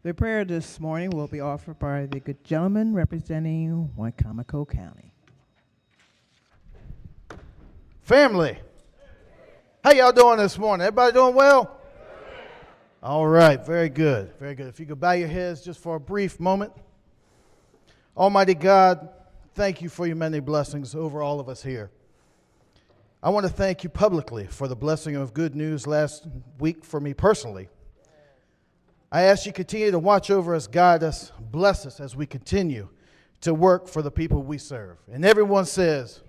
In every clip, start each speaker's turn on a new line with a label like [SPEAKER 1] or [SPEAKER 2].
[SPEAKER 1] The prayer this morning will be offered by the good gentleman representing Wicomico County.
[SPEAKER 2] Family, how y'all doing this morning? Everybody doing well? All right, very good, very good. If you could bow your heads just for a brief moment. Almighty God, thank you for your many blessings over all of us here. I want to thank you publicly for the blessing of good news last week for me personally. I ask you continue to watch over us, guide us, bless us as we continue to work for the people we serve. And everyone says,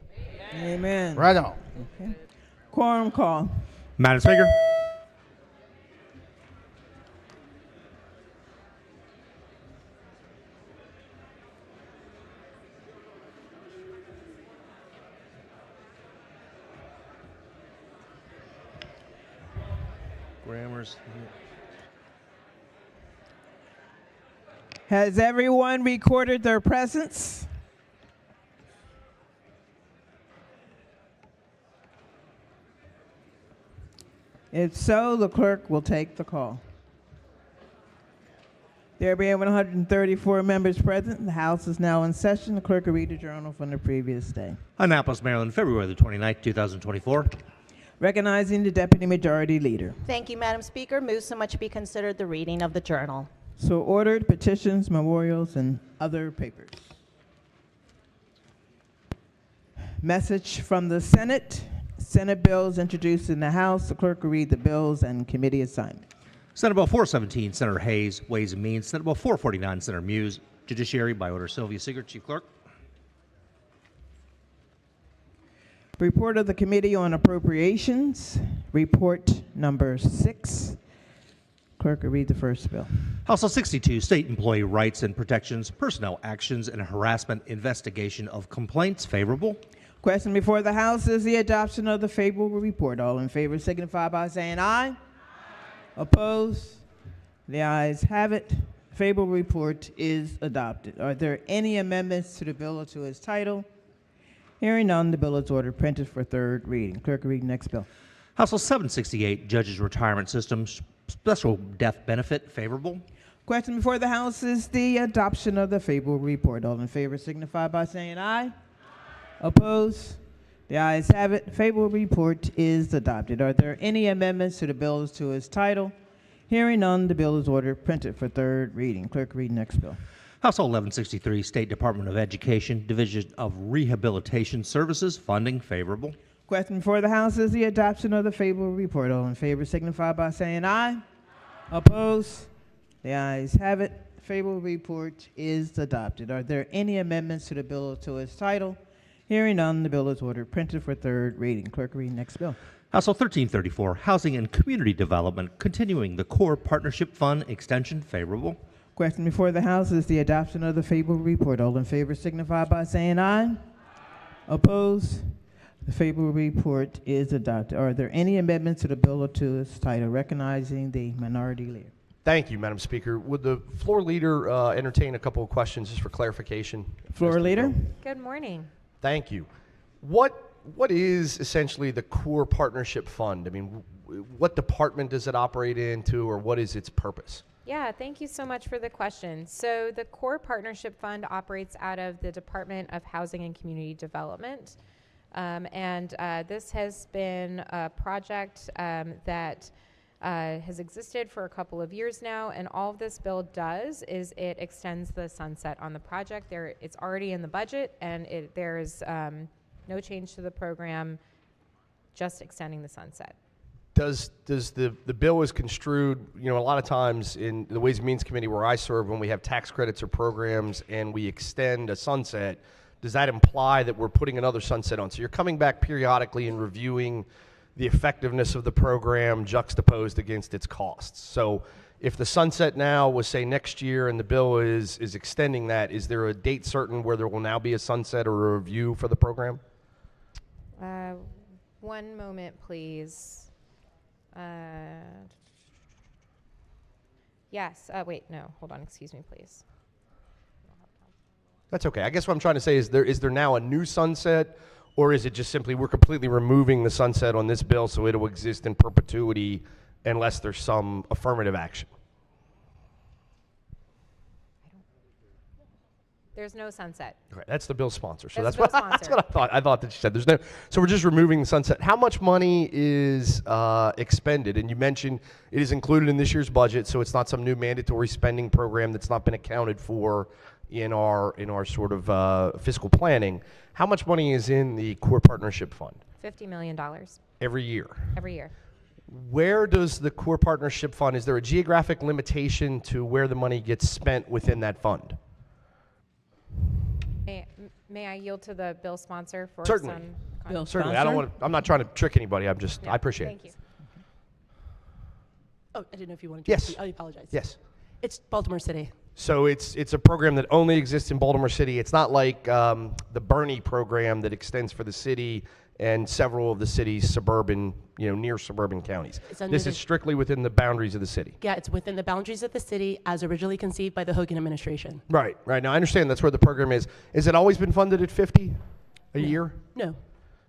[SPEAKER 1] Amen.
[SPEAKER 2] right on.
[SPEAKER 1] Okay. Quorum call.
[SPEAKER 3] Madam Speaker. Grammar's.
[SPEAKER 1] Has everyone recorded their presence? If so, the clerk will take the call. There being 134 members present, the House is now in session. The clerk will read the journal from the previous day.
[SPEAKER 3] Annapolis, Maryland, February the 29th, 2024.
[SPEAKER 1] Recognizing the Deputy Majority Leader.
[SPEAKER 4] Thank you, Madam Speaker. Move so much be considered the reading of the journal.
[SPEAKER 1] So ordered. Petitions, memorials, and other papers. Message from the Senate. Senate bills introduced in the House. The clerk will read the bills and committee assignment.
[SPEAKER 3] Senate Bill 417, Senator Hayes, Ways and Means. Senate Bill 449, Senator Muse, Judiciary, by order Sylvia Seeger, Chief Clerk.
[SPEAKER 1] Report of the Committee on Appropriations. Report number 6. Clerk will read the first bill.
[SPEAKER 3] House Bill 62, State Employee Rights and Protections, Personnel Actions and Harassment Investigation of Complaints. Favorable.
[SPEAKER 1] Question before the House is the adoption of the favorable report. All in favor signify by saying aye. Aye. Opposed? The ayes have it. Favorable report is adopted. Are there any amendments to the bill or to its title? Hearing none, the bill is ordered printed for third reading. Clerk will read the next bill.
[SPEAKER 3] House Bill 768, Judges Retirement System, Special Death Benefit. Favorable.
[SPEAKER 1] Question before the House is the adoption of the favorable report. All in favor signify by saying aye. Opposed? The ayes have it. Favorable report is adopted. Are there any amendments to the bill to its title? Hearing none, the bill is ordered printed for third reading. Clerk, read next bill.
[SPEAKER 3] House Bill 1163, State Department of Education, Division of Rehabilitation Services, funding. Favorable.
[SPEAKER 1] Question before the House is the adoption of the favorable report. All in favor signify by saying aye. Opposed? The ayes have it. Favorable report is adopted. Are there any amendments to the bill to its title? Hearing none, the bill is ordered printed for third reading. Clerk, read next bill.
[SPEAKER 3] House Bill 1334, Housing and Community Development, continuing the Core Partnership Fund extension. Favorable.
[SPEAKER 1] Question before the House is the adoption of the favorable report. All in favor signify by saying aye. Opposed? The favorable report is adopted. Are there any amendments to the bill or to its title? Recognizing the minority leader.
[SPEAKER 5] Thank you, Madam Speaker. Would the floor leader entertain a couple of questions just for clarification?
[SPEAKER 1] Floor leader.
[SPEAKER 6] Good morning.
[SPEAKER 5] Thank you. What is essentially the Core Partnership Fund? I mean, what department does it operate into, or what is its purpose?
[SPEAKER 6] Yeah, thank you so much for the question. So the Core Partnership Fund operates out of the Department of Housing and Community Development. This has been a project that has existed for a couple of years now, and all this bill does is it extends the sunset on the project. It's already in the budget, and there's no change to the program, just extending the sunset.
[SPEAKER 5] Does the bill is construed, a lot of times in the Ways and Means Committee where I serve, when we have tax credits or programs and we extend a sunset, does that imply that we're putting another sunset on? So you're coming back periodically and reviewing the effectiveness of the program juxtaposed against its costs. So if the sunset now was, say, next year and the bill is extending that, is there a date certain where there will now be a sunset or a review for the program?
[SPEAKER 6] One moment, please. Yes. Wait, no. Hold on. Excuse me, please.
[SPEAKER 5] That's okay. I guess what I'm trying to say is there now a new sunset, or is it just simply we're completely removing the sunset on this bill so it will exist in perpetuity unless there's some affirmative action?
[SPEAKER 6] There's no sunset.
[SPEAKER 5] Okay, that's the bill sponsor. So
[SPEAKER 6] That's
[SPEAKER 5] that's
[SPEAKER 6] the
[SPEAKER 5] what,
[SPEAKER 6] bill
[SPEAKER 5] that's
[SPEAKER 6] sponsor.
[SPEAKER 5] what I thought. I thought that you said there's no. So we're just removing the sunset. How much money is expended? And you mentioned it is included in this year's budget, so it's not some new mandatory spending program that's not been accounted for in our sort of fiscal planning. How much money is in the core partnership fund
[SPEAKER 6] $50 million
[SPEAKER 5] every year?
[SPEAKER 6] every year.
[SPEAKER 5] Where does the core partnership fund? Is there a geographic limitation to where the money gets spent within that fund?
[SPEAKER 6] May I yield to the bill sponsor for
[SPEAKER 5] Certainly.
[SPEAKER 6] some
[SPEAKER 1] Bill
[SPEAKER 5] Certainly,
[SPEAKER 1] sponsor?
[SPEAKER 5] I don't want to. I'm not trying to trick anybody.
[SPEAKER 6] No,
[SPEAKER 5] I appreciate
[SPEAKER 6] thank
[SPEAKER 5] it.
[SPEAKER 6] you.
[SPEAKER 7] Oh, I didn't know if you wanted to.
[SPEAKER 5] Yes.
[SPEAKER 7] I apologize.
[SPEAKER 5] Yes.
[SPEAKER 7] It's Baltimore City.
[SPEAKER 5] So it's a program that only exists in Baltimore City. It's not like the Bernie program that extends for the city and several of the city's suburban, near suburban counties.
[SPEAKER 7] It's under
[SPEAKER 5] This
[SPEAKER 7] the-
[SPEAKER 5] is strictly within the boundaries of the city.
[SPEAKER 7] Yeah, it's within the boundaries of the city as originally conceived by the Hogan administration.
[SPEAKER 5] Right. Now I understand that's where the program is. Has it always been funded at 50 a year?
[SPEAKER 7] No.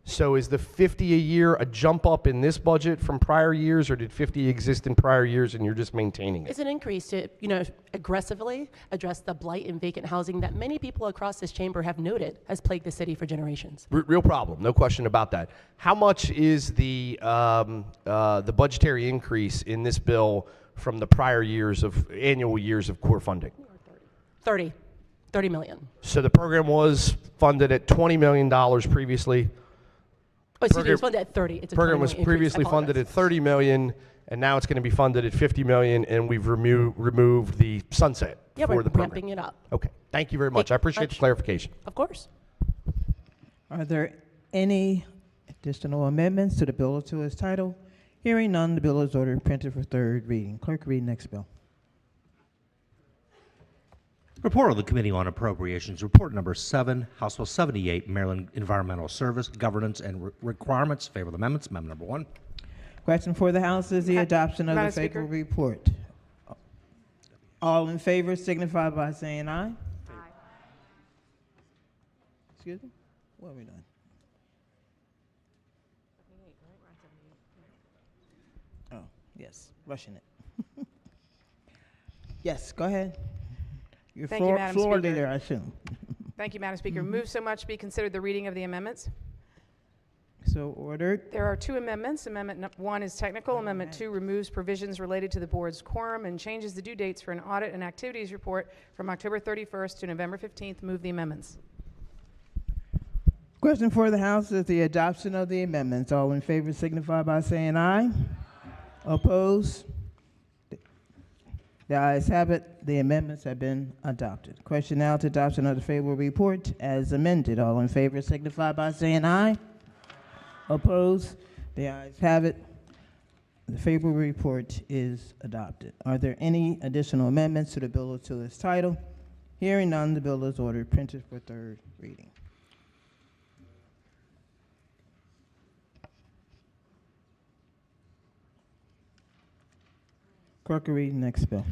[SPEAKER 5] So is the 50 a year a jump up in this budget from prior years, or did 50 exist in prior years and you're just maintaining it?
[SPEAKER 7] It's an increase to, aggressively address the blight in vacant housing that many people across this chamber have noted has plagued the city for generations.
[SPEAKER 5] Real problem, no question about that. How much is the budgetary increase in this bill from the prior annual years of core funding?
[SPEAKER 7] 30 million.
[SPEAKER 5] So the program was funded at $20 million previously.
[SPEAKER 7] Oh, excuse me,
[SPEAKER 5] Program-
[SPEAKER 7] it's funded at 30. It's a
[SPEAKER 5] Program
[SPEAKER 7] 20
[SPEAKER 5] was
[SPEAKER 7] million increase. I
[SPEAKER 5] previously funded
[SPEAKER 7] apologize.
[SPEAKER 5] at $30 million, and now it's going to be funded at $50 million, and we've removed the sunset
[SPEAKER 7] Yeah,
[SPEAKER 5] for
[SPEAKER 7] we're
[SPEAKER 5] the program.
[SPEAKER 7] ramping it up.
[SPEAKER 5] Okay, thank you very much.
[SPEAKER 7] Thank
[SPEAKER 5] I
[SPEAKER 7] you
[SPEAKER 5] appreciate the
[SPEAKER 7] much.
[SPEAKER 5] clarification.
[SPEAKER 7] Of course.
[SPEAKER 1] Are there any additional amendments to the bill to its title? Hearing none, the bill is ordered printed for third reading. Clerk, read next bill.
[SPEAKER 3] Report of the Committee on Appropriations, Report Number 7, House Bill 78, Maryland Environmental Service, Governance and Requirements. Favorable amendments. Amendment number 1.
[SPEAKER 1] Question for the House is the adoption of the
[SPEAKER 8] Madam Speaker.
[SPEAKER 1] favorable report. All in favor signify by saying aye. Aye. Excuse me? What are we doing? Oh, yes, rushing it. Yes, go ahead. Your
[SPEAKER 8] Thank you,
[SPEAKER 1] floor,
[SPEAKER 8] Madam
[SPEAKER 1] floor
[SPEAKER 8] Speaker.
[SPEAKER 1] leader, I assume.
[SPEAKER 8] Thank you, Madam Speaker. Move so much be considered the reading of the amendments.
[SPEAKER 1] So ordered.
[SPEAKER 8] There are 2 amendments. Amendment 1 is technical. Amendment 2 removes provisions related to the board's quorum and changes the due dates for an audit and activities report from October 31st to November 15th. Move the amendments.
[SPEAKER 1] Question for the House is the adoption of the amendments. All in favor signify by saying aye. Opposed? The ayes have it. The amendments have been adopted. Question now to adoption of the favorable report as amended. All in favor signify by saying aye. Opposed? The ayes have it. The favorable report is adopted. Are there any additional amendments to the bill to its title? Hearing none, the bill is ordered printed for third reading. Clerk will read next bill.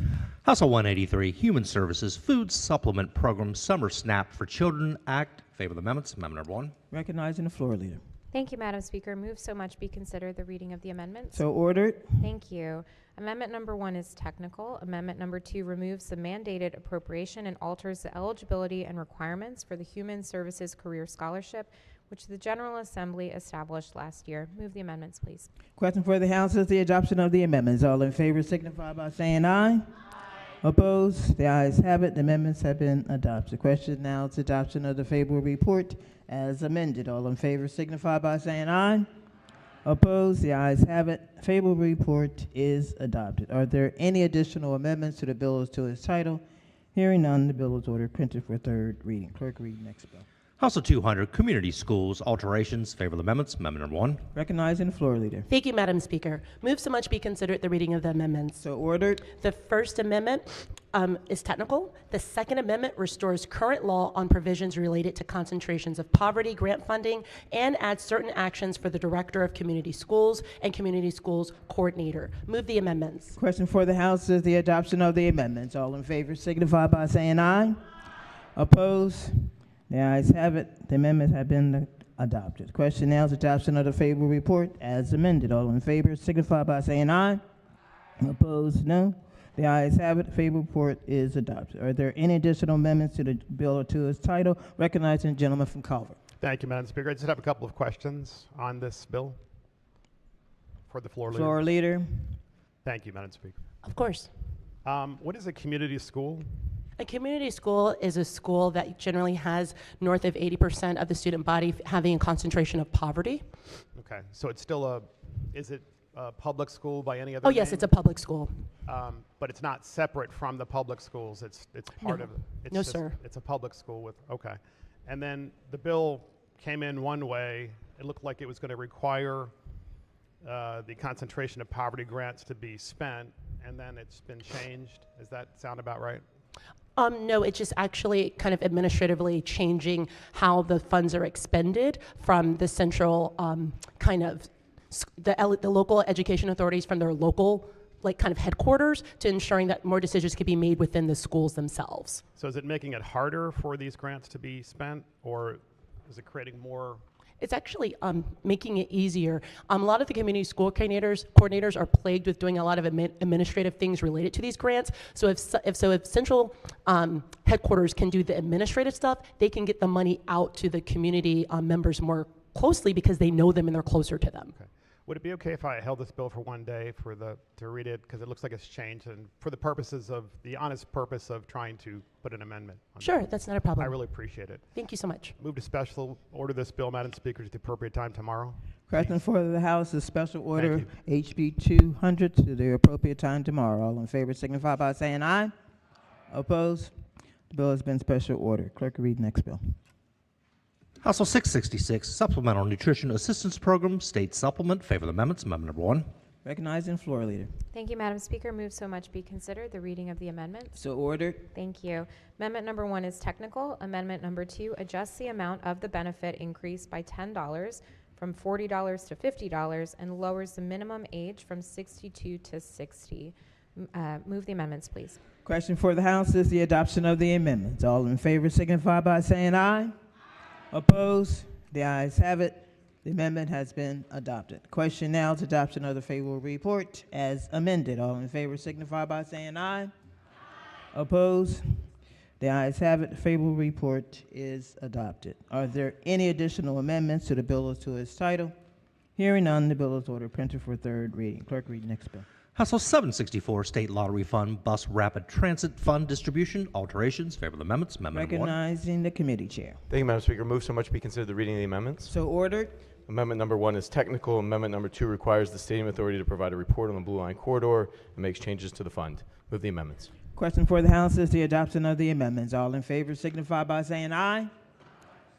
[SPEAKER 3] House Bill 183, Human Services Food Supplement Program Summer SNAP for Children Act. Favorable amendments. Amendment number 1.
[SPEAKER 1] Recognizing the floor leader.
[SPEAKER 6] Thank you, Madam Speaker. Move so much be considered the reading of the amendments.
[SPEAKER 1] So ordered.
[SPEAKER 6] Thank you. Amendment number 1 is technical. Amendment number 2 removes the mandated appropriation and alters the eligibility and requirements for the Human Services Career Scholarship, which the General Assembly established last year. Move the amendments, please.
[SPEAKER 1] Question for the House is the adoption of the amendments. All in favor signify by saying aye. Opposed? The ayes have it. The amendments have been adopted. Question now is adoption of the favorable report as amended. All in favor signify by saying aye. Opposed? The ayes have it. Favorable report is adopted. Are there any additional amendments to the bill as to its title? Hearing none, the bill is ordered printed for third reading. Clerk, read next bill.
[SPEAKER 3] House Bill 200, Community Schools Alterations. Favorable amendments. Amendment number 1.
[SPEAKER 1] Recognizing the floor leader.
[SPEAKER 7] Thank you, Madam Speaker. Move so much be considered the reading of the amendments.
[SPEAKER 1] So ordered.
[SPEAKER 7] The first amendment is technical. The second amendment restores current law on provisions related to concentrations of poverty grant funding and adds certain actions for the Director of Community Schools and Community Schools Coordinator. Move the amendments.
[SPEAKER 1] Question for the House is the adoption of the amendments. All in favor signify by saying aye. Opposed? The ayes have it. The amendments have been adopted. Question now is adoption of the favorable report as amended. All in favor signify by saying aye. Opposed? No. The ayes have it. Favorable report is adopted. Are there any additional amendments to the bill or to its title? Recognizing the gentleman from Culver.
[SPEAKER 9] Thank you, Madam Speaker. I just have a couple of questions on this bill for the floor leader.
[SPEAKER 1] Floor leader.
[SPEAKER 9] Thank you, Madam Speaker.
[SPEAKER 7] Of course.
[SPEAKER 9] What is a community school?
[SPEAKER 7] A community school is a school that generally has north of 80% of the student body having a concentration of poverty.
[SPEAKER 9] Okay, so it's still is it a public school by any other
[SPEAKER 7] Oh, yes,
[SPEAKER 9] name?
[SPEAKER 7] it's a public school.
[SPEAKER 9] But it's not separate from the public schools. It's part
[SPEAKER 7] No.
[SPEAKER 9] of. It's
[SPEAKER 7] No,
[SPEAKER 9] just-
[SPEAKER 7] sir.
[SPEAKER 9] It's a public school with okay, and then the bill came in one way. It looked like it was going to require the concentration of poverty grants to be spent, and then it's been changed. Does that sound about right?
[SPEAKER 7] No, it's just actually kind of administratively changing how the funds are expended from the central kind of the local education authorities from their local like kind of headquarters to ensuring that more decisions can be made within the schools themselves.
[SPEAKER 9] So is it making it harder for these grants to be spent, or is it creating more?
[SPEAKER 7] It's actually making it easier. A lot of the community school coordinators are plagued with doing a lot of administrative things related to these grants. So if central headquarters can do the administrative stuff, they can get the money out to the community members more closely because they know them and they're closer to them.
[SPEAKER 9] Okay. Would it be okay if I held this bill for one day to read it, because it looks like it's changed, and for the purposes of the honest purpose of trying to put an amendment on
[SPEAKER 7] Sure,
[SPEAKER 9] it?
[SPEAKER 7] that's not a problem.
[SPEAKER 9] I really appreciate it.
[SPEAKER 7] Thank you so much.
[SPEAKER 9] Move to special order this bill, Madam Speaker, to the appropriate time tomorrow.
[SPEAKER 1] Question for the House is special order
[SPEAKER 9] Thank
[SPEAKER 1] HB 200 to the appropriate time tomorrow. All in favor signify by saying aye. Opposed? The bill has been special order. Clerk, read next bill.
[SPEAKER 3] House Bill 666, Supplemental Nutrition Assistance Program, State Supplement. Favorable amendments. Amendment number 1.
[SPEAKER 1] Recognizing floor leader.
[SPEAKER 6] Thank you, Madam Speaker. Move so much be considered the reading of the amendment.
[SPEAKER 1] So ordered.
[SPEAKER 6] Thank you. Amendment number 1 is technical. Amendment number 2 adjusts the amount of the benefit increase by $10 from $40 to $50 and lowers the minimum age from 62 to 60. Move the amendments, please.
[SPEAKER 1] Question for the House is the adoption of the amendments. All in favor signify by saying aye. Opposed? The ayes have it. The amendment has been adopted. Question now is adoption of the favorable report as amended. All in favor signify by saying aye. Opposed? The ayes have it. The favorable report is adopted. Are there any additional amendments to the bill or to its title? Hearing none, the bill is ordered printed for third reading. Clerk, read next bill.
[SPEAKER 3] House Bill 764, State Lottery Fund Bus Rapid Transit Fund Distribution, alterations. Favorable amendments. Amendment number 1.
[SPEAKER 1] Recognizing the committee chair.
[SPEAKER 10] Thank you, Madam Speaker. Move so much be considered the reading of the amendments.
[SPEAKER 1] So ordered.
[SPEAKER 10] Amendment number 1 is technical. Amendment number 2 requires the Stadium Authority to provide a report on the Blue Line Corridor and makes changes to the fund. Move the amendments.
[SPEAKER 1] Question for the House is the adoption of the amendments. All in favor signify by saying aye.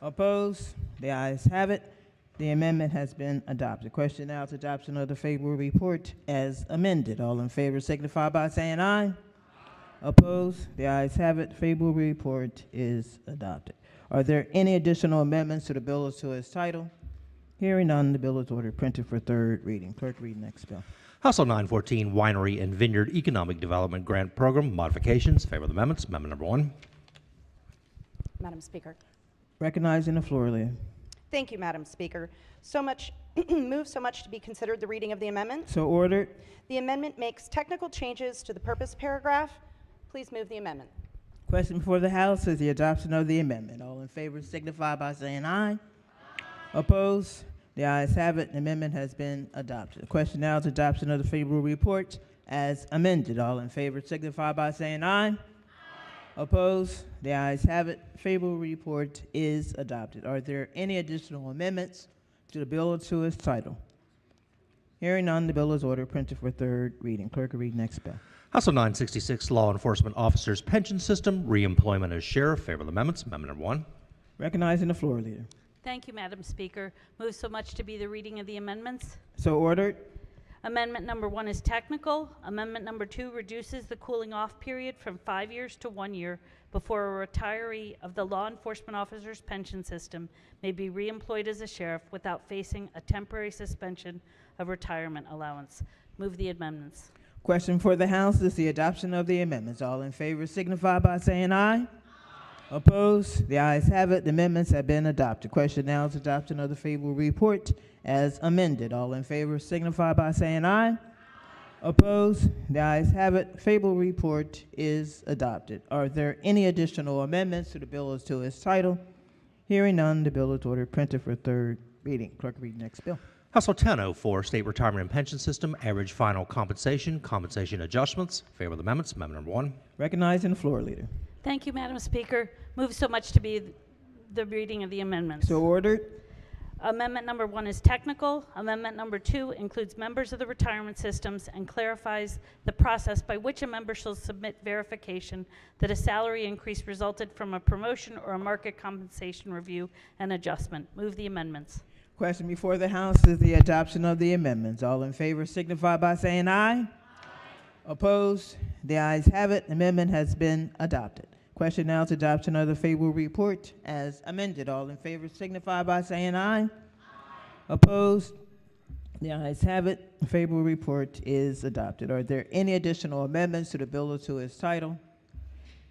[SPEAKER 1] Opposed? The ayes have it. The amendment has been adopted. Question now is adoption of the favorable report as amended. All in favor signify by saying aye. Opposed? The ayes have it. Favorable report is adopted. Are there any additional amendments to the bill or to its title? Hearing none, the bill is ordered printed for third reading. Clerk, read next bill.
[SPEAKER 3] House Bill 914, Winery and Vineyard Economic Development Grant Program, modifications. Favorable amendments. Amendment number 1.
[SPEAKER 11] Madam Speaker.
[SPEAKER 1] Recognizing the floor leader.
[SPEAKER 11] Thank you, Madam Speaker. Move so much to be considered the reading of the amendment.
[SPEAKER 1] So ordered.
[SPEAKER 11] The amendment makes technical changes to the purpose paragraph. Please move the amendment.
[SPEAKER 1] Question before the House is the adoption of the amendment. All in favor signify by saying aye. Opposed? The ayes have it. The amendment has been adopted. The question now is adoption of the favorable report as amended. All in favor signify by saying aye. Opposed? The ayes have it. Favorable report is adopted. Are there any additional amendments to the bill or to its title? Hearing none, the bill is ordered printed for third reading. Clerk will read next bill.
[SPEAKER 3] House Bill 966, Law Enforcement Officers Pension System, Reemployment as Sheriff. Favorable amendments. Amendment number 1.
[SPEAKER 1] Recognizing the floor leader.
[SPEAKER 12] Thank you, Madam Speaker. Move so much to be the reading of the amendments.
[SPEAKER 1] So ordered.
[SPEAKER 12] Amendment number 1 is technical. Amendment number 2 reduces the cooling off period from 5 years to 1 year before a retiree of the law enforcement officer's pension system may be reemployed as a sheriff without facing a temporary suspension of retirement allowance. Move the amendments.
[SPEAKER 1] Question for the House is the adoption of the amendments. All in favor signify by saying aye. Opposed? The ayes have it. The amendments have been adopted. Question now is adoption of the favorable report as amended. All in favor signify by saying aye. Opposed? The ayes have it. Favorable report is adopted. Are there any additional amendments to the bill as to its title? Hearing none, the bill is ordered printed for third reading. Clerk, read the next bill.
[SPEAKER 3] House Bill 1004, State Retirement and Pension System, Average Final Compensation, Compensation Adjustments. Favor of the amendments. Amendment number 1.
[SPEAKER 1] Recognizing the floor leader.
[SPEAKER 12] Thank you, Madam Speaker. Move so much to be the reading of the amendments.
[SPEAKER 1] So ordered.
[SPEAKER 12] Amendment number 1 is technical. Amendment number 2 includes members of the retirement systems and clarifies the process by which a member shall submit verification that a salary increase resulted from a promotion or a market compensation review and adjustment. Move the amendments.
[SPEAKER 1] Question before the House is the adoption of the amendments. All in favor signify by saying aye. Aye. Opposed? The ayes have it. Amendment has been adopted. Question now is adoption of the favorable report as amended. All in favor signify by saying aye. Aye. Opposed? The ayes have it. Favorable report is adopted. Are there any additional amendments to the bill or to its title?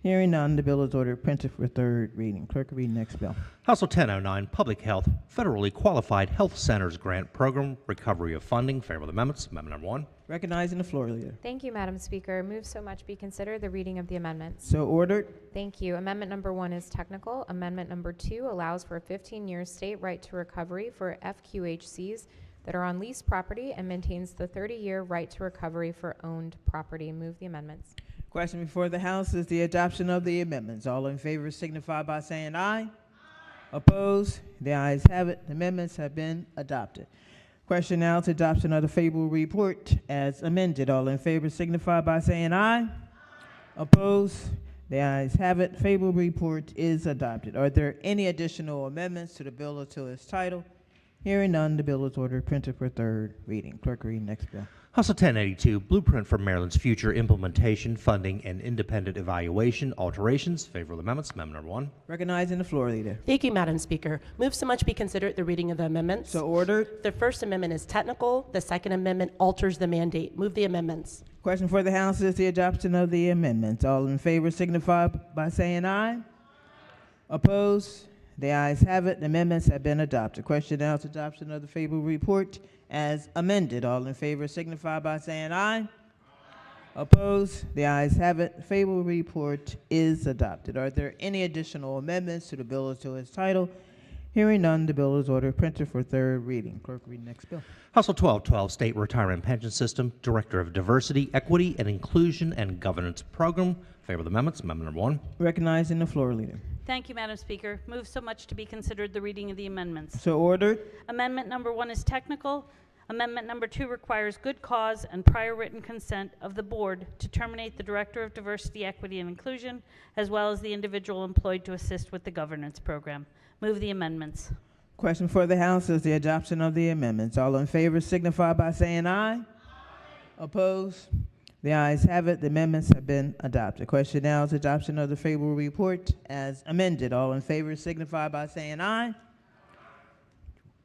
[SPEAKER 1] Hearing none, the bill is ordered printed for third reading. Clerk, read next bill.
[SPEAKER 3] House Bill 1009, Public Health, Federally Qualified Health Centers Grant Program, Recovery of Funding. Favor of the amendments. Amendment number 1.
[SPEAKER 1] Recognizing the floor leader.
[SPEAKER 6] Thank you, Madam Speaker. Move so much be considered the reading of the amendments.
[SPEAKER 1] So ordered.
[SPEAKER 6] Thank you. Amendment number 1 is technical. Amendment number 2 allows for a 15-year state right to recovery for FQHCs that are on leased property and maintains the 30-year right to recovery for owned property. Move the amendments.
[SPEAKER 1] Question before the House is the adoption of the amendments. All in favor signify by saying aye. Aye. Opposed? The ayes have it. The amendments have been adopted. Question now is adoption of the favorable report as amended. All in favor signify by saying aye. Aye. Opposed? The ayes have it. Favorable report is adopted. Are there any additional amendments to the bill or to its title? Hearing none, the bill is ordered printed for third reading. Clerk, read next bill.
[SPEAKER 3] House Bill 1082, Blueprint for Maryland's Future Implementation, Funding, and Independent Evaluation, Alterations. Favor of the amendments. Amendment number 1.
[SPEAKER 1] Recognizing the floor leader.
[SPEAKER 7] Thank you, Madam Speaker. Move so much be considered the reading of the amendments.
[SPEAKER 1] So ordered.
[SPEAKER 7] The first amendment is technical. The second amendment alters the mandate. Move the amendments.
[SPEAKER 1] Question for the House is the adoption of the amendments. All in favor signify by saying aye. Opposed? The ayes have it. The amendments have been adopted. Question now is adoption of the favorable report as amended. All in favor signify by saying aye. Aye. Opposed? The ayes have it. Favorable report is adopted. Are there any additional amendments to the bill or to its title? Hearing none, the bill is ordered printed for third reading. Clerk, read next bill.
[SPEAKER 3] House Bill 1212, State Retirement and Pension System, Director of Diversity, Equity, and Inclusion and Governance Program. Favor of the amendments. Amendment number 1.
[SPEAKER 1] Recognizing the floor leader.
[SPEAKER 12] Thank you, Madam Speaker. Move so much to be considered the reading of the amendments.
[SPEAKER 1] So ordered.
[SPEAKER 12] Amendment number 1 is technical. Amendment number 2 requires good cause and prior written consent of the board to terminate the Director of Diversity, Equity, and Inclusion, as well as the individual employed to assist with the governance program. Move the amendments.
[SPEAKER 1] Question for the House is the adoption of the amendments. All in favor signify by saying aye. Aye. Opposed? The ayes have it. The amendments have been adopted. Question now is adoption of the favorable report as amended. All in favor signify by saying aye.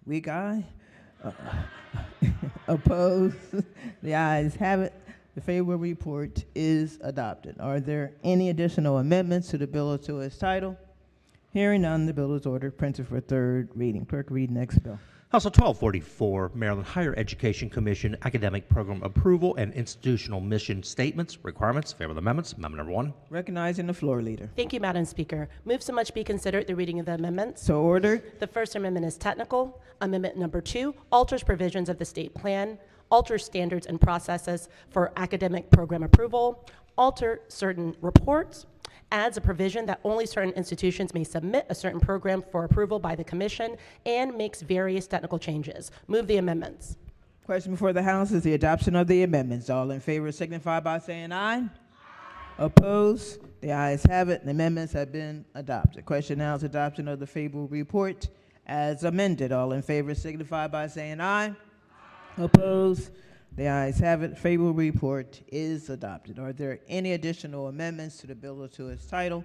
[SPEAKER 1] Weak aye. Opposed? The ayes have it. The favorable report is adopted. Are there any additional amendments to the bill or to its title? Hearing none, the bill is ordered printed for third reading. Clerk, read next bill.
[SPEAKER 3] House Bill 1244, Maryland Higher Education Commission Academic Program Approval and Institutional Mission Statements, Requirements. Favor of the amendments. Amendment number 1.
[SPEAKER 1] Recognizing the floor leader.
[SPEAKER 7] Thank you, Madam Speaker. Move so much be considered the reading of the amendments.
[SPEAKER 1] So ordered.
[SPEAKER 7] The first amendment is technical. Amendment number 2 alters provisions of the state plan, alters standards and processes for academic program approval, alter certain reports, adds a provision that only certain institutions may submit a certain program for approval by the commission, and makes various technical changes. Move the amendments.
[SPEAKER 1] Question before the House is the adoption of the amendments. All in favor signify by saying aye. Aye. Opposed? The ayes have it. The amendments have been adopted. Question now is adoption of the favorable report as amended. All in favor signify by saying aye. Aye. Opposed? The ayes have it. Favorable report is adopted. Are there any additional amendments to the bill or to its title?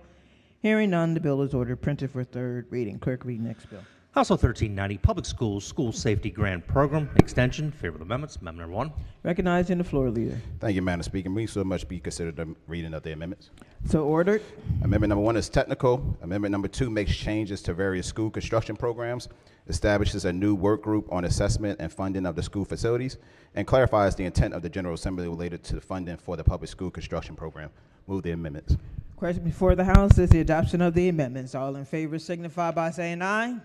[SPEAKER 1] Hearing none, the bill is ordered printed for third reading. Clerk, read next bill.
[SPEAKER 3] House Bill 1390, Public Schools School Safety Grant Program Extension. Favorable amendments. Amendment number 1.
[SPEAKER 1] Recognizing the floor leader.
[SPEAKER 13] Thank you, Madam Speaker. Move so much be considered the reading of the amendments.
[SPEAKER 1] So ordered.
[SPEAKER 13] Amendment number 1 is technical. Amendment number 2 makes changes to various school construction programs, establishes a new work group on assessment and funding of the school facilities, and clarifies the intent of the General Assembly related to the funding for the public school construction program. Move the amendments.
[SPEAKER 1] Question before the House is the adoption of the amendments. All in favor signify by saying aye.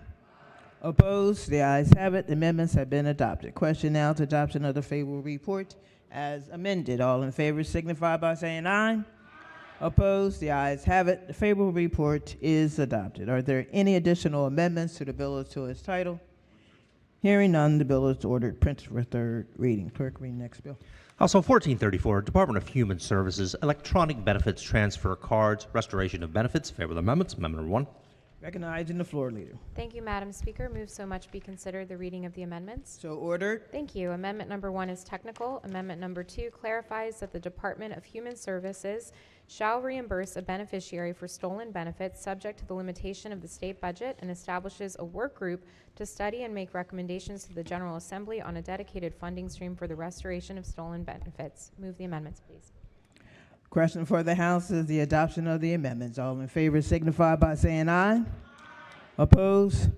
[SPEAKER 1] Opposed? The ayes have it. The amendments have been adopted. Question now to adoption of the favorable report as amended. All in favor signify by saying aye. Opposed? The ayes have it. The favorable report is adopted. Are there any additional amendments to the bill as to its title? Hearing none, the bill is ordered printed for third reading. Clerk, read next bill.
[SPEAKER 3] House Bill 1434, Department of Human Services, Electronic Benefits Transfer Cards, Restoration of Benefits. Favorable amendments. Amendment number 1.
[SPEAKER 1] Recognizing the floor leader.
[SPEAKER 6] Thank you, Madam Speaker. Move so much be considered the reading of the amendments.
[SPEAKER 1] So ordered.
[SPEAKER 6] Thank you. Amendment number 1 is technical. Amendment number 2 clarifies that the Department of Human Services shall reimburse a beneficiary for stolen benefits subject to the limitation of the state budget and establishes a work group to study and make recommendations to the General Assembly on a dedicated funding stream for the restoration of stolen benefits. Move the amendments, please.
[SPEAKER 1] Question for the House is the adoption of the amendments. All in favor signify by saying aye. Opposed?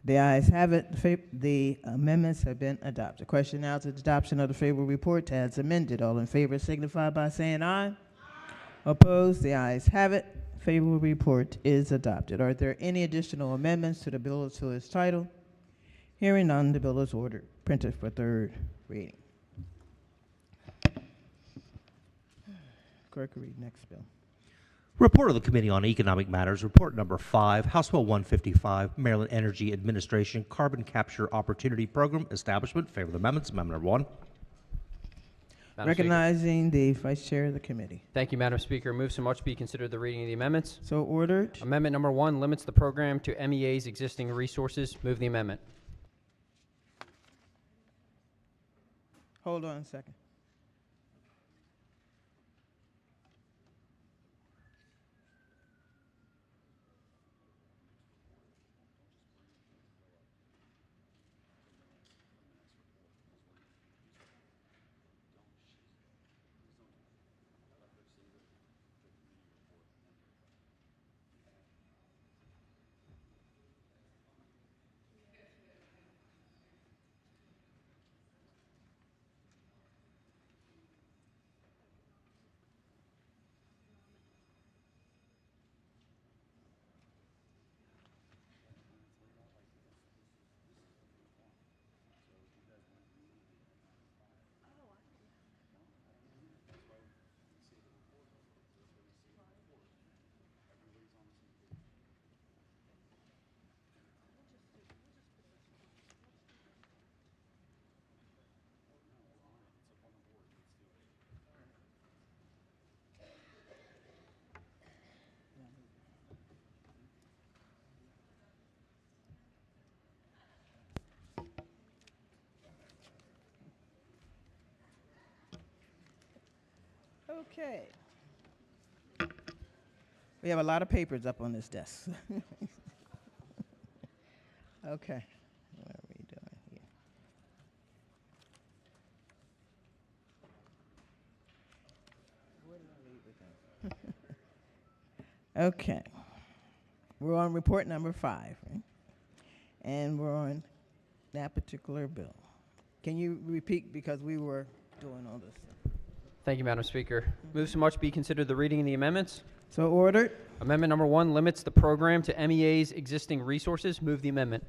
[SPEAKER 1] The ayes have it. The amendments have been adopted. Question now to the adoption of the favorable report as amended. All in favor signify by saying aye. Opposed? The ayes have it. Favorable report is adopted. Are there any additional amendments to the bill as to its title? Hearing none, the bill is ordered printed for third reading. Clerk, read next bill.
[SPEAKER 3] Report of the Committee on Economic Matters, Report number 5, House Bill 155, Maryland Energy Administration Carbon Capture Opportunity Program Establishment. Favorable amendments. Amendment number 1.
[SPEAKER 1] Recognizing the Vice Chair of the Committee.
[SPEAKER 14] Thank you, Madam Speaker. Move so much be considered the reading of the amendments.
[SPEAKER 1] So ordered.
[SPEAKER 14] Amendment number 1 limits the program to MEA's existing resources. Move the amendment.
[SPEAKER 1] Hold on a second. Okay. We have a lot of papers up on this desk. Okay. What are we doing here? Okay. We're on report number 5, right? And we're on that particular bill. Can you repeat because we were doing all this stuff?
[SPEAKER 14] Thank you, Madam Speaker. Move so much be considered the reading of the amendments.
[SPEAKER 1] So ordered.
[SPEAKER 14] Amendment number 1 limits the program to MEA's existing resources. Move the amendment.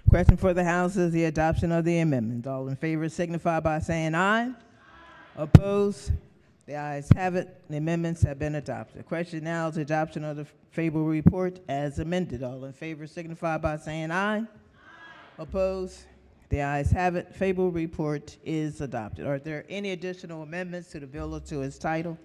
[SPEAKER 1] Question for the House is the adoption of the amendment. All in favor signify by saying aye. Opposed? The ayes have it. The amendments have been adopted. Question now is adoption of the favorable report as amended. All in favor signify by saying aye. Opposed? The ayes have it. Favorable report is adopted. Are there any additional amendments to the bill or to its title?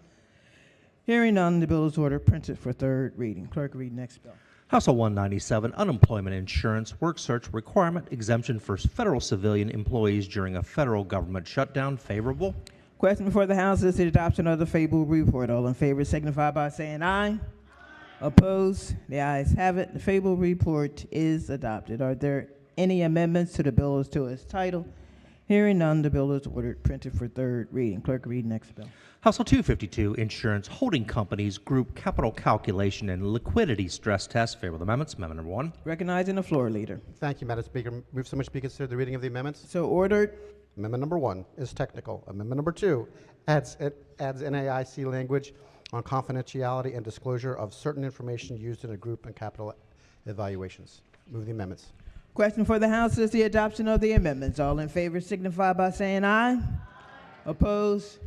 [SPEAKER 1] Hearing none, the bill is ordered printed for third reading. Clerk, read next bill.
[SPEAKER 3] House Bill 197, Unemployment Insurance Work Search Requirement Exemption for Federal Civilian Employees During a Federal Government Shutdown. Favorable.
[SPEAKER 1] Question before the House is the adoption of the favorable report. All in favor signify by saying aye. Opposed? The ayes have it. The favorable report is adopted. Are there any amendments to the bill as to its title? Hearing none, the bill is ordered, printed for third reading. Clerk, read next bill.
[SPEAKER 3] House Bill 252, Insurance Holding Companies Group Capital Calculation and Liquidity Stress Test. Favorable amendments. Amendment number 1.
[SPEAKER 1] Recognizing the floor leader.
[SPEAKER 15] Thank you, Madam Speaker. Move so much to be considered the reading of the amendments.
[SPEAKER 1] So ordered.
[SPEAKER 15] Amendment number 1 is technical. Amendment number 2 adds NAIC language on confidentiality and disclosure of certain information used in a group and capital evaluations. Move the amendments.
[SPEAKER 1] Question for the House is the adoption of the amendments. All in favor signify by saying aye. Opposed?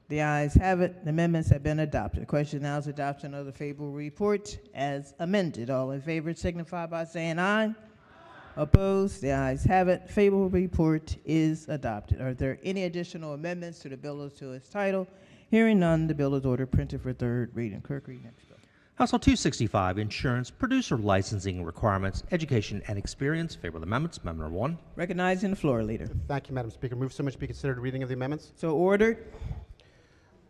[SPEAKER 1] The ayes have it. The amendments have been adopted. The question now is adoption of the favorable report as amended. All in favor signify by saying aye. Opposed? The ayes have it. Favorable report is adopted. Are there any additional amendments to the bill as to its title? Hearing none, the bill is ordered, printed for third reading. Clerk, read next bill.
[SPEAKER 3] House Bill 265, Insurance Producer Licensing Requirements, Education and Experience. Favorable amendments. Amendment number 1.
[SPEAKER 1] Recognizing the floor leader.
[SPEAKER 15] Thank you, Madam Speaker. Move so much to be considered the reading of the amendments.
[SPEAKER 1] So ordered.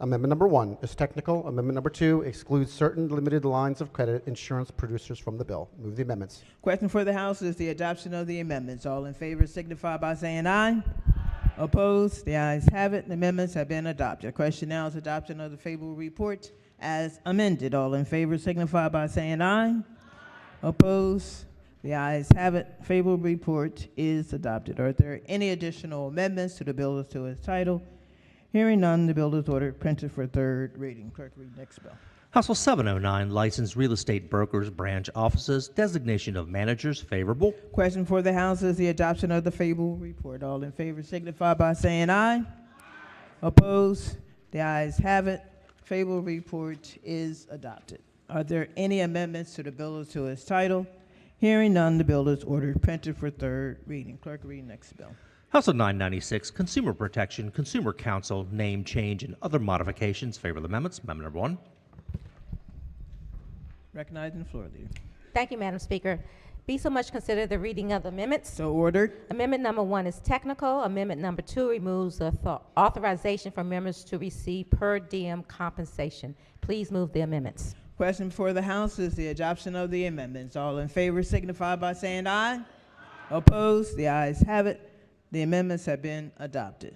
[SPEAKER 15] Amendment number 1 is technical. Amendment number 2 excludes certain limited lines of credit insurance producers from the bill. Move the amendments.
[SPEAKER 1] Question for the House is the adoption of the amendments. All in favor signify by saying aye. Opposed? The ayes have it. The amendments have been adopted. Question now is adoption of the favorable report as amended. All in favor signify by saying aye. Opposed? The ayes have it. Favorable report is adopted. Are there any additional amendments to the bill as to its title? Hearing none, the bill is ordered, printed for third reading. Clerk, read next bill.
[SPEAKER 3] House Bill 709, Licensed Real Estate Brokers Branch Offices, Designation of Managers. Favorable.
[SPEAKER 1] Question for the House is the adoption of the favorable report. All in favor signify by saying aye. Opposed? The ayes have it. Favorable report is adopted. Are there any amendments to the bill as to its title? Hearing none, the bill is ordered, printed for third reading. Clerk, read next bill.
[SPEAKER 3] House Bill 996, Consumer Protection, Consumer Counsel, Name Change, and Other Modifications. Favorable amendments. Amendment number 1.
[SPEAKER 1] Recognizing the floor leader.
[SPEAKER 4] Thank you, Madam Speaker. Be so much considered the reading of the amendments.
[SPEAKER 1] So ordered.
[SPEAKER 4] Amendment number 1 is technical. Amendment number 2 removes the authorization for members to receive per diem compensation. Please move the amendments.
[SPEAKER 1] Question before the House is the adoption of the amendments. All in favor signify by saying aye. Opposed? The ayes have it. The amendments have been adopted.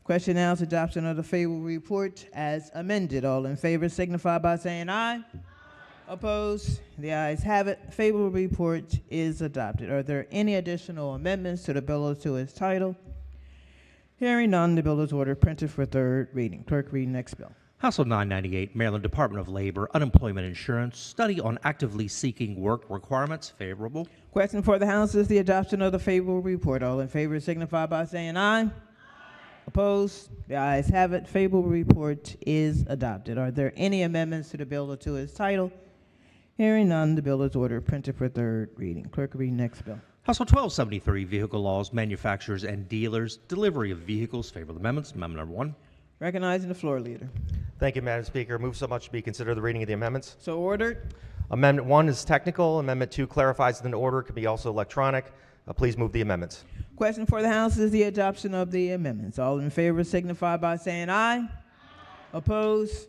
[SPEAKER 1] Question now is adoption of the favorable report as amended. All in favor signify by saying aye. Opposed? The ayes have it. Favorable report is adopted. Are there any additional amendments to the bill as to its title? Hearing none, the bill is ordered, printed for third reading. Clerk, read next bill.
[SPEAKER 3] House Bill 998, Maryland Department of Labor, Unemployment Insurance, Study on Actively Seeking Work Requirements. Favorable.
[SPEAKER 1] Question for the House is the adoption of the favorable report. All in favor signify by saying aye. Opposed? The ayes have it. Favorable report is adopted. Are there any amendments to the bill or to its title? Hearing none, the bill is ordered, printed for third reading. Clerk, read next bill.
[SPEAKER 3] House Bill 1273, Vehicle Laws, Manufacturers and Dealers, Delivery of Vehicles. Favorable amendments. Amendment number 1.
[SPEAKER 1] Recognizing the floor leader.
[SPEAKER 16] Thank you, Madam Speaker. Move so much to be considered the reading of the amendments.
[SPEAKER 1] So ordered.
[SPEAKER 16] Amendment 1 is technical. Amendment 2 clarifies that an order could be also electronic. Please move the amendments.
[SPEAKER 1] Question for the House is the adoption of the amendments. All in favor signify by saying aye. Opposed?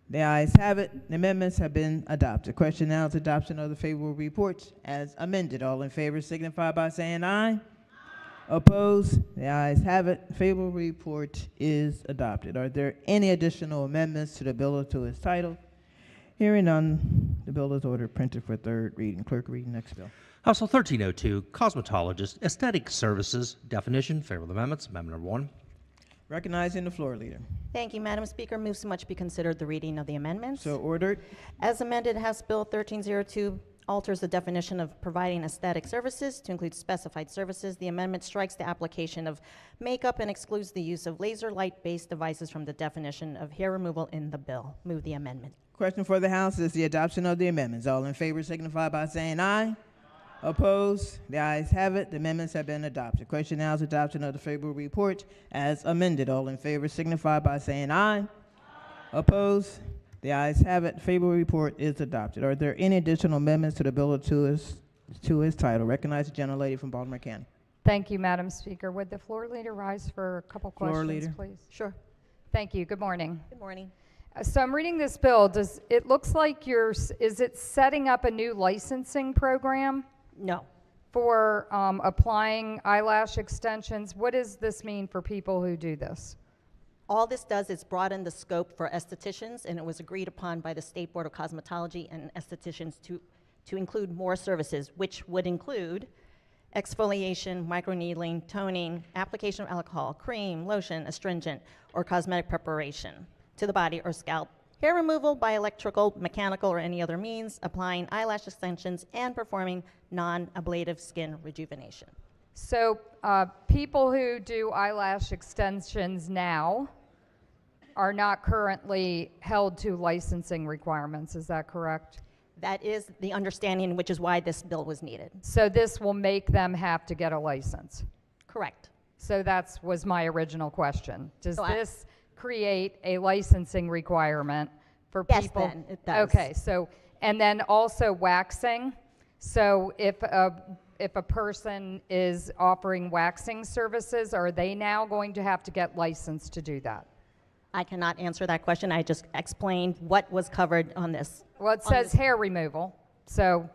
[SPEAKER 1] The ayes have it. The amendments have been adopted. Question now is adoption of the favorable report as amended. All in favor signify by saying aye. Opposed? The ayes have it. Favorable report is adopted. Are there any additional amendments to the bill or to its title? Hearing none, the bill is ordered, printed for third reading. Clerk, read next bill.
[SPEAKER 3] House Bill 1302, Cosmetologist, Aesthetic Services, Definition. Favorable amendments. Amendment number 1.
[SPEAKER 1] Recognizing the floor leader.
[SPEAKER 4] Thank you, Madam Speaker. Move so much be considered the reading of the amendments.
[SPEAKER 1] So ordered.
[SPEAKER 4] As amended, House Bill 1302 alters the definition of providing aesthetic services to include specified services. The amendment strikes the application of makeup and excludes the use of laser light-based devices from the definition of hair removal in the bill. Move the amendment.
[SPEAKER 1] Question for the House is the adoption of the amendments. All in favor signify by saying aye. Opposed? The ayes have it. The amendments have been adopted. Question now is adoption of the favorable report as amended. All in favor signify by saying aye. Opposed? The ayes have it. Favorable report is adopted. Are there any additional amendments to the bill or to its title? Recognize the gentlelady from Baltimore County.
[SPEAKER 17] Thank you, Madam Speaker. Would the floor leader rise for a couple
[SPEAKER 1] Floor
[SPEAKER 17] questions,
[SPEAKER 1] leader.
[SPEAKER 17] please?
[SPEAKER 4] Sure.
[SPEAKER 17] Thank you. Good morning.
[SPEAKER 4] Good morning.
[SPEAKER 17] So I'm reading this bill. It looks like is it setting up a new licensing program?
[SPEAKER 4] No.
[SPEAKER 17] For applying eyelash extensions? What does this mean for people who do this?
[SPEAKER 4] All this does is broaden the scope for estheticians, and it was agreed upon by the State Board of Cosmetology and estheticians to include more services, which would include exfoliation, microneedling, toning, application of alcohol, cream, lotion, astringent, or cosmetic preparation to the body or scalp, hair removal by electrical, mechanical, or any other means, applying eyelash extensions, and performing non-ablative skin rejuvenation.
[SPEAKER 17] So people who do eyelash extensions now are not currently held to licensing requirements, is that correct?
[SPEAKER 4] That is the understanding, which is why this bill was needed.
[SPEAKER 17] So this will make them have to get a license?
[SPEAKER 4] Correct.
[SPEAKER 17] So that was my original question. Does
[SPEAKER 4] So
[SPEAKER 17] this create a licensing requirement for
[SPEAKER 4] Yes,
[SPEAKER 17] people?
[SPEAKER 4] then, it does.
[SPEAKER 17] Okay, so, and then also waxing. So if a person is offering waxing services, are they now going to have to get licensed to do that?
[SPEAKER 4] I cannot answer that question. I just explained what was covered on this.
[SPEAKER 17] Well, it says hair removal, so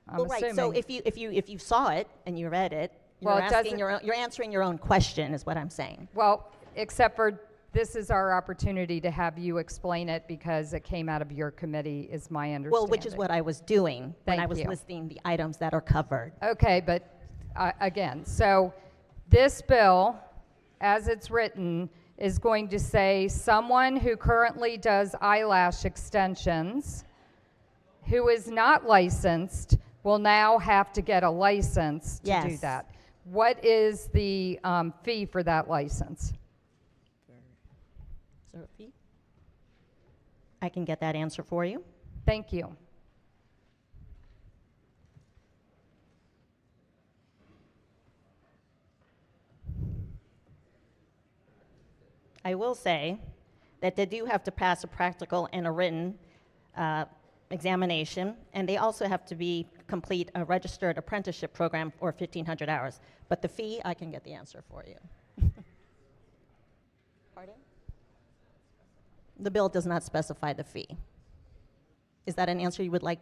[SPEAKER 17] I'm
[SPEAKER 4] Well, right. So
[SPEAKER 17] assuming.
[SPEAKER 4] if you saw it and you read it,
[SPEAKER 17] Well, it doesn't-
[SPEAKER 4] you're answering your own question, is what I'm saying.
[SPEAKER 17] Well, except for this is our opportunity to have you explain it because it came out of your committee, is my understanding.
[SPEAKER 4] Well, which is what I was doing when I
[SPEAKER 17] Thank
[SPEAKER 4] was
[SPEAKER 17] you.
[SPEAKER 4] listing the items that are covered.
[SPEAKER 17] Okay, but again, so this bill, as it's written, is going to say someone who currently does eyelash extensions, who is not licensed, will now have to get a license to do
[SPEAKER 4] Yes.
[SPEAKER 17] that. What is the fee for that license?
[SPEAKER 4] Is there a fee? I can get that answer for you.
[SPEAKER 17] Thank you.
[SPEAKER 4] I will say that they do have to pass a practical and a written examination, and they also have to complete a registered apprenticeship program for 1,500 hours. But the fee, I can get the answer for you. Pardon? The bill does not specify the fee. Is that an answer you would like?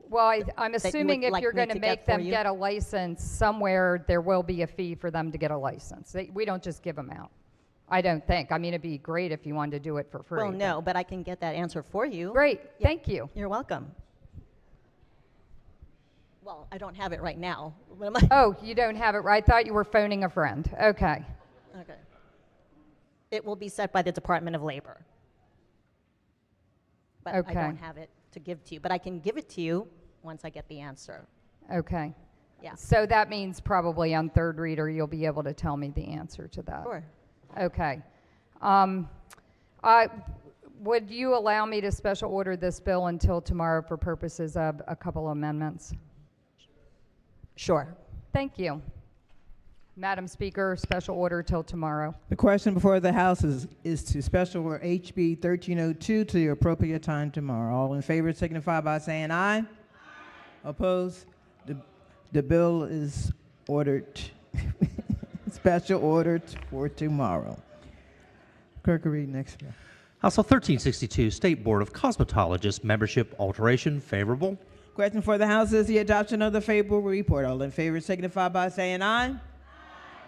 [SPEAKER 17] Well, I'm
[SPEAKER 4] that you
[SPEAKER 17] assuming
[SPEAKER 4] would
[SPEAKER 17] if
[SPEAKER 4] like
[SPEAKER 17] you're
[SPEAKER 4] me
[SPEAKER 17] going to
[SPEAKER 4] to
[SPEAKER 17] make
[SPEAKER 4] get for
[SPEAKER 17] them
[SPEAKER 4] you?
[SPEAKER 17] get a license somewhere, there will be a fee for them to get a license. We don't just give them out. I don't think. I mean, it'd be great if you wanted to do it for free.
[SPEAKER 4] Well, no, but I can get that answer for you.
[SPEAKER 17] Great.
[SPEAKER 4] Yeah.
[SPEAKER 17] Thank you.
[SPEAKER 4] You're welcome. Well, I don't have it right now.
[SPEAKER 17] Oh, you don't have it right? I thought you were phoning a friend. Okay.
[SPEAKER 4] Okay. It will be set by the Department of Labor. But I
[SPEAKER 17] Okay.
[SPEAKER 4] don't have it to give to you. But I can give it to you once I get the answer.
[SPEAKER 17] Okay.
[SPEAKER 4] Yeah.
[SPEAKER 17] So that means probably on third reader, you'll be able to tell me the answer to that.
[SPEAKER 4] Sure.
[SPEAKER 17] Okay. Would you allow me to special order this bill until tomorrow for purposes of a couple amendments?
[SPEAKER 4] Sure.
[SPEAKER 17] Thank you. Madam Speaker, special order till tomorrow.
[SPEAKER 1] The question before the House is to special order HB 1302 to the appropriate time tomorrow. All in favor signify by saying aye. Opposed? The bill is ordered, special ordered for tomorrow. Clerk will read next bill.
[SPEAKER 3] House Bill 1362, State Board of Cosmetologists Membership Alteration, favorable.
[SPEAKER 1] Question for the House is the adoption of the favorable report. All in favor signify by saying aye.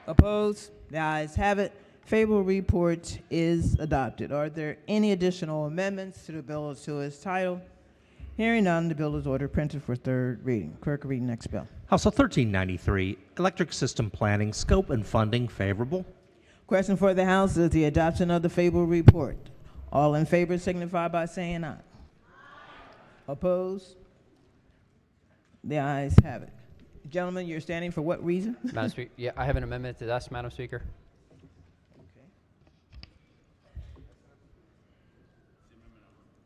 [SPEAKER 1] Opposed? The ayes have it. Favorable report is adopted. Are there any additional amendments to the bill as to its title? Hearing none, the bill is ordered printed for third reading. Clerk will read next bill.
[SPEAKER 3] House Bill 1393, Electric System Planning, Scope and Funding, favorable.
[SPEAKER 1] Question for the House is the adoption of the favorable report. All in favor signify by saying aye. Opposed? The ayes have it. Gentlemen, you're standing for what reason?
[SPEAKER 14] Madam Speaker, yeah, I have an amendment to this, Madam Speaker.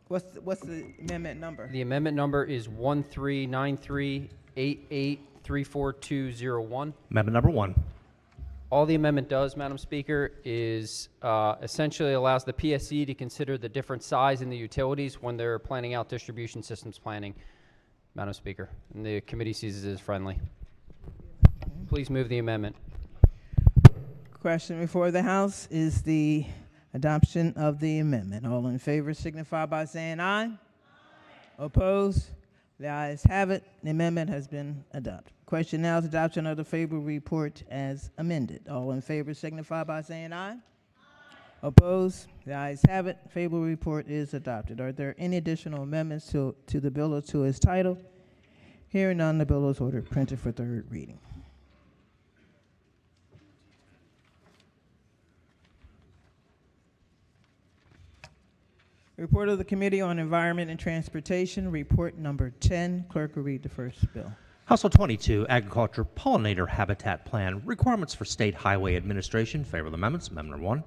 [SPEAKER 1] What's the amendment number?
[SPEAKER 14] The amendment number is 139388342001.
[SPEAKER 3] Amendment number 1.
[SPEAKER 14] All the amendment does, Madam Speaker, is essentially allows the PSC to consider the different size in the utilities when they're planning out distribution systems planning, Madam Speaker. And the committee sees it as friendly. Please move the amendment.
[SPEAKER 1] Question before the House is the Adoption of the amendment. All in favor signify by saying aye. Opposed? The ayes have it. The amendment has been adopted. Question now is adoption of the favorable report as amended. All in favor signify by saying aye. Opposed? The ayes have it. Favorable report is adopted. Are there any additional amendments to the bill or to its title? Hearing none, the bill is ordered printed for third reading. Report of the Committee on Environment and Transportation, report number 10. Clerk will read the first bill.
[SPEAKER 3] House Bill 22, Agriculture Pollinator Habitat Plan, requirements for State Highway Administration. Favorable amendments. Amendment number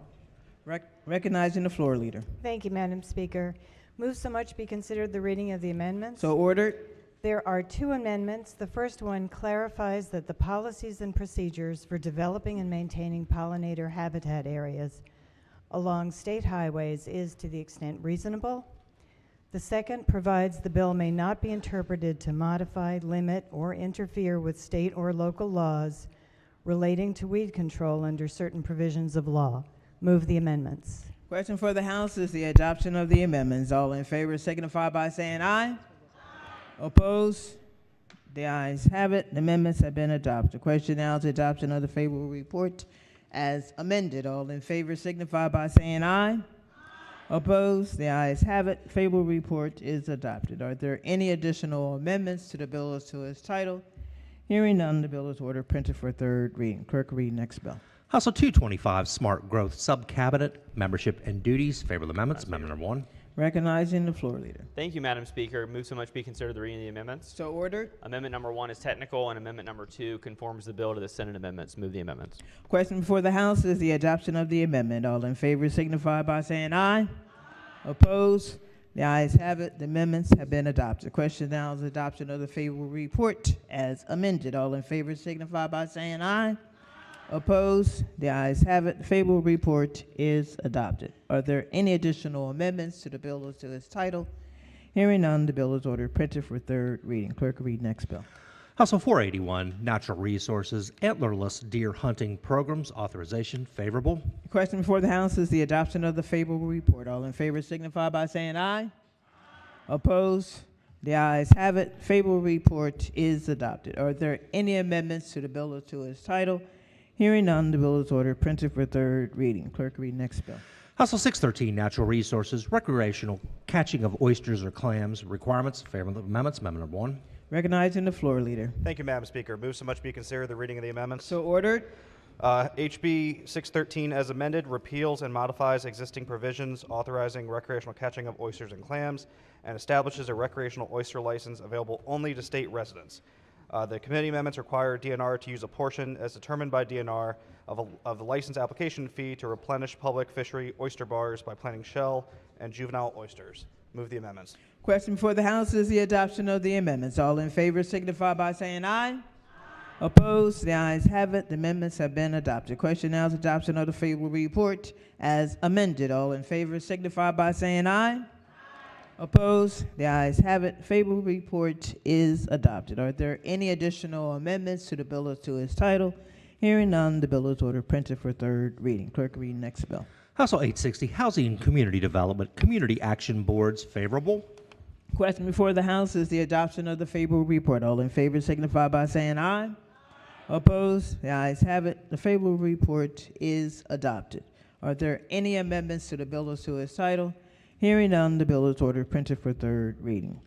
[SPEAKER 3] 1.
[SPEAKER 1] Recognizing the floor leader.
[SPEAKER 18] Thank you, Madam Speaker. Move so much be considered the reading of the amendments.
[SPEAKER 1] So ordered.
[SPEAKER 18] There are two amendments. The first one clarifies that the policies and procedures for developing and maintaining pollinator habitat areas along state highways is to the extent reasonable. The second provides the bill may not be interpreted to modify, limit, or interfere with state or local laws relating to weed control under certain provisions of law. Move the amendments.
[SPEAKER 1] Question for the House is the adoption of the amendments. All in favor signify by saying aye. Opposed? The ayes have it. The amendments have been adopted. The question now is the adoption of the favorable report as amended. All in favor signify by saying aye. Opposed? The ayes have it. Favorable report is adopted. Are there any additional amendments to the bill or to its title? Hearing none, the bill is ordered printed for third reading. Clerk will read next bill.
[SPEAKER 3] House Bill 225, Smart Growth Subcabinet, Membership and Duties. Favorable amendments. Amendment number 1.
[SPEAKER 1] Recognizing the floor leader.
[SPEAKER 19] Thank you, Madam Speaker. Move so much be considered the reading of the amendments.
[SPEAKER 1] So ordered.
[SPEAKER 19] Amendment number 1 is technical, and amendment number 2 conforms the bill to the Senate amendments. Move the amendments.
[SPEAKER 1] Question before the House is the adoption of the amendment. All in favor signify by saying aye. Opposed? The ayes have it. The amendments have been adopted. Question now is adoption of the favorable report as amended. All in favor signify by saying aye. Opposed? The ayes have it. The favorable report is adopted. Are there any additional amendments to the bill or to its title? Hearing none, the bill is ordered printed for third reading. Clerk will read next bill.
[SPEAKER 3] House Bill 481, Natural Resources Antlerless Deer Hunting Programs, authorization. Favorable.
[SPEAKER 1] The question before the House is the adoption of the favorable report. All in favor signify by saying aye. Opposed? The ayes have it. Favorable report is adopted. Are there any amendments to the bill or to its title? Hearing none, the bill is ordered printed for third reading. Clerk, read next bill.
[SPEAKER 3] House Bill 613, Natural Resources Recreational Catching of Oysters or Clams, requirements. Favorable amendments. Amendment number 1.
[SPEAKER 1] Recognizing the floor leader.
[SPEAKER 20] Thank you, Madam Speaker. Move so much be considered the reading of the amendments.
[SPEAKER 1] So ordered.
[SPEAKER 20] HB 613 as amended repeals and modifies existing provisions authorizing recreational catching of oysters and clams and establishes a recreational oyster license available only to state residents. The committee amendments require DNR to use a portion as determined by DNR of the license application fee to replenish public fishery oyster bars by planting shell and juvenile oysters. Move the amendments.
[SPEAKER 1] Question before the House is the adoption of the amendments. All in favor signify by saying aye. Opposed? The ayes have it. The amendments have been adopted. Question now is adoption of the favorable report as amended. All in favor signify by saying aye. Opposed? The ayes have it. Favorable report is adopted. Are there any additional amendments to the bill or to its title? Hearing none, the bill is ordered printed for third reading. Clerk, read next bill.
[SPEAKER 3] House Bill 860, Housing and Community Development Community Action Boards. Favorable.
[SPEAKER 1] Question before the House is the adoption of the favorable report. All in favor signify by saying aye. Opposed? The ayes have it. The favorable report is adopted. Are there any amendments to the bill or to its title? Hearing none, the bill is ordered printed for third reading.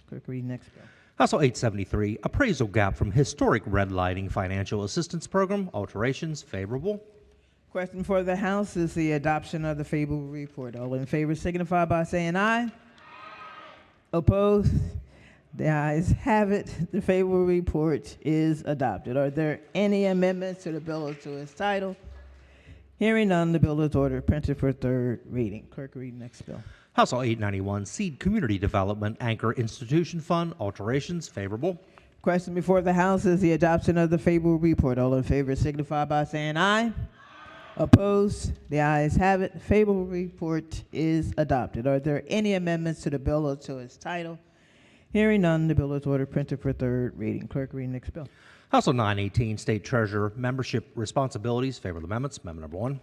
[SPEAKER 1] Clerk, read next bill.
[SPEAKER 3] House Bill 873, Appraisal Gap from Historic Red Lighting Financial Assistance Program, alterations. Favorable.
[SPEAKER 1] Question for the House is the adoption of the favorable report. All in favor signify by saying aye. Opposed? The ayes have it. The favorable report is adopted. Are there any amendments to the bill or to its title? Hearing none, the bill is ordered printed for third reading. Clerk, read next bill.
[SPEAKER 3] House Bill 891, Seed Community Development Anchor Institution Fund, alterations. Favorable.
[SPEAKER 1] Question before the House is the adoption of the favorable report. All in favor signify by saying aye. Opposed? The ayes have it. The favorable report is adopted. Are there any amendments to the bill or to its title? Hearing none, the bill is ordered printed for third reading. Clerk, read next bill.
[SPEAKER 3] House Bill 918, State Treasurer Membership Responsibilities. Favorable amendments. Amendment number 1.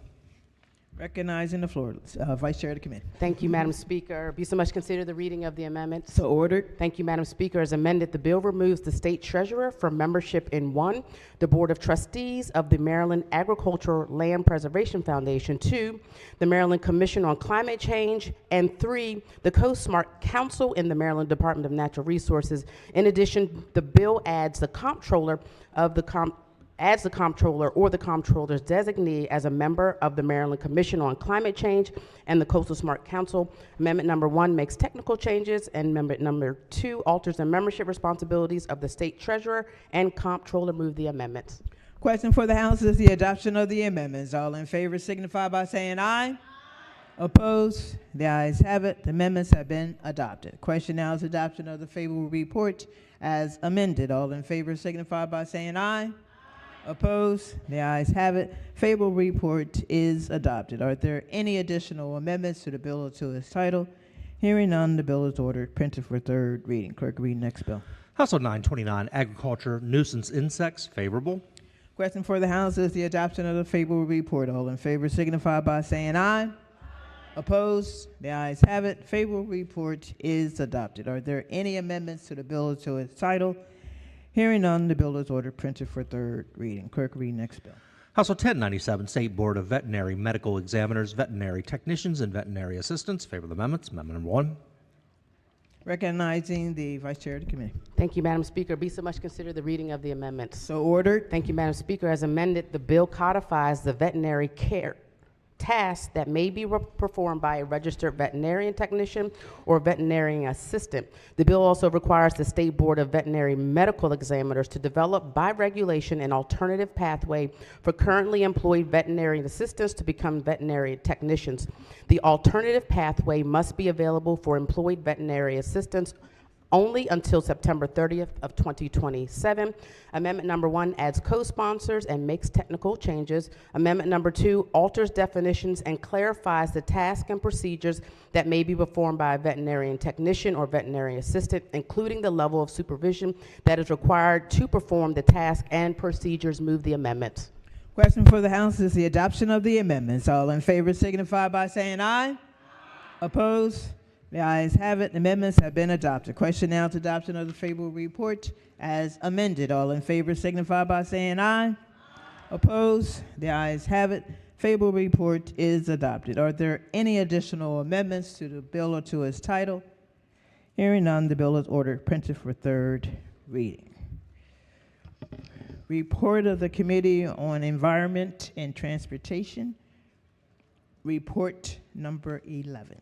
[SPEAKER 1] Recognizing the floor, Vice Chair of the Committee.
[SPEAKER 21] Thank you, Madam Speaker. Be so much consider the reading of the amendment.
[SPEAKER 1] So ordered.
[SPEAKER 21] Thank you, Madam Speaker. As amended, the bill removes the state treasurer from membership in 1, the Board of Trustees of the Maryland Agricultural Land Preservation Foundation, 2, the Maryland Commission on Climate Change, and 3, the Co-Smart Council in the Maryland Department of Natural Resources. In addition, the bill adds the comptroller of the comptroller or the comptroller's designee as a member of the Maryland Commission on Climate Change and the Coastal Smart Council. Amendment number 1 makes technical changes, and amendment number 2 alters the membership responsibilities of the state treasurer and comptroller. Move the amendments.
[SPEAKER 1] Question for the House is the adoption of the amendments. All in favor signify by saying aye. Opposed? The ayes have it. The amendments have been adopted. Question now is adoption of the favorable report as amended. All in favor signify by saying aye. Opposed? The ayes have it. Favorable report is adopted. Are there any additional amendments to the bill or to its title? Hearing none, the bill is ordered, printed for third reading. Clerk, read next bill.
[SPEAKER 3] House Bill 929, Agriculture Nuisance Insects, favorable.
[SPEAKER 1] Question for the House is the adoption of the favorable report. All in favor signify by saying aye. Opposed? The ayes have it. Favorable report is adopted. Are there any amendments to the bill or to its title? Hearing none, the bill is ordered, printed for third reading. Clerk, read next bill.
[SPEAKER 3] House Bill 1097, State Board of Veterinary Medical Examiners, Veterinary Technicians, and Veterinary Assistants. Favorable amendments. Amendment number 1.
[SPEAKER 1] Recognizing the Vice Chair of the Committee.
[SPEAKER 21] Thank you, Madam Speaker. Be so much consider the reading of the amendments.
[SPEAKER 1] So ordered.
[SPEAKER 21] Thank you, Madam Speaker. As amended, the bill codifies the veterinary care tasks that may be performed by a registered veterinarian technician or veterinarian assistant. The bill also requires the State Board of Veterinary Medical Examiners to develop by regulation an alternative pathway for currently employed veterinarian assistants to become veterinary technicians. The alternative pathway must be available for employed veterinary assistants only until September 30th of 2027. Amendment number 1 adds co-sponsors and makes technical changes. Amendment number 2 alters definitions and clarifies the tasks and procedures that may be performed by a veterinarian technician or veterinarian assistant, including the level of supervision that is required to perform the task and procedures. Move the amendments.
[SPEAKER 1] Question for the House is the adoption of the amendments. All in favor signify by saying aye. Opposed? The ayes have it. The amendments have been adopted. Question now to adoption of the favorable report as amended. All in favor signify by saying aye. Opposed? The ayes have it. Favorable report is adopted. Are there any additional amendments to the bill or to its title? Hearing none, the bill is ordered, printed for third reading. Report of the Committee on Environment and Transportation. Report number 11.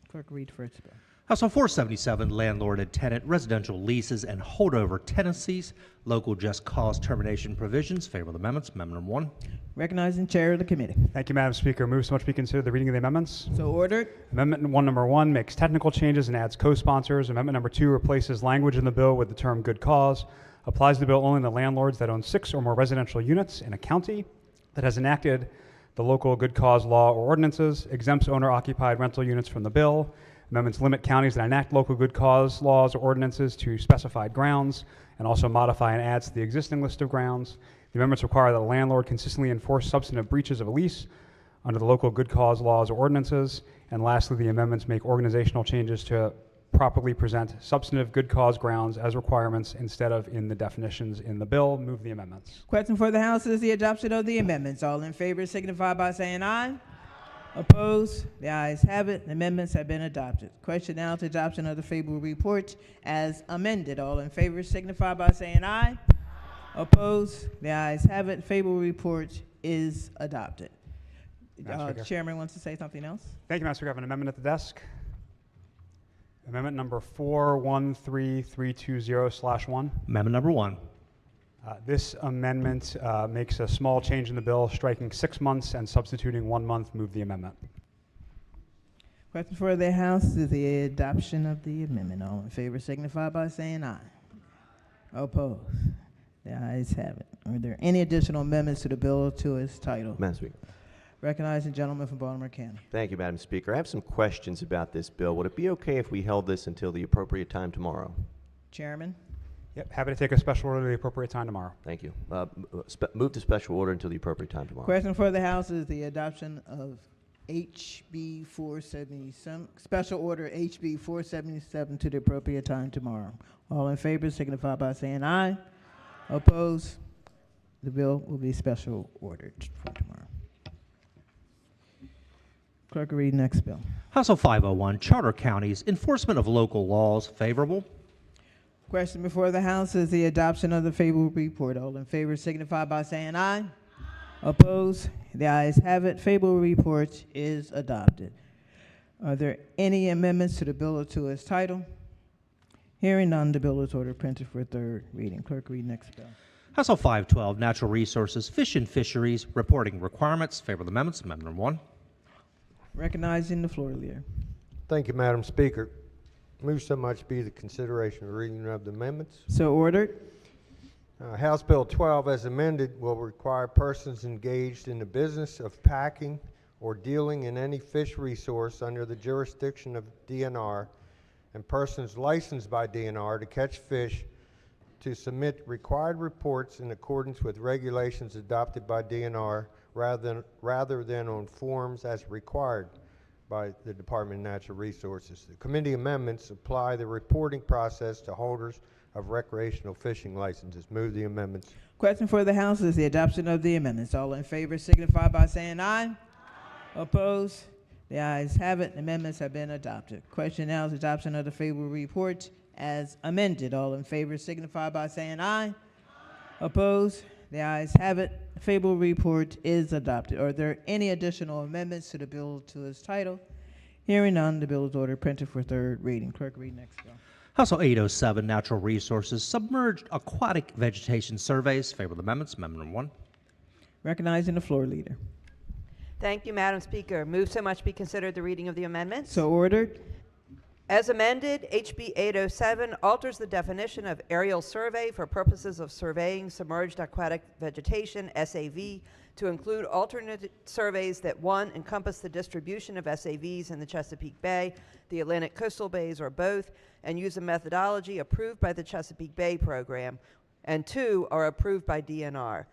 [SPEAKER 1] Clerk, read first bill.
[SPEAKER 3] House Bill 477, Landlord-tenant Residential Leases and Holdover Tenancies, Local Just Cause Termination Provisions. Favorable amendments. Amendment number 1.
[SPEAKER 1] Recognizing Chair of the Committee.
[SPEAKER 22] Thank you, Madam Speaker. Move so much be considered the reading of the amendments.
[SPEAKER 1] So ordered.
[SPEAKER 22] Amendment number 1 makes technical changes and adds co-sponsors. Amendment number 2 replaces language in the bill with the term good cause. Applies the bill only to landlords that own 6 or more residential units in a county that has enacted the local good cause law or ordinances, exempts owner-occupied rental units from the bill. Amendments limit counties that enact local good cause laws or ordinances to specified grounds, and also modify and adds to the existing list of grounds. The amendments require that a landlord consistently enforce substantive breaches of a lease under the local good cause laws or ordinances. And lastly, the amendments make organizational changes to properly present substantive good cause grounds as requirements instead of in the definitions in the bill. Move the amendments.
[SPEAKER 1] Question for the House is the adoption of the amendments. All in favor signify by saying aye. Opposed? The ayes have it. The amendments have been adopted. Question now to adoption of the favorable report as amended. All in favor signify by saying aye. Opposed? The ayes have it. Favorable report is adopted. Chairman wants to say something else?
[SPEAKER 22] Thank you, Madam Speaker. I have an amendment at the desk. Amendment number 413320/1.
[SPEAKER 3] Amendment number 1.
[SPEAKER 22] This amendment makes a small change in the bill, striking 6 months and substituting 1 month. Move the amendment.
[SPEAKER 1] Question for the House is the adoption of the amendment. All in favor signify by saying aye. Opposed? The ayes have it. Are there any additional amendments to the bill or to its title?
[SPEAKER 23] Madam Speaker.
[SPEAKER 1] Recognizing the gentleman from Baltimore County.
[SPEAKER 23] Thank you, Madam Speaker. I have some questions about this bill. Would it be okay if we held this until the appropriate time tomorrow?
[SPEAKER 1] Chairman?
[SPEAKER 22] Yep, happy to take a special order to the appropriate time tomorrow.
[SPEAKER 23] Thank you. Move to special order until the appropriate time tomorrow.
[SPEAKER 1] Question for the House is the adoption of HB 477, special order HB 477 to the appropriate time tomorrow. All in favor signify by saying aye. Opposed? The bill will be special ordered for tomorrow. Clerk will read next bill.
[SPEAKER 3] House Bill 501, Charter Counties, Enforcement of Local Laws, favorable.
[SPEAKER 1] Question before the House is the adoption of the favorable report. All in favor signify by saying aye. Opposed? The ayes have it. Favorable report is adopted. Are there any amendments to the bill or to its title? Hearing none, the bill is ordered printed for third reading. Clerk, read next bill.
[SPEAKER 3] House Bill 512, Natural Resources, Fish and Fisheries, Reporting Requirements, favorable amendments. Amendment number 1.
[SPEAKER 1] Recognizing the floor leader.
[SPEAKER 2] Thank you, Madam Speaker. Move so much be the consideration of reading of the amendments.
[SPEAKER 1] So ordered.
[SPEAKER 2] House Bill 12 as amended will require persons engaged in the business of packing or dealing in any fish resource under the jurisdiction of DNR and persons licensed by DNR to catch fish to submit required reports in accordance with regulations adopted by DNR rather than on forms as required by the Department of Natural Resources. The committee amendments apply the reporting process to holders of recreational fishing licenses. Move the amendments.
[SPEAKER 1] Question for the House is the adoption of the amendments. All in favor signify by saying aye. Opposed? The ayes have it. Amendments have been adopted. Question now is adoption of the favorable report as amended. All in favor signify by saying aye. Opposed? The ayes have it. Favorable report is adopted. Are there any additional amendments to the bill to its title? Hearing none, the bill is ordered printed for third reading. Clerk, read next bill.
[SPEAKER 3] House Bill 807, Natural Resources, Submerged Aquatic Vegetation Surveys, favorable amendments. Amendment number 1.
[SPEAKER 1] Recognizing the floor leader.
[SPEAKER 5] Thank you, Madam Speaker. Move so much be considered the reading of the amendments.
[SPEAKER 1] So ordered.
[SPEAKER 5] As amended, HB 807 alters the definition of aerial survey for purposes of surveying submerged aquatic vegetation, SAV, to include alternate surveys that, 1, encompass the distribution of SAVs in the Chesapeake Bay, the Atlantic coastal bays, or both, and use a methodology approved by the Chesapeake Bay program, and 2, are approved by DNR.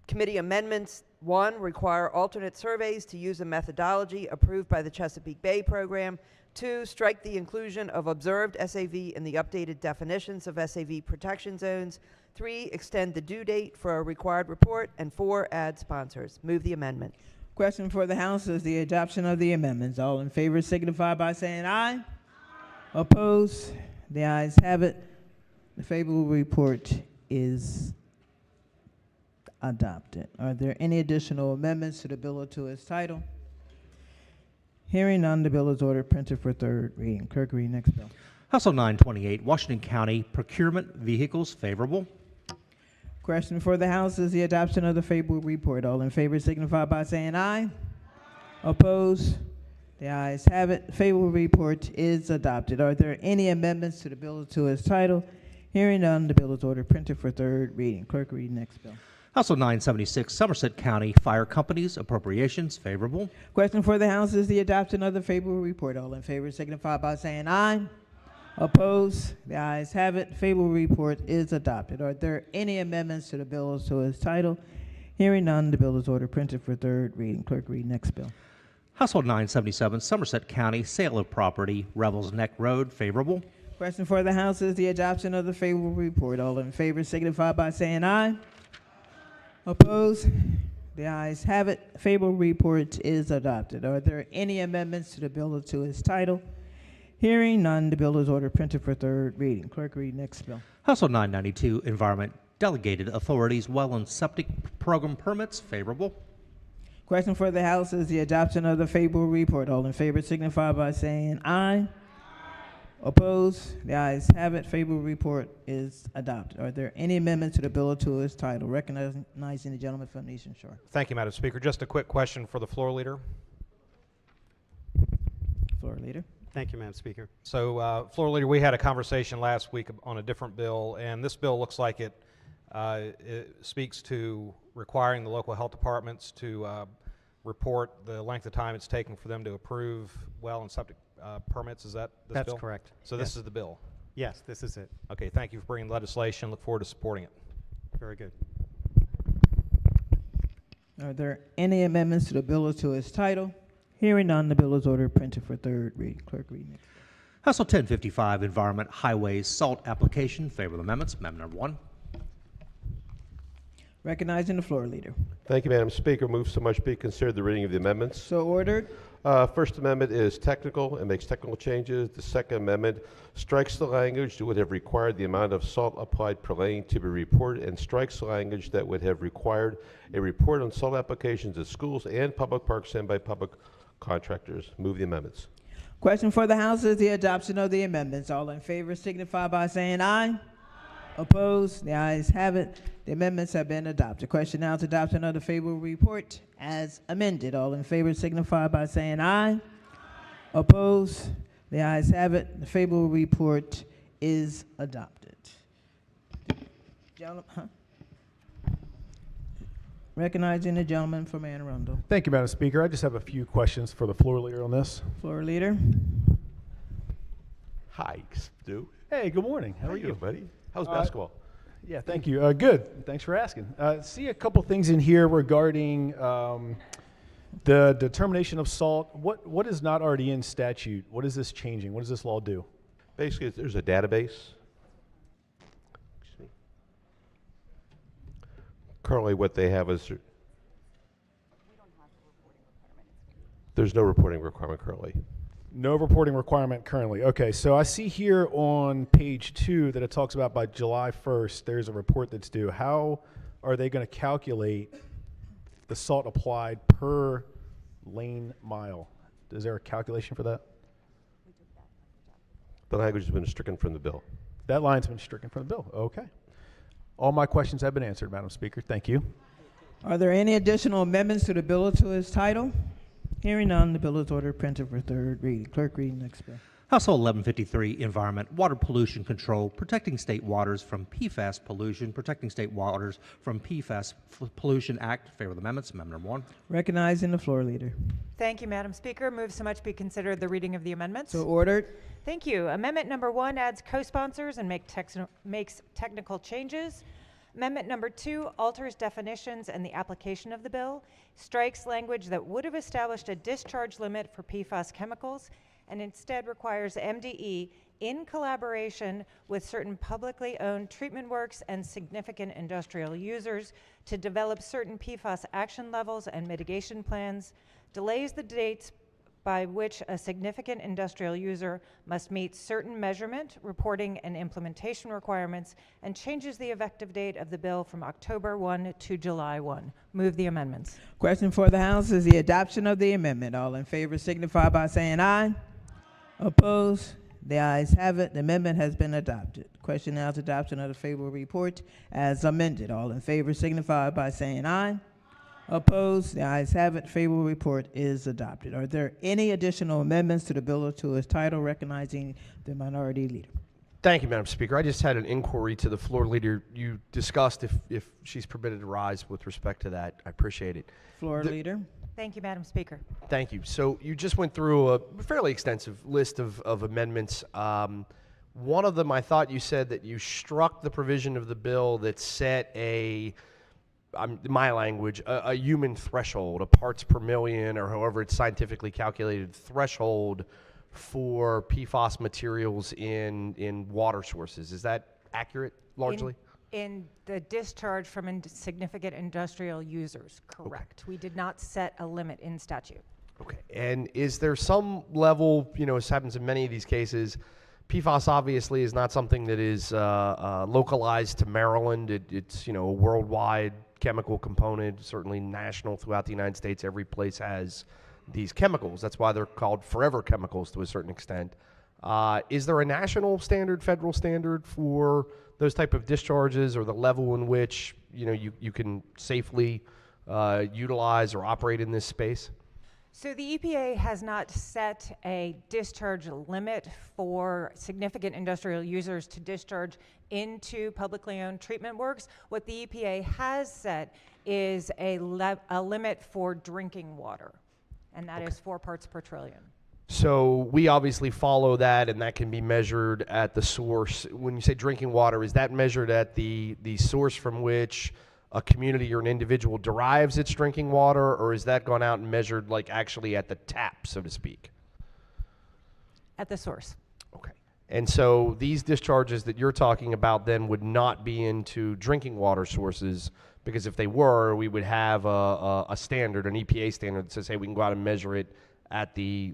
[SPEAKER 5] Committee amendments 1, require alternate surveys to use a methodology approved by the Chesapeake Bay program. 2, strike the inclusion of observed SAV in the updated definitions of SAV protection zones. 3, extend the due date for a required report. And 4, add sponsors. Move the amendment.
[SPEAKER 1] Question for the House is the adoption of the amendments. All in favor signify by saying aye. Opposed? The ayes have it. The favorable report is adopted. Are there any additional amendments to the bill or to its title? Hearing none, the bill is ordered printed for third reading. Clerk, read next bill.
[SPEAKER 3] House Bill 928, Washington County Procurement Vehicles, favorable.
[SPEAKER 1] Question for the House is the adoption of the favorable report. All in favor signify by saying aye. Opposed? The ayes have it. Favorable report is adopted. Are there any amendments to the bill or to its title? Hearing none, the bill is ordered printed for third reading. Clerk, read next bill.
[SPEAKER 3] House Bill 976, Somerset County Fire Companies Appropriations, favorable.
[SPEAKER 1] Question for the House is the adoption of the favorable report. All in favor signify by saying aye. Opposed? The ayes have it. Favorable report is adopted. Are there any amendments to the bill or to its title? Hearing none, the bill is ordered printed for third reading. Clerk, read next bill.
[SPEAKER 3] House Bill 977, Somerset County Sale of Property, Revels Neck Road, favorable.
[SPEAKER 1] Question for the House is the adoption of the favorable report. All in favor signify by saying aye. Opposed? The ayes have it. Favorable report is adopted. Are there any amendments to the bill or to its title? Hearing none, the bill is ordered printed for third reading. Clerk, read next bill.
[SPEAKER 3] House Bill 992, Environment Delegated Authorities Well and Septic Program Permits, favorable.
[SPEAKER 1] Question for the House is the adoption of the favorable report. All in favor signify by saying aye. Opposed? The ayes have it. Favorable report is adopted. Are there any amendments to the bill or to its title? Recognizing the gentleman from the Eastern Shore.
[SPEAKER 20] Thank you, Madam Speaker. Just a quick question for the floor leader.
[SPEAKER 1] Floor leader.
[SPEAKER 20] Thank you, Madam Speaker. So, floor leader, we had a conversation last week on a different bill, and this bill looks like it speaks to requiring the local health departments to report the length of time it's taking for them to approve well and septic permits. Is that this
[SPEAKER 8] That's
[SPEAKER 20] bill?
[SPEAKER 8] correct.
[SPEAKER 20] So
[SPEAKER 8] Yes.
[SPEAKER 20] this is the bill?
[SPEAKER 8] Yes, this is it.
[SPEAKER 20] Okay, thank you for bringing legislation. Look forward to supporting it.
[SPEAKER 8] Very good.
[SPEAKER 1] Are there any amendments to the bill or to its title? Hearing none, the bill is ordered printed for third reading. Clerk, read next.
[SPEAKER 3] House Bill 1055, Environment, Highways, Salt Application. Favorable amendments. Amendment number 1.
[SPEAKER 1] Recognizing the floor leader.
[SPEAKER 9] Thank you, Madam Speaker. Move so much be considered the reading of the amendments.
[SPEAKER 1] So ordered.
[SPEAKER 9] First amendment is technical and makes technical changes. The second amendment strikes the language that would have required the amount of salt applied per lane to be reported and strikes the language that would have required a report on salt applications at schools and public parks and by public contractors. Move the amendments.
[SPEAKER 1] Question for the House is the adoption of the amendments. All in favor signify by saying aye. Opposed? The ayes have it. The amendments have been adopted. Question now is adoption of the favorable report as amended. All in favor signify by saying aye. Opposed? The ayes have it. The favorable report is adopted. Recognizing the gentleman from Anne Arundel.
[SPEAKER 10] Thank you, Madam Speaker. I just have a few questions for the floor leader on this.
[SPEAKER 1] Floor leader.
[SPEAKER 9] Hi, Stu.
[SPEAKER 10] Hey, good morning. How are you,
[SPEAKER 9] buddy? How's basketball?
[SPEAKER 10] Yeah, thank you. Good. Thanks for asking. See a couple things in here regarding the determination of salt. What is not already in statute? What is this changing? What does this law do?
[SPEAKER 9] Basically, there's a database. Currently, what they have is there's no reporting requirement currently.
[SPEAKER 10] No reporting requirement currently. Okay, so I see here on page 2 that it talks about by July 1st, there's a report that's due. How are they going to calculate the salt applied per lane mile? Is there a calculation for that?
[SPEAKER 9] The language has been stricken from the bill.
[SPEAKER 10] That line's been stricken from the bill. Okay. All my questions have been answered, Madam Speaker. Thank you.
[SPEAKER 1] Are there any additional amendments to the bill or to its title? Hearing none, the bill is ordered printed for third reading. Clerk, read next bill.
[SPEAKER 3] House Bill 1153, Environment, Water Pollution Control, Protecting State Waters from PFAS Pollution, Protecting State Waters from PFAS Pollution Act. Favorable amendments. Amendment number 1.
[SPEAKER 1] Recognizing the floor leader.
[SPEAKER 11] Thank you, Madam Speaker. Move so much be considered the reading of the amendments.
[SPEAKER 1] So ordered.
[SPEAKER 11] Thank you. Amendment number 1 adds co-sponsors and makes technical changes. Amendment number 2 alters definitions and the application of the bill, strikes language that would have established a discharge limit for PFAS chemicals, and instead requires MDE, in collaboration with certain publicly owned treatment works and significant industrial users, to develop certain PFAS action levels and mitigation plans, delays the dates by which a significant industrial user must meet certain measurement, reporting, and implementation requirements, and changes the effective date of the bill from October 1 to July 1. Move the amendments.
[SPEAKER 1] Question for the House is the adoption of the amendment. All in favor signify by saying aye. Opposed? The ayes have it. The amendment has been adopted. Question now is adoption of the favorable report as amended. All in favor signify by saying aye. Opposed? The ayes have it. Favorable report is adopted. Are there any additional amendments to the bill or to its title? Recognizing the minority leader.
[SPEAKER 24] Thank you, Madam Speaker. I just had an inquiry to the floor leader. You discussed if she's permitted to rise with respect to that. I appreciate it.
[SPEAKER 1] Floor leader.
[SPEAKER 11] Thank you, Madam Speaker.
[SPEAKER 24] Thank you. So you just went through a fairly extensive list of amendments. One of them, I thought you said that you struck the provision of the bill that set my language, a human threshold, a parts per million, or however it's scientifically calculated threshold for PFAS materials in water sources. Is that accurate, largely?
[SPEAKER 11] In the discharge from significant industrial users, correct. Okay. We did not set a limit in statute.
[SPEAKER 24] Okay. And is there some level, as happens in many of these cases, PFAS obviously is not something that is localized to Maryland. It's a worldwide chemical component, certainly national throughout the United States. Every place has these chemicals. That's why they're called forever chemicals to a certain extent. Is there a national standard, federal standard for those type of discharges, or the level in which you can safely utilize or operate in this space?
[SPEAKER 11] So the EPA has not set a discharge limit for significant industrial users to discharge into publicly owned treatment works. What the EPA has set is a limit for drinking water, and that is 4 parts per trillion.
[SPEAKER 24] So we obviously follow that, and that can be measured at the source. When you say drinking water, is that measured at the source from which a community or an individual derives its drinking water, or is that gone out and measured like actually at the tap, so to speak?
[SPEAKER 11] At the source.
[SPEAKER 24] And so these discharges that you're talking about then would not be into drinking water sources, because if they were, we would have a standard, an EPA standard that says, hey, we can go out and measure it at the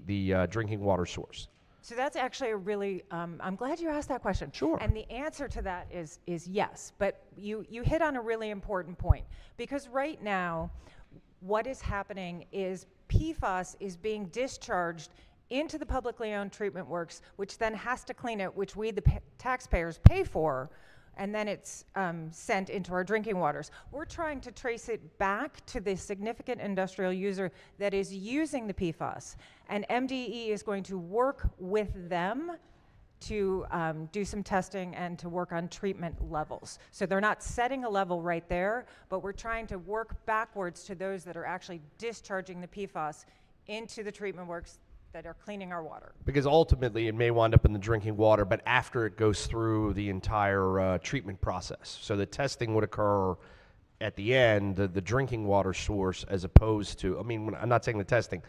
[SPEAKER 24] drinking water source.
[SPEAKER 11] So that's actually a really, I'm glad you asked that question.
[SPEAKER 24] Sure.
[SPEAKER 11] And the answer to that is yes. But you hit on a really important point, because right now, what is happening is PFAS is being discharged into the publicly owned treatment works, which then has to clean it, which we, the taxpayers, pay for, and then it's sent into our drinking waters. We're trying to trace it back to the significant industrial user that is using the PFAS, and MDE is going to work with them to do some testing and to work on treatment levels. So they're not setting a level right there, but we're trying to work backwards to those that are actually discharging the PFAS into the treatment works that are cleaning our water.
[SPEAKER 24] Because ultimately it may wind up in the drinking water, but after it goes through the entire treatment process. So the testing would occur at the end, the drinking water source, as opposed to, I mean, I'm not saying the testing,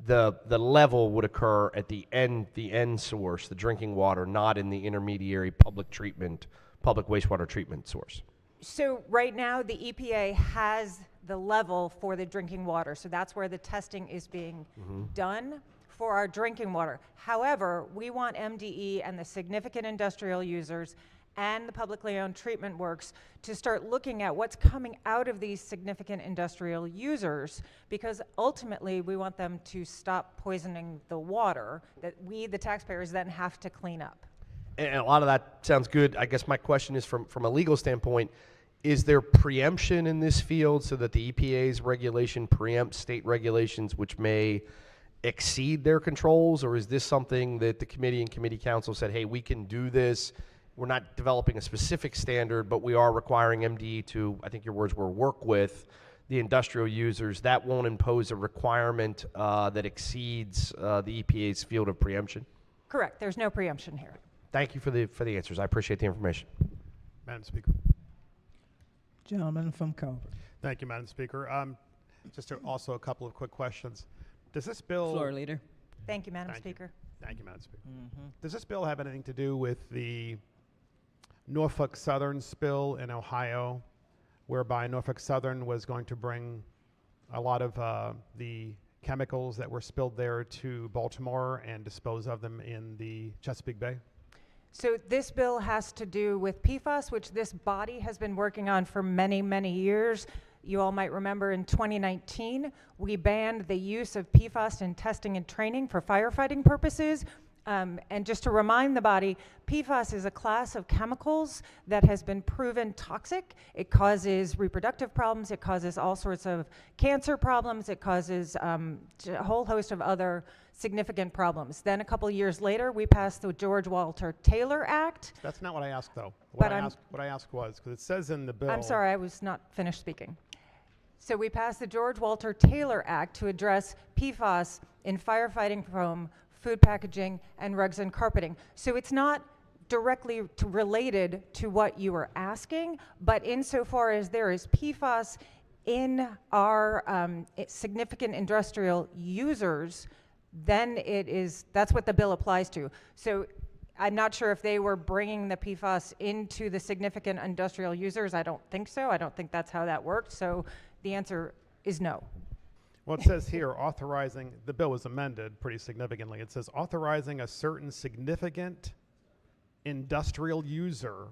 [SPEAKER 24] the level would occur at the end source, the drinking water, not in the intermediary public wastewater treatment source.
[SPEAKER 11] So right now the EPA has the level for the drinking water, so that's where the testing is being done for our drinking water. However, we want MDE and the significant industrial users and the publicly owned treatment works to start looking at what's coming out of these significant industrial users, because ultimately we want them to stop poisoning the water that we, the taxpayers, then have to clean up.
[SPEAKER 24] And a lot of that sounds good. I guess my question is from a legal standpoint, is there preemption in this field so that the EPA's regulation preempts state regulations which may exceed their controls, or is this something that the committee and committee council said, hey, we can do this, we're not developing a specific standard, but we are requiring MDE to, I think your words were, work with the industrial users, that won't impose a requirement that exceeds the EPA's field of preemption?
[SPEAKER 11] Correct, there's no preemption here.
[SPEAKER 24] Thank you for the answers. I appreciate the information.
[SPEAKER 8] Madam Speaker.
[SPEAKER 1] Gentleman from Calvert.
[SPEAKER 8] Thank you, Madam Speaker. Also a couple of quick questions. Does this bill...
[SPEAKER 1] Floor leader.
[SPEAKER 11] Thank you, Madam Speaker.
[SPEAKER 8] Thank you, Madam Speaker. Does this bill have anything to do with the Norfolk Southern spill in Ohio, whereby Norfolk Southern was going to bring a lot of the chemicals that were spilled there to Baltimore and dispose of them in the Chesapeake Bay?
[SPEAKER 11] So this bill has to do with PFAS, which this body has been working on for many, many years. You all might remember in 2019, we banned the use of PFAS in testing and training for firefighting purposes. And just to remind the body, PFAS is a class of chemicals that has been proven toxic. It causes reproductive problems. It causes all sorts of cancer problems. It causes a whole host of other significant problems. Then a couple years later, we passed the George Walter Taylor Act.
[SPEAKER 8] That's not what I asked, though.
[SPEAKER 11] What
[SPEAKER 8] I asked was, because it says in the bill...
[SPEAKER 11] I'm sorry, I was not finished speaking. So we passed the George Walter Taylor Act to address PFAS in firefighting foam, food packaging, and rugs and carpeting. So it's not directly related to what you were asking, but insofar as there is PFAS in our significant industrial users, then that's what the bill applies to. So I'm not sure if they were bringing the PFAS into the significant industrial users. I don't think so. I don't think that's how that worked. So the answer is no.
[SPEAKER 8] Well, it says here authorizing, the bill was amended pretty significantly. It says authorizing a certain significant industrial user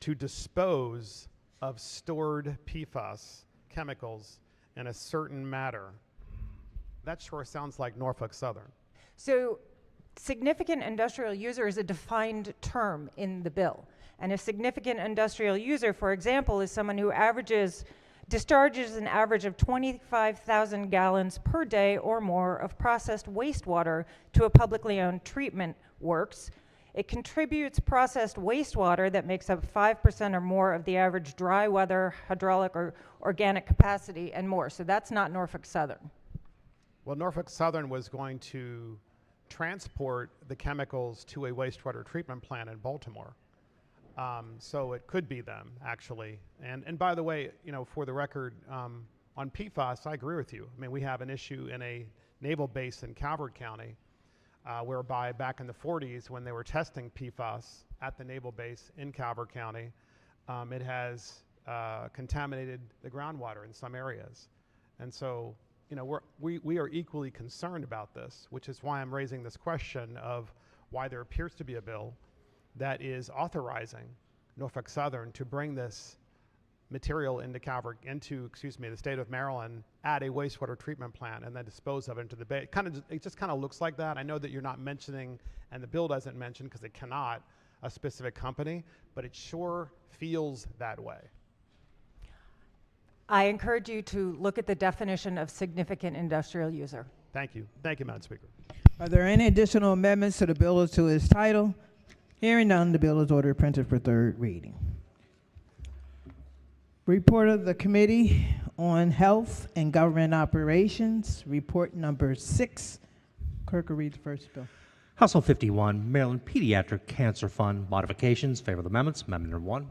[SPEAKER 8] to dispose of stored PFAS chemicals in a certain matter. That sure sounds like Norfolk Southern.
[SPEAKER 11] So significant industrial user is a defined term in the bill. And a significant industrial user, for example, is someone who discharges an average of 25,000 gallons per day or more of processed wastewater to a publicly owned treatment works. It contributes processed wastewater that makes up 5% or more of the average dry weather, hydraulic, or organic capacity and more. So that's not Norfolk Southern.
[SPEAKER 8] Well, Norfolk Southern was going to transport the chemicals to a wastewater treatment plant in Baltimore. So it could be them, actually. And by the way, for the record, on PFAS, I agree with you. I mean, we have an issue in a naval base in Calvert County, whereby back in the 40s, when they were testing PFAS at the naval base in Calvert County, it has contaminated the groundwater in some areas. And so, we are equally concerned about this, which is why I'm raising this question of why there appears to be a bill that is authorizing Norfolk Southern to bring this material into the state of Maryland at a wastewater treatment plant and then dispose of it into the bay. It just kind of looks like that. I know that you're not mentioning, and the bill doesn't mention, because it cannot, a specific company, but it sure feels that way.
[SPEAKER 11] I encourage you to look at the definition of significant industrial user.
[SPEAKER 8] Thank you. Thank you, Madam Speaker.
[SPEAKER 1] Are there any additional amendments to the bill or to its title? Hearing none, the bill is ordered printed for third reading. Report of the Committee on Health and Government Operations, report number 6. Clerk will read the first bill.
[SPEAKER 3] House Bill 51, Maryland Pediatric Cancer Fund modifications. Favor the amendments. Amendment number 1.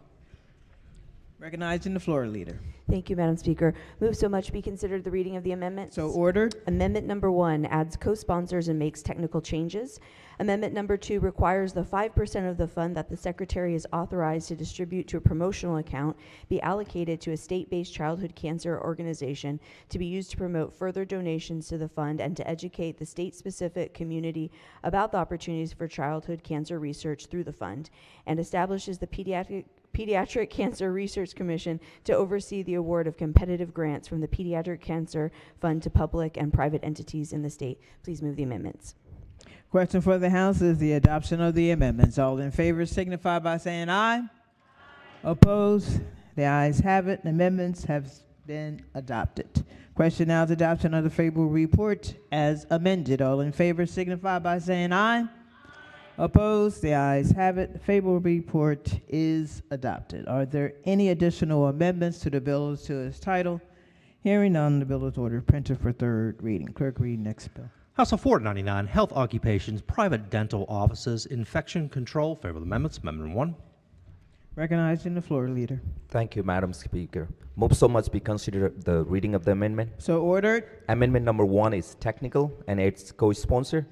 [SPEAKER 1] Recognizing the floor leader.
[SPEAKER 6] Thank you, Madam Speaker. Move so much be considered the reading of the amendments.
[SPEAKER 1] So ordered.
[SPEAKER 6] Amendment number 1 adds co-sponsors and makes technical changes. Amendment number 2 requires the 5% of the fund that the Secretary is authorized to distribute to a promotional account be allocated to a state-based childhood cancer organization to be used to promote further donations to the fund and to educate the state-specific community about the opportunities for childhood cancer research through the fund, and establishes the Pediatric Cancer Research Commission to oversee the award of competitive grants from the Pediatric Cancer Fund to public and private entities in the state. Please move the amendments.
[SPEAKER 1] Question for the House is the adoption of the amendments. All in favor signify by saying aye. Aye. Opposed? The ayes have it. The amendments have been adopted. Question now is adoption of the favorable report as amended. All in favor signify by saying aye. Opposed? The ayes have it. The favorable report is adopted. Are there any additional amendments to the bill or to its title? Hearing none, the bill is ordered printed for third reading. Clerk, read next bill.
[SPEAKER 3] House Bill 499, Health Occupations, Private Dental Offices, Infection Control. Favor the amendments. Amendment 1.
[SPEAKER 1] Recognizing the floor leader.
[SPEAKER 7] Thank you, Madam Speaker. Move so much be considered the reading of the amendment.
[SPEAKER 1] So ordered.
[SPEAKER 7] Amendment number 1 is technical and its co-sponsor.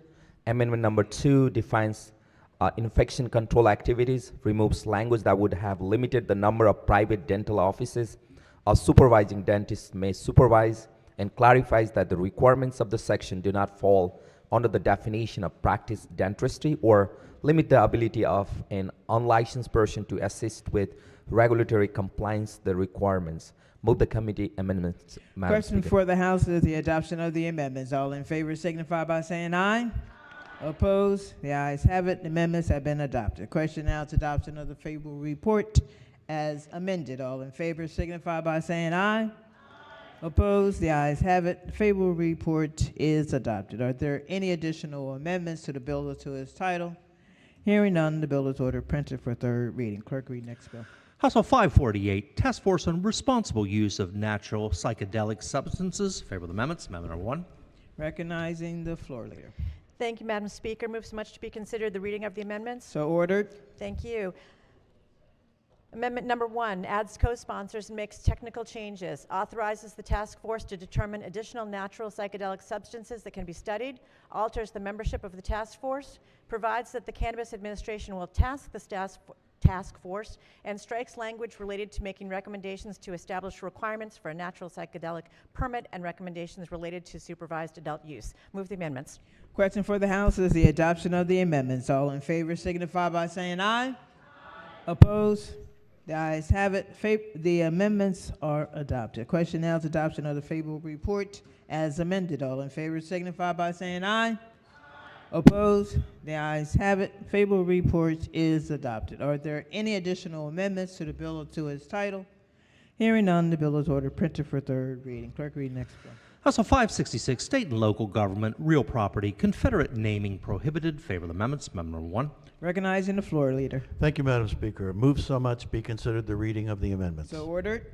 [SPEAKER 7] Amendment number 2 defines infection control activities, removes language that would have limited the number of private dental offices a supervising dentist may supervise, and clarifies that the requirements of the section do not fall under the definition of practice dentistry or limit the ability of an unlicensed person to assist with regulatory compliance the requirements. Move the committee amendments, Madam
[SPEAKER 1] Question
[SPEAKER 7] Speaker.
[SPEAKER 1] for the House is the adoption of the amendments. All in favor signify by saying aye. Opposed? The ayes have it. The amendments have been adopted. Question now is adoption of the favorable report as amended. All in favor signify by saying aye. Opposed? The ayes have it. The favorable report is adopted. Are there any additional amendments to the bill or to its title? Hearing none, the bill is ordered printed for third reading. Clerk, read next bill.
[SPEAKER 3] House Bill 548, Task Force on Responsible Use of Natural Psychedelic Substances. Favor the amendments. Amendment number 1.
[SPEAKER 1] Recognizing the floor leader.
[SPEAKER 11] Thank you, Madam Speaker. Move so much to be considered the reading of the amendments.
[SPEAKER 1] So ordered.
[SPEAKER 11] Thank you. Amendment number 1 adds co-sponsors and makes technical changes, authorizes the task force to determine additional natural psychedelic substances that can be studied, alters the membership of the task force, provides that the Cannabis Administration will task the task force, and strikes language related to making recommendations to establish requirements for a natural psychedelic permit and recommendations related to supervised adult use. Move the amendments.
[SPEAKER 1] Question for the House is the adoption of the amendments. All in favor signify by saying aye. Aye. Opposed? The ayes have it. The amendments are adopted. Question now is adoption of the favorable report as amended. All in favor signify by saying aye. Aye. Opposed? The ayes have it. Favorable report is adopted. Are there any additional amendments to the bill or to its title? Hearing none, the bill is ordered printed for third reading. Clerk, read next bill.
[SPEAKER 3] House Bill 566, State and Local Government, Real Property, Confederate Naming Prohibited. Favor the amendments. Amendment number 1.
[SPEAKER 1] Recognizing the floor leader.
[SPEAKER 12] Thank you, Madam Speaker. Move so much be considered the reading of the amendments.
[SPEAKER 1] So ordered.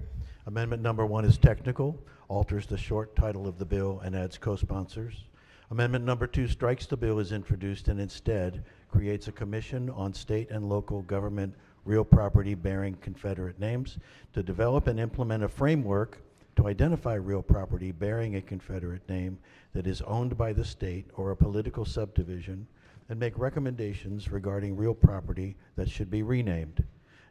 [SPEAKER 12] Amendment number 1 is technical, alters the short title of the bill, and adds co-sponsors. Amendment number 2 strikes the bill as introduced and instead creates a commission on state and local government real property bearing Confederate names, to develop and implement a framework to identify real property bearing a Confederate name that is owned by the state or a political subdivision, and make recommendations regarding real property that should be renamed.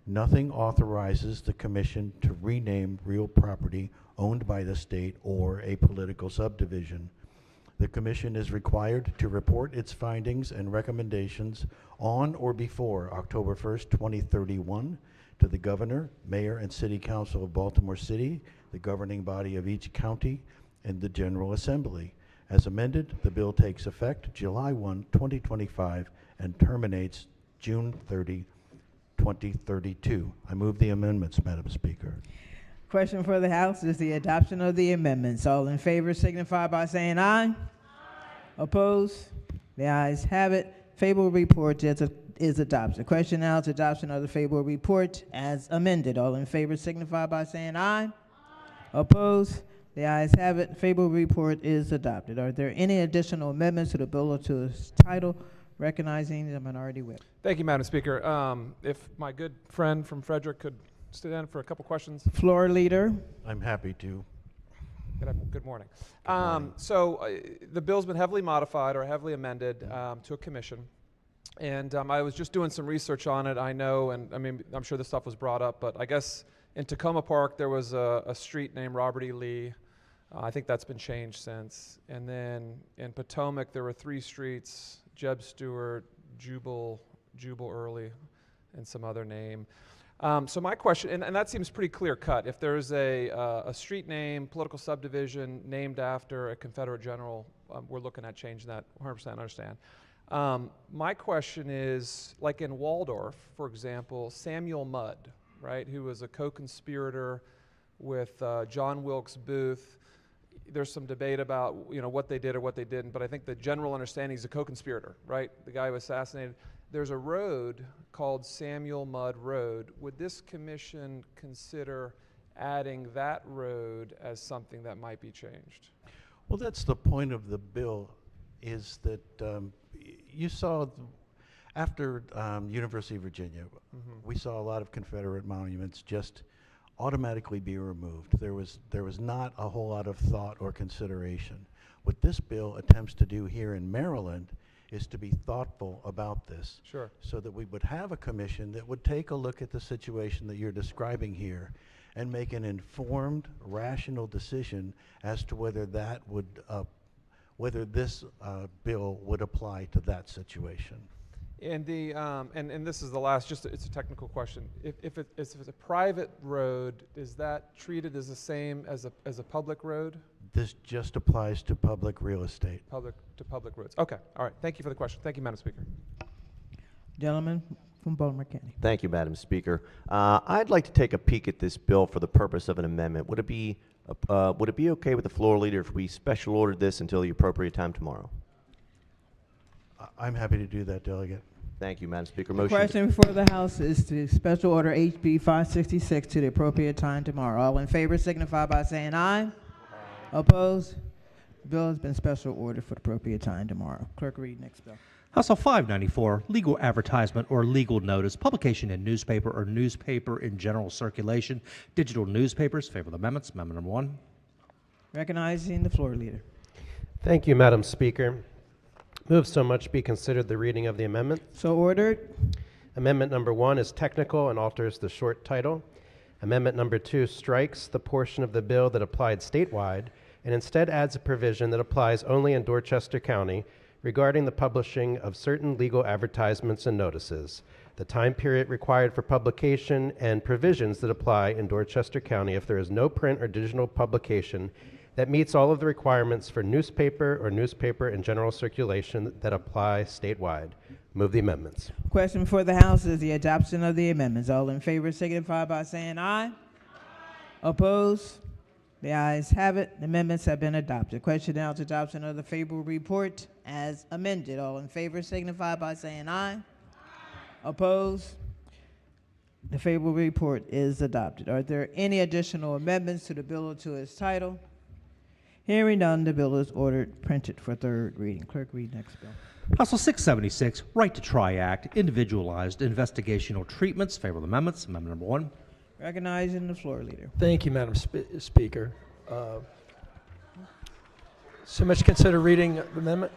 [SPEAKER 12] Nothing authorizes the commission to rename real property owned by the state or a political subdivision. The commission is required to report its findings and recommendations on or before October 1st, 2031 to the governor, mayor, and city council of Baltimore City, the governing body of each county, and the General Assembly. As amended, the bill takes effect July 1, 2025 and terminates June 30, 2032. I move the amendments, Madam Speaker.
[SPEAKER 1] Question for the House is the adoption of the amendments. All in favor signify by saying aye. Opposed? The ayes have it. Favorable report is adopted. Question now is adoption of the favorable report as amended. All in favor signify by saying aye. Opposed? The ayes have it. Favorable report is adopted. Are there any additional amendments to the bill or to its title? Recognizing the minority whip.
[SPEAKER 4] Thank you, Madam Speaker. If my good friend from Frederick could sit down for a couple questions.
[SPEAKER 1] Floor leader.
[SPEAKER 12] I'm happy to.
[SPEAKER 4] Good morning. The bill's been heavily modified or heavily amended to a commission. And I was just doing some research on it. I know, and I mean, I'm sure this stuff was brought up, but I guess in Tacoma Park, there was a street named Robert E. Lee. I think that's been changed since. And then in Potomac, there were 3 streets, Jeb Stewart, Jubal Early, and some other name. So my question, and that seems pretty clear cut. If there's a street name, political subdivision named after a Confederate general, we're looking at changing that 100%, understand. My question is, like in Waldorf, for example, Samuel Mudd, right, who was a co-conspirator with John Wilkes Booth. There's some debate about what they did or what they didn't, but I think the general understanding is a co-conspirator, right? The guy who was assassinated. There's a road called Samuel Mudd Road. Would this commission consider adding that road as something that might be changed?
[SPEAKER 12] Well, that's the point of the bill, is that you saw after University of Virginia, we saw a lot of Confederate monuments just automatically be removed. There was not a whole lot of thought or consideration. What this bill attempts to do here in Maryland is to be thoughtful about this.
[SPEAKER 4] Sure.
[SPEAKER 12] So that we would have a commission that would take a look at the situation that you're describing here and make an informed, rational decision as to whether that would, whether this bill would apply to that situation.
[SPEAKER 4] And the and this is the last. It's a technical question. If it's a private road, is that treated as the same as a public road?
[SPEAKER 12] This just applies to public real estate.
[SPEAKER 4] Public roads. Okay. All right. Thank you for the question. Thank you, Madam Speaker.
[SPEAKER 1] Gentleman from Baltimore County.
[SPEAKER 23] Thank you, Madam Speaker. I'd like to take a peek at this bill for the purpose of an amendment. Would it be okay with the floor leader if we special ordered this until the appropriate time tomorrow?
[SPEAKER 12] I'm happy to do that, Delegate.
[SPEAKER 23] Thank you, Madam Speaker.
[SPEAKER 1] The question before the House is to special order HB 566 to the appropriate time tomorrow. All in favor signify by saying aye. Opposed? The bill has been special ordered for the appropriate time tomorrow. Clerk, read next bill.
[SPEAKER 3] House Bill 594, legal advertisement or legal notice, publication in newspaper or newspaper in general circulation, digital newspapers. Favorable amendments. Amendment number 1.
[SPEAKER 1] Recognizing the floor leader.
[SPEAKER 13] Thank you, Madam Speaker. Move so much be considered the reading of the amendment.
[SPEAKER 1] So ordered.
[SPEAKER 13] Amendment number 1 is technical and alters the short title. Amendment number 2 strikes the portion of the bill that applied statewide and instead adds a provision that applies only in Dorchester County regarding the publishing of certain legal advertisements and notices, the time period required for publication, and provisions that apply in Dorchester County if there is no print or digital publication that meets all of the requirements for newspaper or newspaper in general circulation that apply statewide. Move the amendments.
[SPEAKER 1] Question for the House is the adoption of the amendments. All in favor signify by saying aye. Opposed? The ayes have it. The amendments have been adopted. Question now is adoption of the favorable report as amended. All in favor signify by saying aye. Opposed? The favorable report is adopted. Are there any additional amendments to the bill or to its title? Hearing none, the bill is ordered printed for third reading. Clerk, read next bill.
[SPEAKER 3] House Bill 676, Right to Try Act, Individualized Investigational Treatments. Favorable amendments. Amendment number 1.
[SPEAKER 1] Recognizing the floor leader.
[SPEAKER 14] Thank you, Madam Speaker. So much to consider reading the amendment.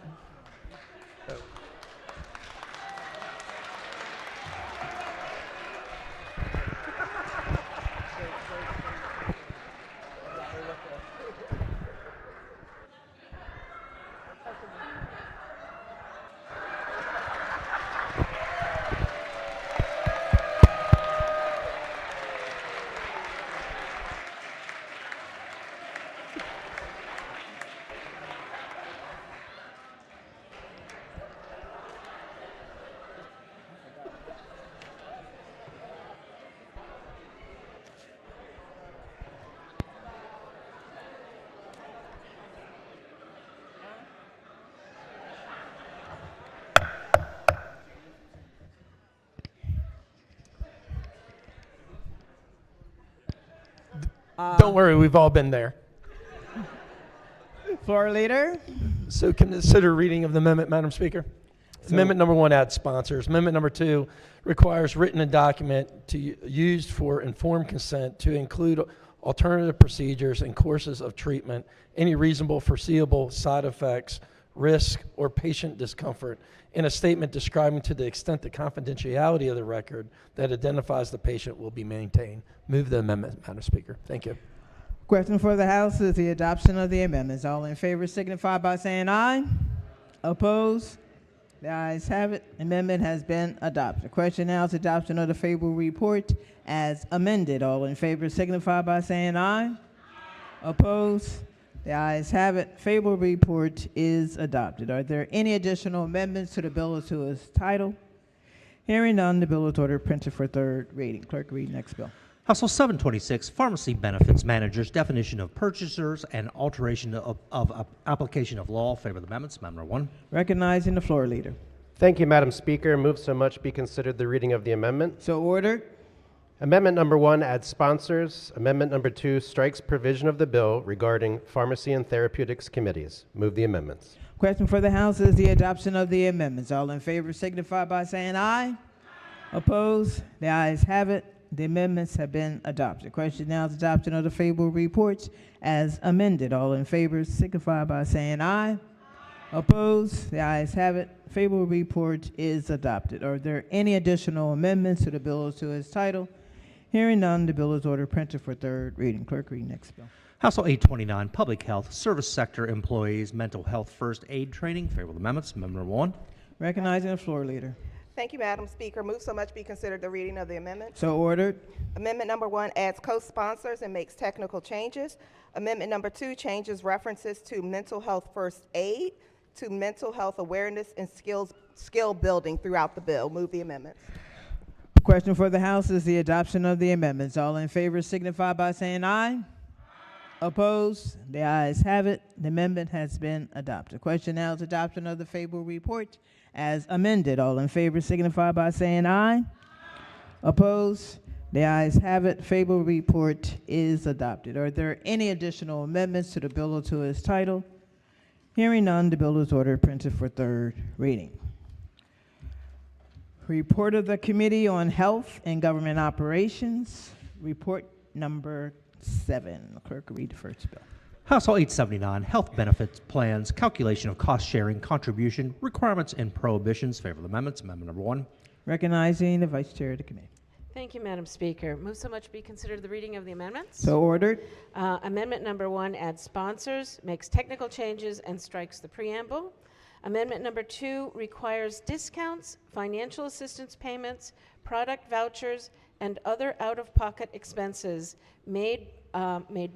[SPEAKER 14] Don't worry, we've all been there.
[SPEAKER 1] Floor leader.
[SPEAKER 14] So consider reading of the amendment, Madam Speaker. Amendment number 1 adds sponsors. Amendment number 2 requires written and document used for informed consent to include alternative procedures and courses of treatment, any reasonable foreseeable side effects, risk, or patient discomfort, in a statement describing to the extent the confidentiality of the record that identifies the patient will be maintained. Move the amendment, Madam Speaker. Thank you.
[SPEAKER 1] Question for the House is the adoption of the amendments. All in favor signify by saying aye. Opposed? The ayes have it. Amendment has been adopted. The question now is adoption of the favorable report as amended. All in favor signify by saying aye. Opposed? The ayes have it. Favorable report is adopted. Are there any additional amendments to the bill or to its title? Hearing none, the bill is ordered printed for third reading. Clerk, read next bill.
[SPEAKER 3] House Bill 726, Pharmacy Benefits Managers, Definition of Purchasers, and Alteration of Application of Law. Favorable amendments. Amendment number 1.
[SPEAKER 1] Recognizing the floor leader.
[SPEAKER 13] Thank you, Madam Speaker. Move so much be considered the reading of the amendment.
[SPEAKER 1] So ordered.
[SPEAKER 13] Amendment number 1 adds sponsors. Amendment number 2 strikes provision of the bill regarding pharmacy and therapeutics committees. Move the amendments.
[SPEAKER 1] Question for the House is the adoption of the amendments. All in favor signify by saying aye. Opposed? The ayes have it. The amendments have been adopted. Question now is adoption of the favorable reports as amended. All in favor signify by saying aye. Opposed? The ayes have it. Favorable report is adopted. Are there any additional amendments to the bill or to its title? Hearing none, the bill is ordered printed for third reading. Clerk, read next bill.
[SPEAKER 3] House Bill 829, Public Health Service Sector Employees Mental Health First Aid Training. Favorable amendments. Amendment number 1.
[SPEAKER 1] Recognizing the floor leader.
[SPEAKER 15] Thank you, Madam Speaker. Move so much be considered the reading of the amendment.
[SPEAKER 1] So ordered.
[SPEAKER 15] Amendment number 1 adds co-sponsors and makes technical changes. Amendment number 2 changes references to mental health first aid to mental health awareness and skill building throughout the bill. Move the amendments.
[SPEAKER 1] Question for the House is the adoption of the amendments. All in favor signify by saying aye. Opposed? The ayes have it. The amendment has been adopted. Question now is adoption of the favorable report as amended. All in favor signify by saying aye. Opposed? The ayes have it. Favorable report is adopted. Are there any additional amendments to the bill or to its title? Hearing none, the bill is ordered printed for third reading. Report of the Committee on Health and Government Operations. Report number 7. Clerk, read the first bill.
[SPEAKER 3] House Bill 879, Health Benefits Plans, Calculation of Cost Sharing, Contribution, Requirements, and Prohibitions. Favorable amendments. Amendment number 1.
[SPEAKER 1] Recognizing the Vice Chair of the Committee.
[SPEAKER 16] Thank you, Madam Speaker. Move so much be considered the reading of the amendments.
[SPEAKER 1] So ordered.
[SPEAKER 16] Amendment number 1 adds sponsors, makes technical changes, and strikes the preamble. Amendment number 2 requires discounts, financial assistance payments, product vouchers, and other out-of-pocket expenses made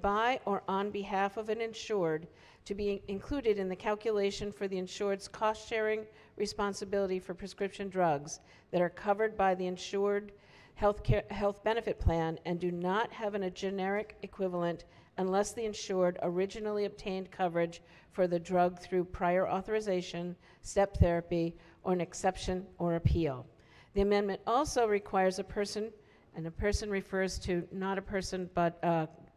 [SPEAKER 16] by or on behalf of an insured to be included in the calculation for the insured's cost-sharing responsibility for prescription drugs that are covered by the insured health benefit plan and do not have a generic equivalent unless the insured originally obtained coverage for the drug through prior authorization, step therapy, or an exception or appeal. The amendment also requires a person, and a person refers to not a person but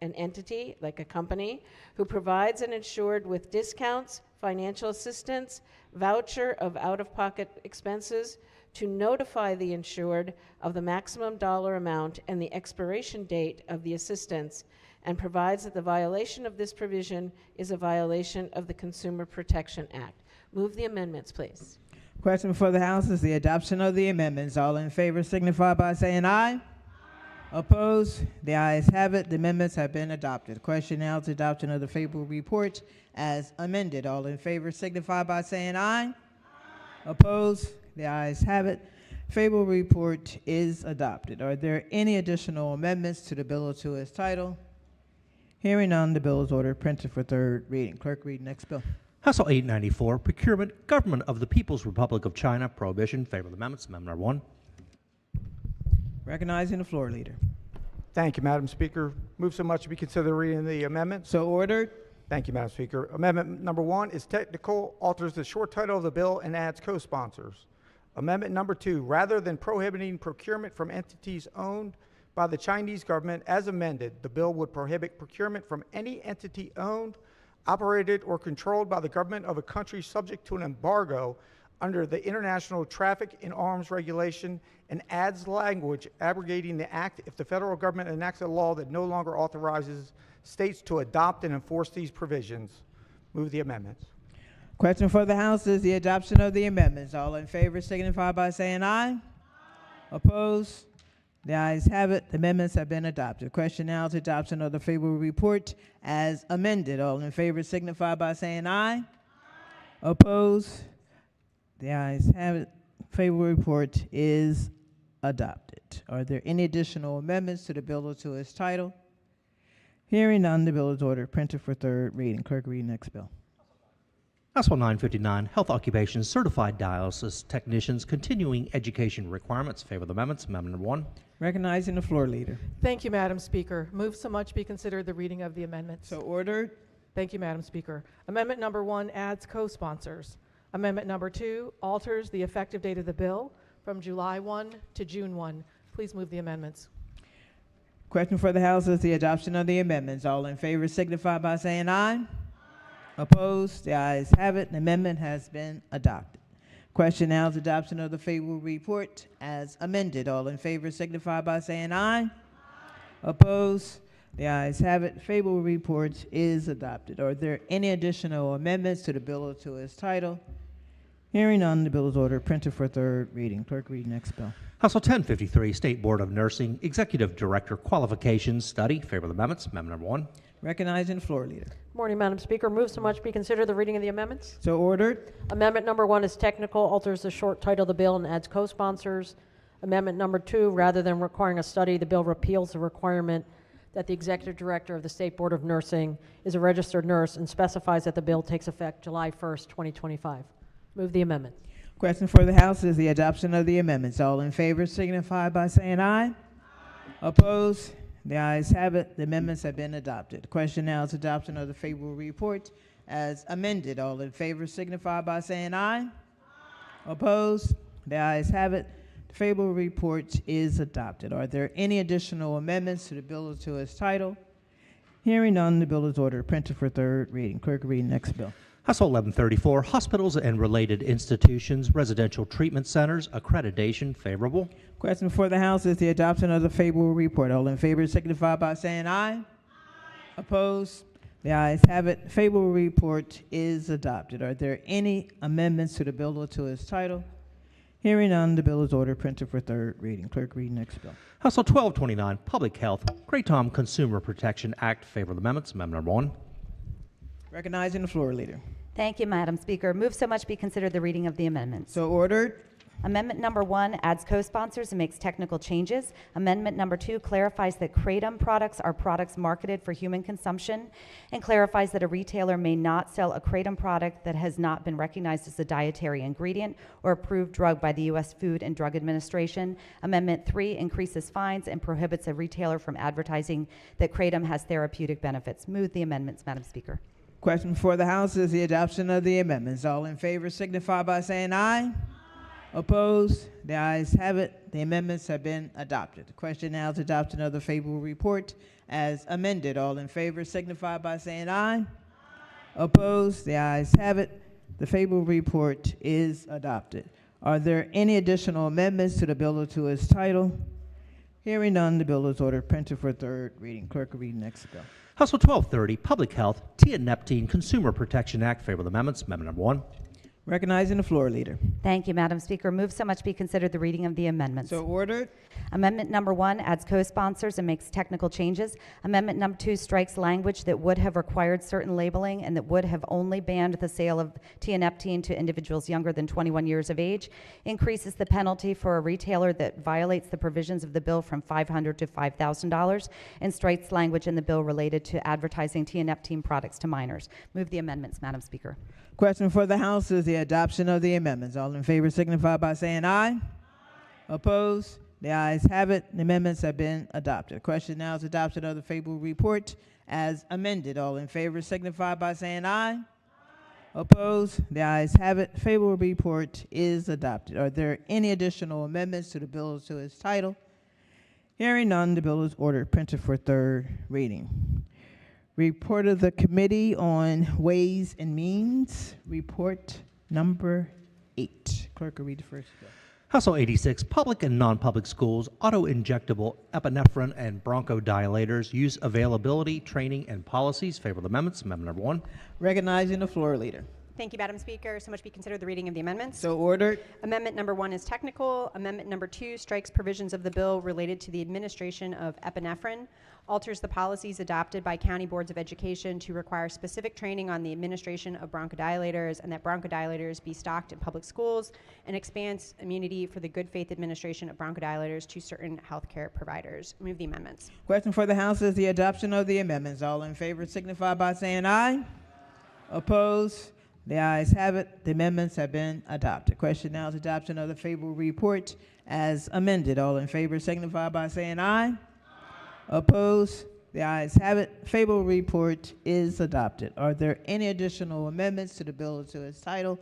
[SPEAKER 16] an entity, like a company, who provides an insured with discounts, financial assistance, voucher of out-of-pocket expenses, to notify the insured of the maximum dollar amount and the expiration date of the assistance, and provides that the violation of this provision is a violation of the Consumer Protection Act. Move the amendments, please.
[SPEAKER 1] Question before the House is the adoption of the amendments. All in favor signify by saying aye. Opposed? The ayes have it. The amendments have been adopted. Question now is adoption of the favorable report as amended. All in favor signify by saying aye. Opposed? The ayes have it. Favorable report is adopted. Are there any additional amendments to the bill or to its title? Hearing none, the bill is ordered printed for third reading. Clerk, read next bill.
[SPEAKER 3] House Bill 894, Procurement, Government of the People's Republic of China, Prohibition. Favorable amendments. Amendment number 1.
[SPEAKER 1] Recognizing the floor leader.
[SPEAKER 17] Thank you, Madam Speaker. Move so much to be considered reading the amendment.
[SPEAKER 1] So ordered.
[SPEAKER 17] Thank you, Madam Speaker. Amendment number 1 is technical, alters the short title of the bill, and adds co-sponsors. Amendment number 2, rather than prohibiting procurement from entities owned by the Chinese government as amended, the bill would prohibit procurement from any entity owned, operated, or controlled by the government of a country subject to an embargo under the International Traffic in Arms Regulation, and adds language abrogating the act if the federal government enacts a law that no longer authorizes states to adopt and enforce these provisions. Move the amendments.
[SPEAKER 1] Question for the House is the adoption of the amendments. All in favor signify by saying aye. Opposed? The ayes have it. The amendments have been adopted. Question now is adoption of the favorable report as amended. All in favor signify by saying aye. Opposed? The ayes have it. Favorable report is adopted. Are there any additional amendments to the bill or to its title? Hearing none, the bill is ordered printed for third reading. Clerk, read next bill.
[SPEAKER 3] House Bill 959, Health Occupations, Certified Dialysis Technicians, Continuing Education Requirements. Favorable amendments. Amendment number 1.
[SPEAKER 1] Recognizing the floor leader.
[SPEAKER 18] Thank you, Madam Speaker. Move so much be considered the reading of the amendments.
[SPEAKER 1] So ordered.
[SPEAKER 18] Thank you, Madam Speaker. Amendment number 1 adds co-sponsors. Amendment number 2 alters the effective date of the bill from July 1 to June 1. Please move the amendments.
[SPEAKER 1] Question for the House is the adoption of the amendments. All in favor signify by saying aye. Opposed? The ayes have it. The amendment has been adopted. Question now is adoption of the favorable report as amended. All in favor signify by saying aye. Opposed? The ayes have it. Favorable report is adopted. Are there any additional amendments to the bill or to its title? Hearing none, the bill is ordered printed for third reading. Clerk, read next bill.
[SPEAKER 3] House Bill 1053, State Board of Nursing, Executive Director Qualifications Study. Favorable amendments. Amendment number 1.
[SPEAKER 1] Recognizing the floor leader.
[SPEAKER 19] Morning, Madam Speaker. Move so much be considered the reading of the amendments.
[SPEAKER 1] So ordered.
[SPEAKER 19] Amendment number 1 is technical, alters the short title of the bill and adds co-sponsors. Amendment number 2, rather than requiring a study, the bill repeals the requirement that the Executive Director of the State Board of Nursing is a registered nurse and specifies that the bill takes effect July 1st, 2025. Move the amendment.
[SPEAKER 1] Question for the House is the adoption of the amendments. All in favor signify by saying aye. Opposed? The ayes have it. The amendments have been adopted. Question now is adoption of the favorable report as amended. All in favor signify by saying aye. Opposed? The ayes have it. The favorable report is adopted. Are there any additional amendments to the bill or to its title? Hearing none, the bill is ordered printed for third reading. Clerk, read next bill.
[SPEAKER 3] House Bill 1134, Hospitals and Related Institutions, Residential Treatment Centers, Accreditation. Favorable.
[SPEAKER 1] Question for the House is the adoption of the favorable report. All in favor signify by saying aye. Opposed? The ayes have it. Favorable report is adopted. Are there any amendments to the bill or to its title? Hearing none, the bill is ordered printed for third reading. Clerk, read next bill.
[SPEAKER 3] House Bill 1229, Public Health, Kratom Consumer Protection Act. Favorable amendments. Amendment number 1.
[SPEAKER 1] Recognizing the floor leader.
[SPEAKER 21] Thank you, Madam Speaker. Move so much be considered the reading of the amendments.
[SPEAKER 1] So ordered.
[SPEAKER 21] Amendment number 1 adds co-sponsors and makes technical changes. Amendment number 2 clarifies that kratom products are products marketed for human consumption and clarifies that a retailer may not sell a kratom product that has not been recognized as a dietary ingredient or approved drug by the U.S. Food and Drug Administration. Amendment 3 increases fines and prohibits a retailer from advertising that kratom has therapeutic benefits. Move the amendments, Madam Speaker.
[SPEAKER 1] Question before the House is the adoption of the amendments. All in favor signify by saying aye. Opposed? The ayes have it. The amendments have been adopted. The question now is adoption of the favorable report as amended. All in favor signify by saying aye. Opposed? The ayes have it. The favorable report is adopted. Are there any additional amendments to the bill or to its title? Hearing none, the bill is ordered printed for third reading. Clerk will read next bill.
[SPEAKER 3] House Bill 1230, Public Health, Tianeptine Consumer Protection Act. Favorable amendments. Amendment number 1.
[SPEAKER 1] Recognizing the floor leader.
[SPEAKER 21] Thank you, Madam Speaker. Move so much be considered the reading of the amendments.
[SPEAKER 1] So ordered.
[SPEAKER 21] Amendment number 1 adds co-sponsors and makes technical changes. Amendment number 2 strikes language that would have required certain labeling and that would have only banned the sale of tianeptine to individuals younger than 21 years of age. Increases the penalty for a retailer that violates the provisions of the bill from $500 to $5,000 and strikes language in the bill related to advertising tianeptine products to minors. Move the amendments, Madam Speaker.
[SPEAKER 1] Question for the House is the adoption of the amendments. All in favor signify by saying aye. Opposed? The ayes have it. The amendments have been adopted. Question now is adoption of the favorable report as amended. All in favor signify by saying aye. Opposed? The ayes have it. Favorable report is adopted. Are there any additional amendments to the bill or to its title? Hearing none, the bill is ordered printed for third reading. Report of the Committee on Ways and Means, report number 8. Clerk will read the first bill.
[SPEAKER 3] House Bill 86, Public and Non-Public Schools, Auto-Injectable Epinephrine and Bronchodilators, Use Availability, Training, and Policies. Favorable amendments. Amendment number 1.
[SPEAKER 1] Recognizing the floor leader.
[SPEAKER 2] Thank you, Madam Speaker. So much be considered the reading of the amendments.
[SPEAKER 1] So ordered.
[SPEAKER 2] Amendment number 1 is technical. Amendment number 2 strikes provisions of the bill related to the administration of epinephrine, alters the policies adopted by county boards of education to require specific training on the administration of bronchodilators and that bronchodilators be stocked in public schools, and expands immunity for the good faith administration of bronchodilators to certain healthcare providers. Move the amendments.
[SPEAKER 1] Question for the House is the adoption of the amendments. All in favor signify by saying aye. Opposed? The ayes have it. The amendments have been adopted. Question now is adoption of the favorable report as amended. All in favor signify by saying aye. Opposed? The ayes have it. Favorable report is adopted. Are there any additional amendments to the bill or to its title?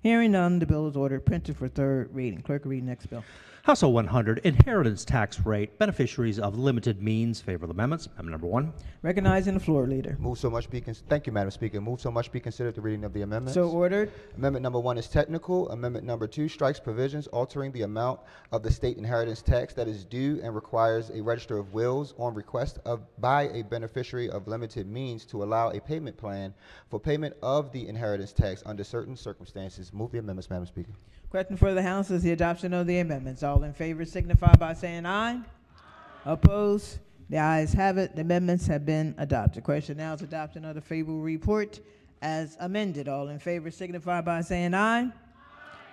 [SPEAKER 1] Hearing none, the bill is ordered printed for third reading. Clerk will read next bill.
[SPEAKER 3] House Bill 100, Inheritance Tax Rate, Beneficiaries of Limited Means. Favorable amendments. Amendment number 1.
[SPEAKER 1] Recognizing the floor leader.
[SPEAKER 5] Move so much be thank you, Madam Speaker. Move so much be considered the reading of the amendments.
[SPEAKER 1] So ordered.
[SPEAKER 5] Amendment number 1 is technical. Amendment number 2 strikes provisions altering the amount of the state inheritance tax that is due and requires a register of wills on request by a beneficiary of limited means to allow a payment plan for payment of the inheritance tax under certain circumstances. Move the amendments, Madam Speaker.
[SPEAKER 1] Question for the House is the adoption of the amendments. All in favor signify by saying aye. Opposed? The ayes have it. The amendments have been adopted. Question now is adoption of the favorable report as amended. All in favor signify by saying aye.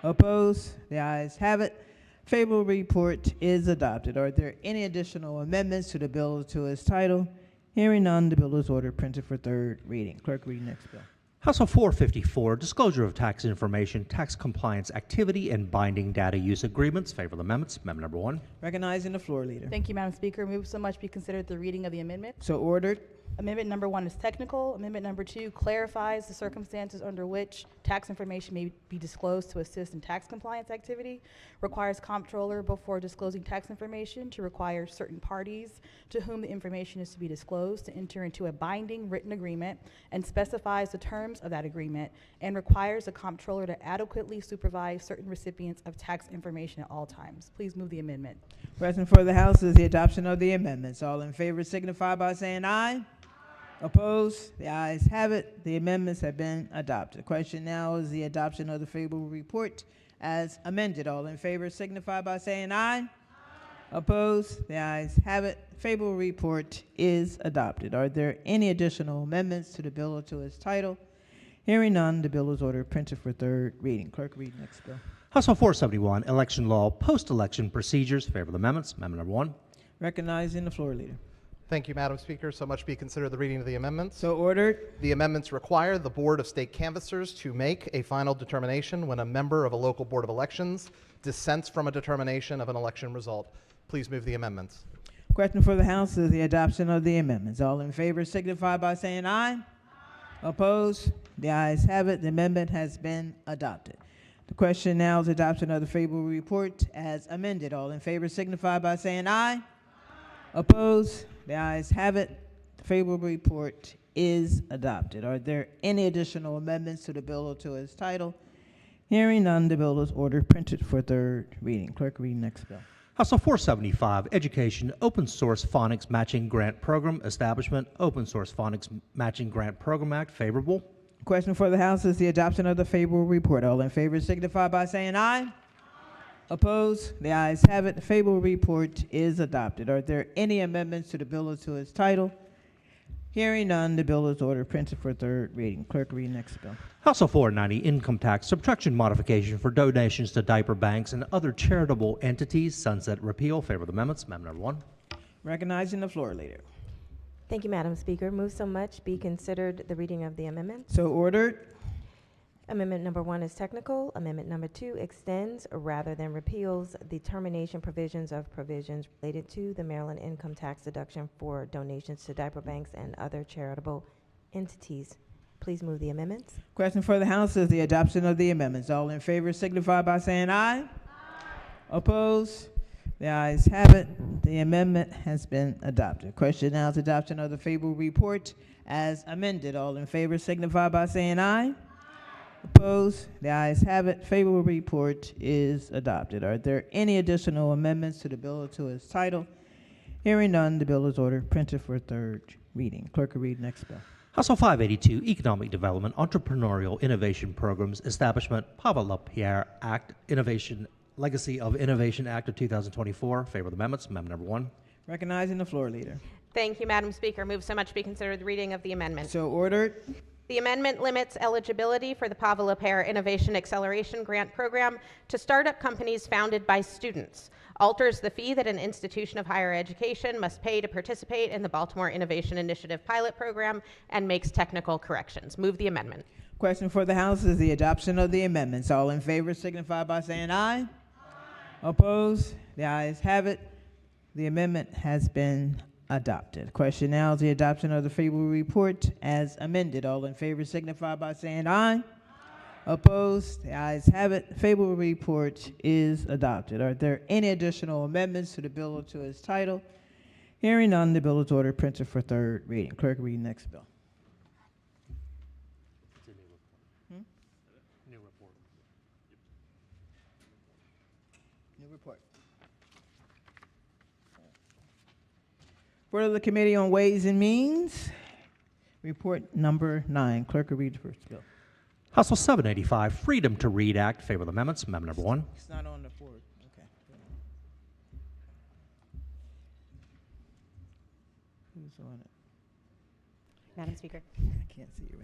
[SPEAKER 1] Opposed? The ayes have it. Favorable report is adopted. Are there any additional amendments to the bill or to its title? Hearing none, the bill is ordered printed for third reading. Clerk, read next bill.
[SPEAKER 3] House Bill 454, Disclosure of Tax Information, Tax Compliance Activity, and Binding Data Use Agreements. Favorable amendments. Amendment number 1.
[SPEAKER 1] Recognizing the floor leader.
[SPEAKER 20] Thank you, Madam Speaker. Move so much be considered the reading of the amendment.
[SPEAKER 1] So ordered.
[SPEAKER 20] Amendment number 1 is technical. Amendment number 2 clarifies the circumstances under which tax information may be disclosed to assist in tax compliance activity, requires comptroller before disclosing tax information to require certain parties to whom the information is to be disclosed to enter into a binding written agreement and specifies the terms of that agreement, and requires the comptroller to adequately supervise certain recipients of tax information at all times. Please move the amendment.
[SPEAKER 1] Question for the House is the adoption of the amendments. All in favor signify by saying aye. Opposed? The ayes have it. The amendments have been adopted. The question now is the adoption of the favorable report as amended. All in favor signify by saying aye. Opposed? The ayes have it. Favorable report is adopted. Are there any additional amendments to the bill or to its title? Hearing none, the bill is ordered printed for third reading. Clerk, read next bill.
[SPEAKER 3] House Bill 471, Election Law, Post-Election Procedures. Favorable amendments. Amendment number 1.
[SPEAKER 1] Recognizing the floor leader.
[SPEAKER 22] Thank you, Madam Speaker. So much be considered the reading of the amendments.
[SPEAKER 1] So ordered.
[SPEAKER 22] The amendments require the Board of State Canvassers to make a final determination when a member of a local Board of Elections dissents from a determination of an election result. Please move the amendments.
[SPEAKER 1] Question for the House is the adoption of the amendments. All in favor signify by saying aye. Opposed? The ayes have it. The amendment has been adopted. The question now is adoption of the favorable report as amended. All in favor signify by saying aye. Opposed? The ayes have it. The favorable report is adopted. Are there any additional amendments to the bill or to its title? Hearing none, the bill is ordered printed for third reading. Clerk, read next bill.
[SPEAKER 3] House Bill 475, Education Open Source Phonics Matching Grant Program Establishment, Open Source Phonics Matching Grant Program Act, favorable.
[SPEAKER 1] Question for the House is the adoption of the favorable report. All in favor signify by saying aye. Opposed? The ayes have it. The favorable report is adopted. Are there any amendments to the bill or to its title? Hearing none, the bill is ordered printed for third reading. Clerk, read next bill.
[SPEAKER 3] House Bill 490, Income Tax Subtraction Modification for Donations to Diaper Banks and Other Charitable Entities, sunset repeal. Favor the amendments. Amendment number 1.
[SPEAKER 1] Recognizing the floor leader.
[SPEAKER 8] Thank you, Madam Speaker. Move so much be considered the reading of the amendment.
[SPEAKER 1] So ordered.
[SPEAKER 8] Amendment number 1 is technical. Amendment number 2 extends rather than repeals the termination provisions of provisions related to the Maryland income tax deduction for donations to diaper banks and other charitable entities. Please move the amendments.
[SPEAKER 1] Question for the House is the adoption of the amendments. All in favor signify by saying aye. Opposed? The ayes have it. The amendment has been adopted. Question now is adoption of the favorable report as amended. All in favor signify by saying aye. Opposed? The ayes have it. Favorable report is adopted. Are there any additional amendments to the bill or to its title? Hearing none, the bill is ordered printed for third reading. Clerk will read next bill.
[SPEAKER 3] House Bill 582, Economic Development Entrepreneurial Innovation Programs Establishment, Pavel LaPierre Act, Innovation Legacy of Innovation Act of 2024. Favor the amendments. Amendment number 1.
[SPEAKER 1] Recognizing the floor leader.
[SPEAKER 9] Thank you, Madam Speaker. Move so much be considered the reading of the amendment.
[SPEAKER 1] So ordered.
[SPEAKER 9] The amendment limits eligibility for the Pavel LaPierre Innovation Acceleration Grant Program to startup companies founded by students, alters the fee that an institution of higher education must pay to participate in the Baltimore Innovation Initiative pilot program, and makes technical corrections. Move the amendment.
[SPEAKER 1] Question for the House is the adoption of the amendments. All in favor signify by saying aye. Opposed? The ayes have it. The amendment has been adopted. Question now is the adoption of the favorable report as amended. All in favor signify by saying aye. Opposed? The ayes have it. Favorable report is adopted. Are there any additional amendments to the bill or to its title? Hearing none, the bill is ordered printed for third reading. Clerk, read next bill.
[SPEAKER 3] New report.
[SPEAKER 1] New report. Report of the Committee on Ways and Means. Report number 9. Clerk will read the first bill.
[SPEAKER 3] House Bill 785, Freedom to Read Act. Favor the amendments. Amendment number 1.
[SPEAKER 1] It's not on the board. Okay. Who's on it?
[SPEAKER 2] Madam Speaker.
[SPEAKER 1] I can't see you,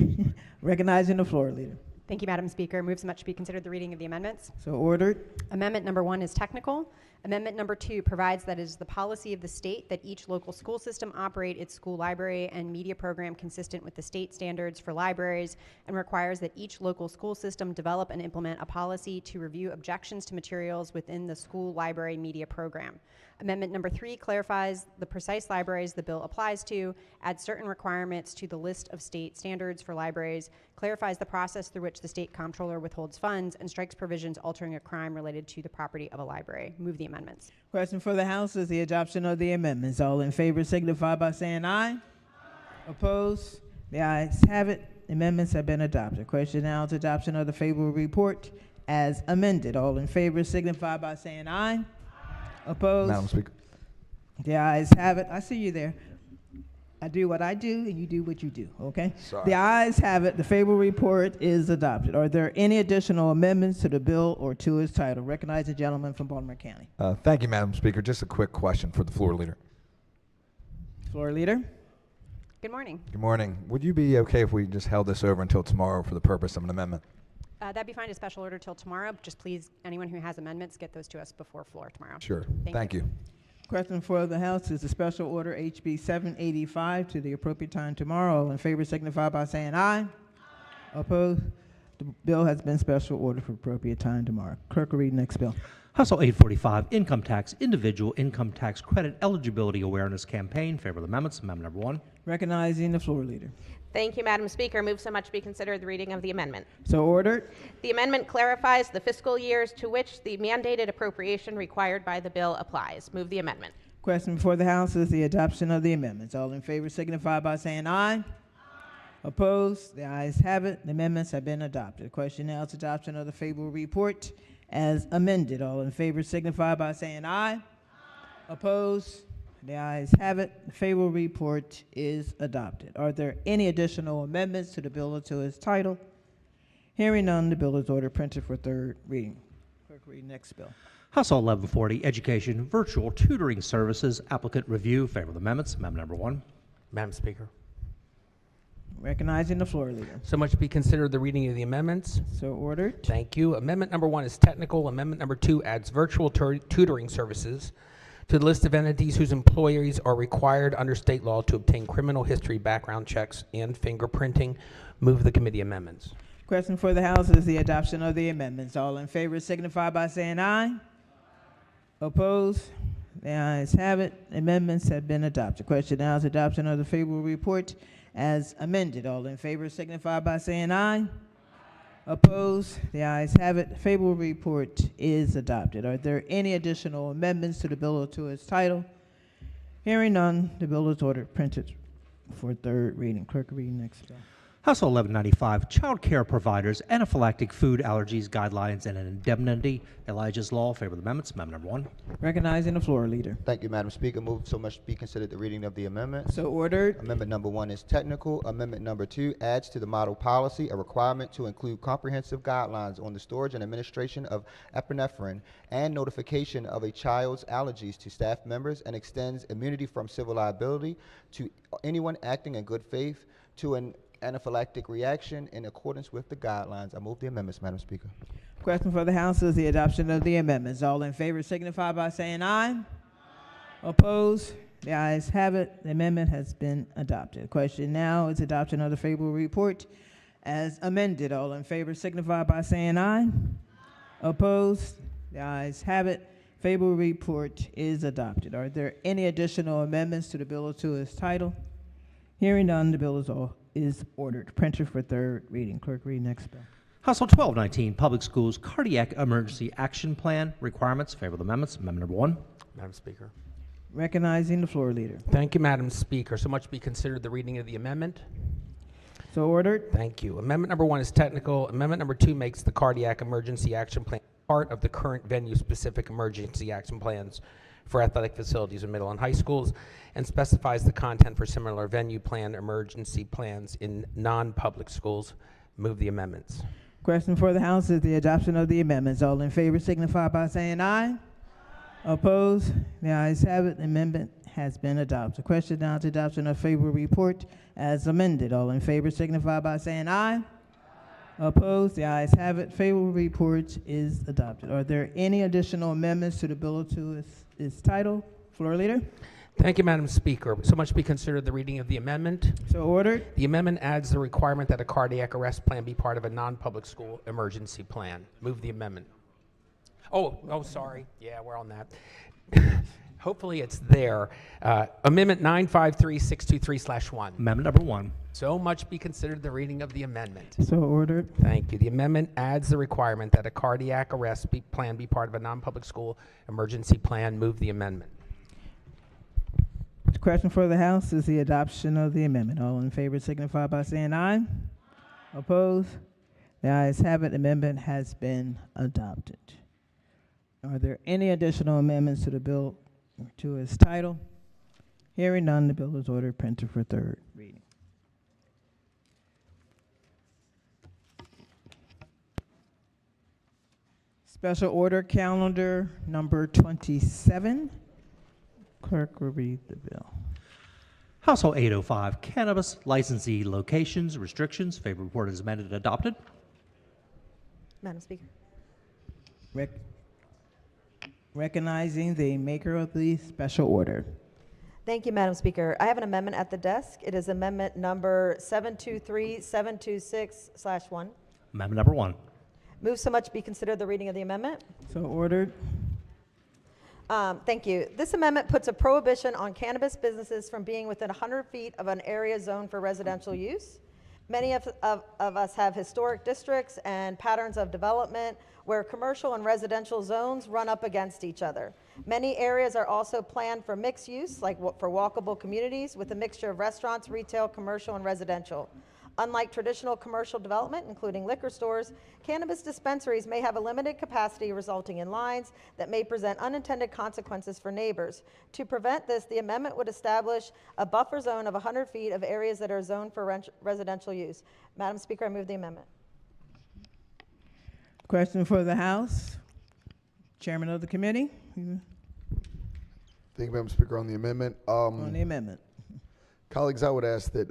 [SPEAKER 1] man. Recognizing the floor leader.
[SPEAKER 2] Thank you, Madam Speaker. Move so much to be considered the reading of the amendments.
[SPEAKER 1] So ordered.
[SPEAKER 2] Amendment number 1 is technical. Amendment number 2 provides that it is the policy of the state that each local school system operate its school library and media program consistent with the state standards for libraries, and requires that each local school system develop and implement a policy to review objections to materials within the school library media program. Amendment number 3 clarifies the precise libraries the bill applies to, adds certain requirements to the list of state standards for libraries, clarifies the process through which the state comptroller withholds funds, and strikes provisions altering a crime related to the property of a library. Move the amendments.
[SPEAKER 1] Question for the House is the adoption of the amendments. All in favor signify by saying aye. Opposed? The ayes have it. Amendments have been adopted. Question now is adoption of the favorable report as amended. All in favor signify by saying aye. Opposed?
[SPEAKER 10] Madam Speaker.
[SPEAKER 1] The ayes have it. I see you there. I do what I do, and you do what you do, okay?
[SPEAKER 10] Sorry.
[SPEAKER 1] The ayes have it. The favorable report is adopted. Are there any additional amendments to the bill or to its title? Recognize the gentleman from Baltimore County.
[SPEAKER 10] Thank you, Madam Speaker. Just a quick question for the floor leader.
[SPEAKER 1] Floor leader.
[SPEAKER 2] Good morning.
[SPEAKER 10] Good morning. Would you be okay if we just held this over until tomorrow for the purpose of an amendment?
[SPEAKER 2] That'd be fine. A special order till tomorrow. Just please, anyone who has amendments, get those to us before floor tomorrow.
[SPEAKER 10] Sure. Thank you.
[SPEAKER 1] Question for the House is the special order HB 785 to the appropriate time tomorrow. All in favor signify by saying aye. Opposed? The bill has been special ordered for appropriate time tomorrow. Clerk will read next bill.
[SPEAKER 3] House Bill 845, Income Tax Individual Income Tax Credit Eligibility Awareness Campaign. Favor of the amendments. Amendment number 1.
[SPEAKER 1] Recognizing the floor leader.
[SPEAKER 9] Thank you, Madam Speaker. Move so much be considered the reading of the amendment.
[SPEAKER 1] So ordered.
[SPEAKER 9] The amendment clarifies the fiscal years to which the mandated appropriation required by the bill applies. Move the amendment.
[SPEAKER 1] Question before the House is the adoption of the amendments. All in favor signify by saying aye. Opposed? The ayes have it. The amendments have been adopted. The question now is adoption of the favorable report as amended. All in favor signify by saying aye. Opposed? The ayes have it. The favorable report is adopted. Are there any additional amendments to the bill or to its title? Hearing none, the bill is ordered printed for third reading. Clerk, read next bill.
[SPEAKER 3] House Bill 1140, Education Virtual Tutoring Services Applicant Review. Favor of the amendments. Amendment number 1.
[SPEAKER 6] Madam Speaker.
[SPEAKER 1] Recognizing the floor leader.
[SPEAKER 6] So much be considered the reading of the amendments.
[SPEAKER 1] So ordered.
[SPEAKER 6] Thank you. Amendment number 1 is technical. Amendment number 2 adds virtual tutoring services to the list of entities whose employees are required under state law to obtain criminal history background checks and fingerprinting. Move the committee amendments.
[SPEAKER 1] Question for the House is the adoption of the amendments. All in favor signify by saying aye. Opposed? The ayes have it. Amendments have been adopted. Question now is adoption of the favorable report as amended. All in favor signify by saying aye. Opposed? The ayes have it. Favorable report is adopted. Are there any additional amendments to the bill or to its title? Hearing none, the bill is ordered printed for third reading. Clerk, read next bill.
[SPEAKER 3] House Bill 1195, Child Care Providers Anaphylactic Food Allergies Guidelines and an Indemnity. Elijah's Law. Favor of the amendments. Amendment number 1.
[SPEAKER 1] Recognizing the floor leader.
[SPEAKER 5] Thank you, Madam Speaker. Move so much be considered the reading of the amendment.
[SPEAKER 1] So ordered.
[SPEAKER 5] Amendment number 1 is technical. Amendment number 2 adds to the model policy a requirement to include comprehensive guidelines on the storage and administration of epinephrine and notification of a child's allergies to staff members and extends immunity from civil liability to anyone acting in good faith to an anaphylactic reaction in accordance with the guidelines. I move the amendments, Madam Speaker.
[SPEAKER 1] Question for the House is the adoption of the amendments. All in favor signify by saying aye. Opposed? The ayes have it. The amendment has been adopted. Question now is adoption of the favorable report as amended. All in favor signify by saying aye. Opposed? The ayes have it. Favorable report is adopted. Are there any additional amendments to the bill or to its title? Hearing none, the bill is ordered. Printed for third reading. Clerk, read next bill.
[SPEAKER 3] House Bill 1219, Public Schools Cardiac Emergency Action Plan Requirements. Favor of the amendments. Amendment number 1.
[SPEAKER 6] Madam Speaker.
[SPEAKER 1] Recognizing the floor leader.
[SPEAKER 6] Thank you, Madam Speaker. So much be considered the reading of the amendment.
[SPEAKER 1] So ordered.
[SPEAKER 6] Thank you. Amendment number 1 is technical. Amendment number 2 makes the Cardiac Emergency Action Plan part of the current venue-specific emergency action plans for athletic facilities in middle and high schools, and specifies the content for similar venue plan emergency plans in non-public schools. Move the amendments.
[SPEAKER 1] Question for the House is the adoption of the amendments. All in favor signify by saying aye. Opposed? The ayes have it. The amendment has been adopted. Question now to adoption of favorable report as amended. All in favor signify by saying aye. Opposed? The ayes have it. Favorable report is adopted. Are there any additional amendments to the bill or to its title? Floor leader.
[SPEAKER 6] Thank you, Madam Speaker. So much be considered the reading of the amendment.
[SPEAKER 1] So ordered.
[SPEAKER 6] The amendment adds the requirement that a cardiac arrest plan be part of a non-public school emergency plan. Move the amendment. Oh, sorry. Yeah, we're on that. Hopefully it's there. Amendment 953623/1.
[SPEAKER 3] Amendment number 1.
[SPEAKER 6] So much be considered the reading of the amendment.
[SPEAKER 1] So ordered.
[SPEAKER 6] Thank you. The amendment adds the requirement that a cardiac arrest plan be part of a non-public school emergency plan. Move the amendment.
[SPEAKER 1] The question for the House is the adoption of the amendment. All in favor signify by saying aye. Opposed? The ayes have it. The amendment has been adopted. Are there any additional amendments to the bill or to its title? Hearing none, the bill is ordered printed for third reading. Special order calendar number 27. Clerk will read the bill.
[SPEAKER 3] House Bill 805, Cannabis Licensee Locations Restrictions. Favorable report is amended and adopted.
[SPEAKER 8] Madam Speaker.
[SPEAKER 1] Recognizing the maker of the special order.
[SPEAKER 8] Thank you, Madam Speaker. I have an amendment at the desk. It is amendment number 723-726/1.
[SPEAKER 3] Amendment number 1.
[SPEAKER 8] Move so much be considered the reading of the amendment.
[SPEAKER 1] So ordered.
[SPEAKER 4] Thank you. This amendment puts a prohibition on cannabis businesses from being within 100 feet of an area zoned for residential use. Many of us have historic districts and patterns of development where commercial and residential zones run up against each other. Many areas are also planned for mixed use, like for walkable communities with a mixture of restaurants, retail, commercial, and residential. Unlike traditional commercial development, including liquor stores, cannabis dispensaries may have a limited capacity, resulting in lines that may present unintended consequences for neighbors. To prevent this, the amendment would establish a buffer zone of 100 feet of areas that are zoned for residential use. Madam Speaker, I move the amendment.
[SPEAKER 1] Question for the House. Chairman of the committee.
[SPEAKER 7] Thank you, Madam Speaker. On the amendment.
[SPEAKER 1] On the amendment.
[SPEAKER 7] Colleagues, I would ask that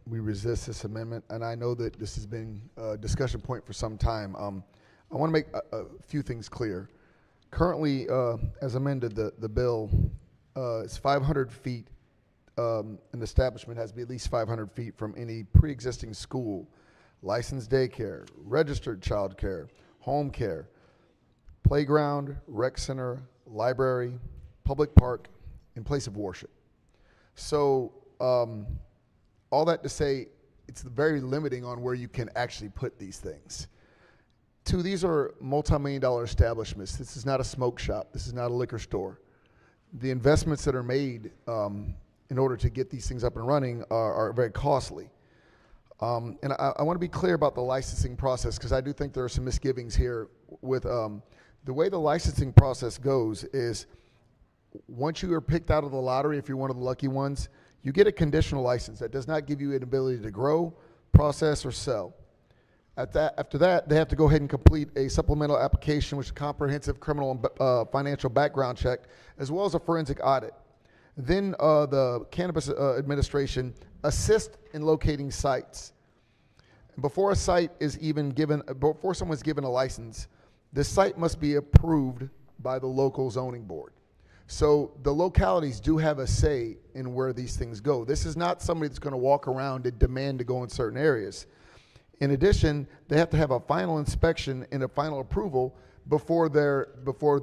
[SPEAKER 7] we resist this amendment, and I know that this has been a discussion point for some time. I want to make a few things clear. Currently, as amended, the bill is 500 feet. An establishment has to be at least 500 feet from any pre-existing school, licensed daycare, registered child care, home care, playground, rec center, library, public park, and place of worship. So all that to say, it's very limiting on where you can actually put these things. Two, these are multi-million-dollar establishments. This is not a smoke shop. This is not a liquor store. The investments that are made in order to get these things up and running are very costly. And I want to be clear about the licensing process, because I do think there are some misgivings here with the way the licensing process goes is once you are picked out of the lottery, if you're one of the lucky ones, you get a conditional license that does not give you an ability to grow, process, or sell. After that, they have to go ahead and complete a supplemental application, which is a comprehensive criminal and financial background check, as well as a forensic audit. Then the Cannabis Administration assists in locating sites. Before a site is even given, before someone's given a license, the site must be approved by the local zoning board. So the localities do have a say in where these things go. This is not somebody that's going to walk around and demand to go in certain areas. In addition, they have to have a final inspection and a final approval before they're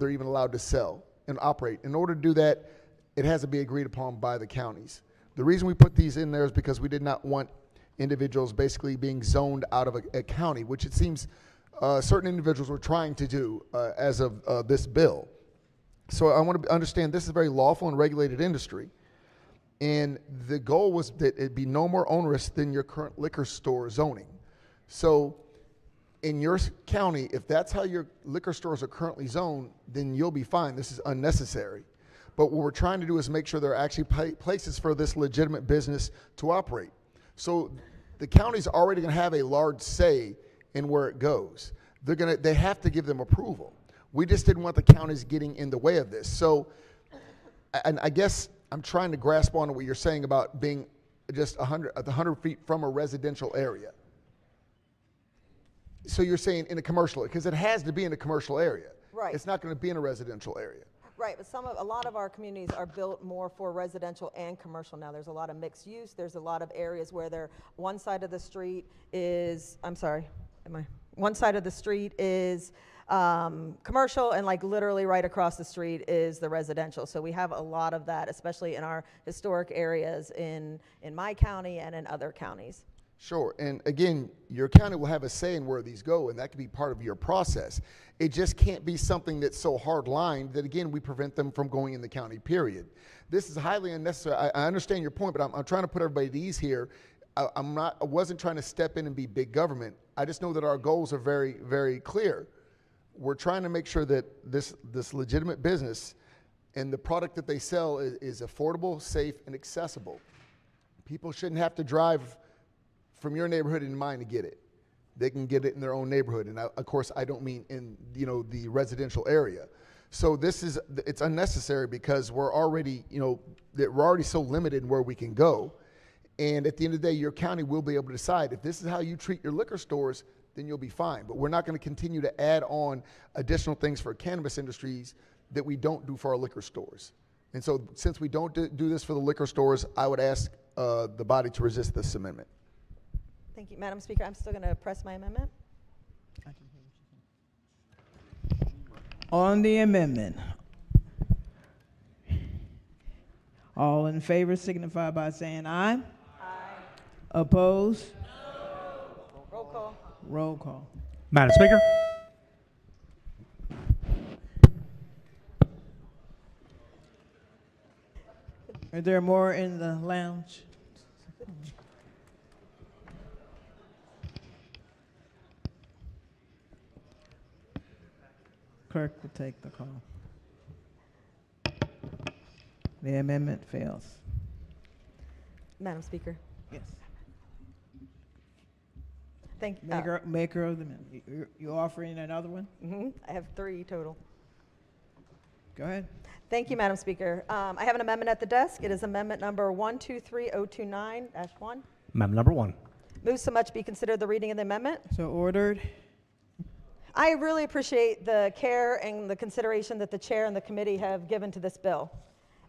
[SPEAKER 7] even allowed to sell and operate. In order to do that, it has to be agreed upon by the counties. The reason we put these in there is because we did not want individuals basically being zoned out of a county, which it seems certain individuals were trying to do as of this bill. So I want to understand this is a very lawful and regulated industry. And the goal was that it be no more onerous than your current liquor store zoning. So in your county, if that's how your liquor stores are currently zoned, then you'll be fine. This is unnecessary. But what we're trying to do is make sure there are actually places for this legitimate business to operate. So the county's already going to have a large say in where it goes. They have to give them approval. We just didn't want the counties getting in the way of this. So, and I guess I'm trying to grasp on what you're saying about being just 100 feet from a residential area. So you're saying in a commercial, because it has to be in a commercial area.
[SPEAKER 4] Right.
[SPEAKER 7] It's not going to be in a residential area.
[SPEAKER 4] Right, but a lot of our communities are built more for residential and commercial now. There's a lot of mixed use. There's a lot of areas where one side of the street is, one side of the street is commercial, and like literally right across the street is the residential. So we have a lot of that, especially in our historic areas in my county and in other counties.
[SPEAKER 7] Sure, and again, your county will have a say in where these go, and that can be part of your process. It just can't be something that's so hard-lined that, again, we prevent them from going in the county, period. This is highly unnecessary. I understand your point, but I'm trying to put everybody at ease here. I wasn't trying to step in and be big government. I just know that our goals are very, very clear. We're trying to make sure that this legitimate business and the product that they sell is affordable, safe, and accessible. People shouldn't have to drive from your neighborhood in mine to get it. They can get it in their own neighborhood. And of course, I don't mean in the residential area. So it's unnecessary because we're already so limited in where we can go. And at the end of the day, your county will be able to decide if this is how you treat your liquor stores, then you'll be fine. But we're not going to continue to add on additional things for cannabis industries that we don't do for our liquor stores. And so since we don't do this for the liquor stores, I would ask the body to resist this amendment.
[SPEAKER 4] Thank you, Madam Speaker. I'm still going to press my amendment.
[SPEAKER 1] On the amendment, All in favor signify by saying aye. Opposed?
[SPEAKER 4] Roll call.
[SPEAKER 1] Roll call.
[SPEAKER 3] Madam Speaker.
[SPEAKER 1] Are there more in the lounge? Clerk will take the call. The amendment fails.
[SPEAKER 4] Madam Speaker.
[SPEAKER 1] Yes.
[SPEAKER 4] Thank you.
[SPEAKER 1] Maker of the amendment. You offering another one?
[SPEAKER 4] I have 3 total.
[SPEAKER 1] Go ahead.
[SPEAKER 4] Thank you, Madam Speaker. I have an amendment at the desk. It is amendment number 123029-1.
[SPEAKER 3] Amendment number 1.
[SPEAKER 4] Move so much be considered the reading of the amendment.
[SPEAKER 1] So ordered.
[SPEAKER 4] I really appreciate the care and the consideration that the chair and the committee have given to this bill.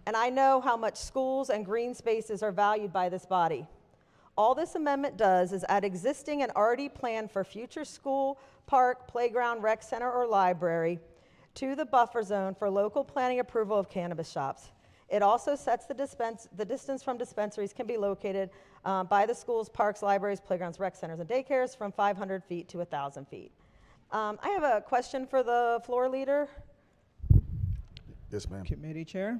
[SPEAKER 4] And I know how much schools and green spaces are valued by this body. All this amendment does is add existing and already planned for future school, park, playground, rec center, or library to the buffer zone for local planning approval of cannabis shops. It also sets the distance from dispensaries can be located by the schools, parks, libraries, playgrounds, rec centers, and daycares from 500 feet to 1,000 feet. I have a question for the floor leader.
[SPEAKER 7] Yes, ma'am.
[SPEAKER 1] Committee chair.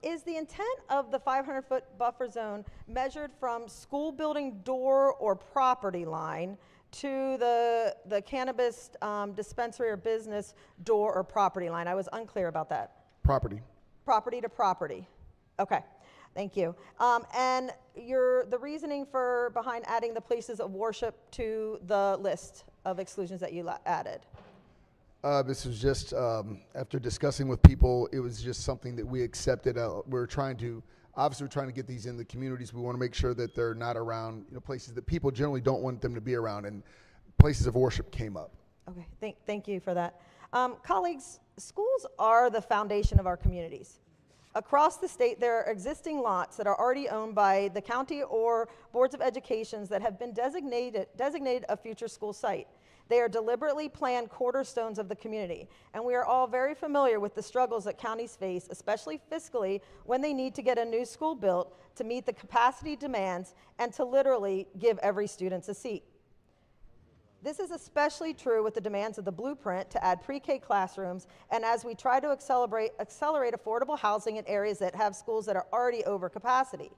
[SPEAKER 4] Is the intent of the 500-foot buffer zone measured from school building door or property line to the cannabis dispensary or business door or property line? I was unclear about that.
[SPEAKER 7] Property.
[SPEAKER 4] Property to property. Okay, thank you. And the reasoning behind adding the places of worship to the list of exclusions that you added?
[SPEAKER 7] This was just, after discussing with people, it was just something that we accepted. We're trying to get these in the communities. We want to make sure that they're not around, places that people generally don't want them to be around, and places of worship came up.
[SPEAKER 4] Okay, thank you for that. Colleagues, schools are the foundation of our communities. Across the state, there are existing lots that are already owned by the county or boards of education that have been designated a future school site. They are deliberately planned cornerstones of the community, and we are all very familiar with the struggles that counties face, especially fiscally, when they need to get a new school built to meet the capacity demands and to literally give every student a seat. This is especially true with the demands of the blueprint to add pre-K classrooms, and as we try to accelerate affordable housing in areas that have schools that are already over capacity.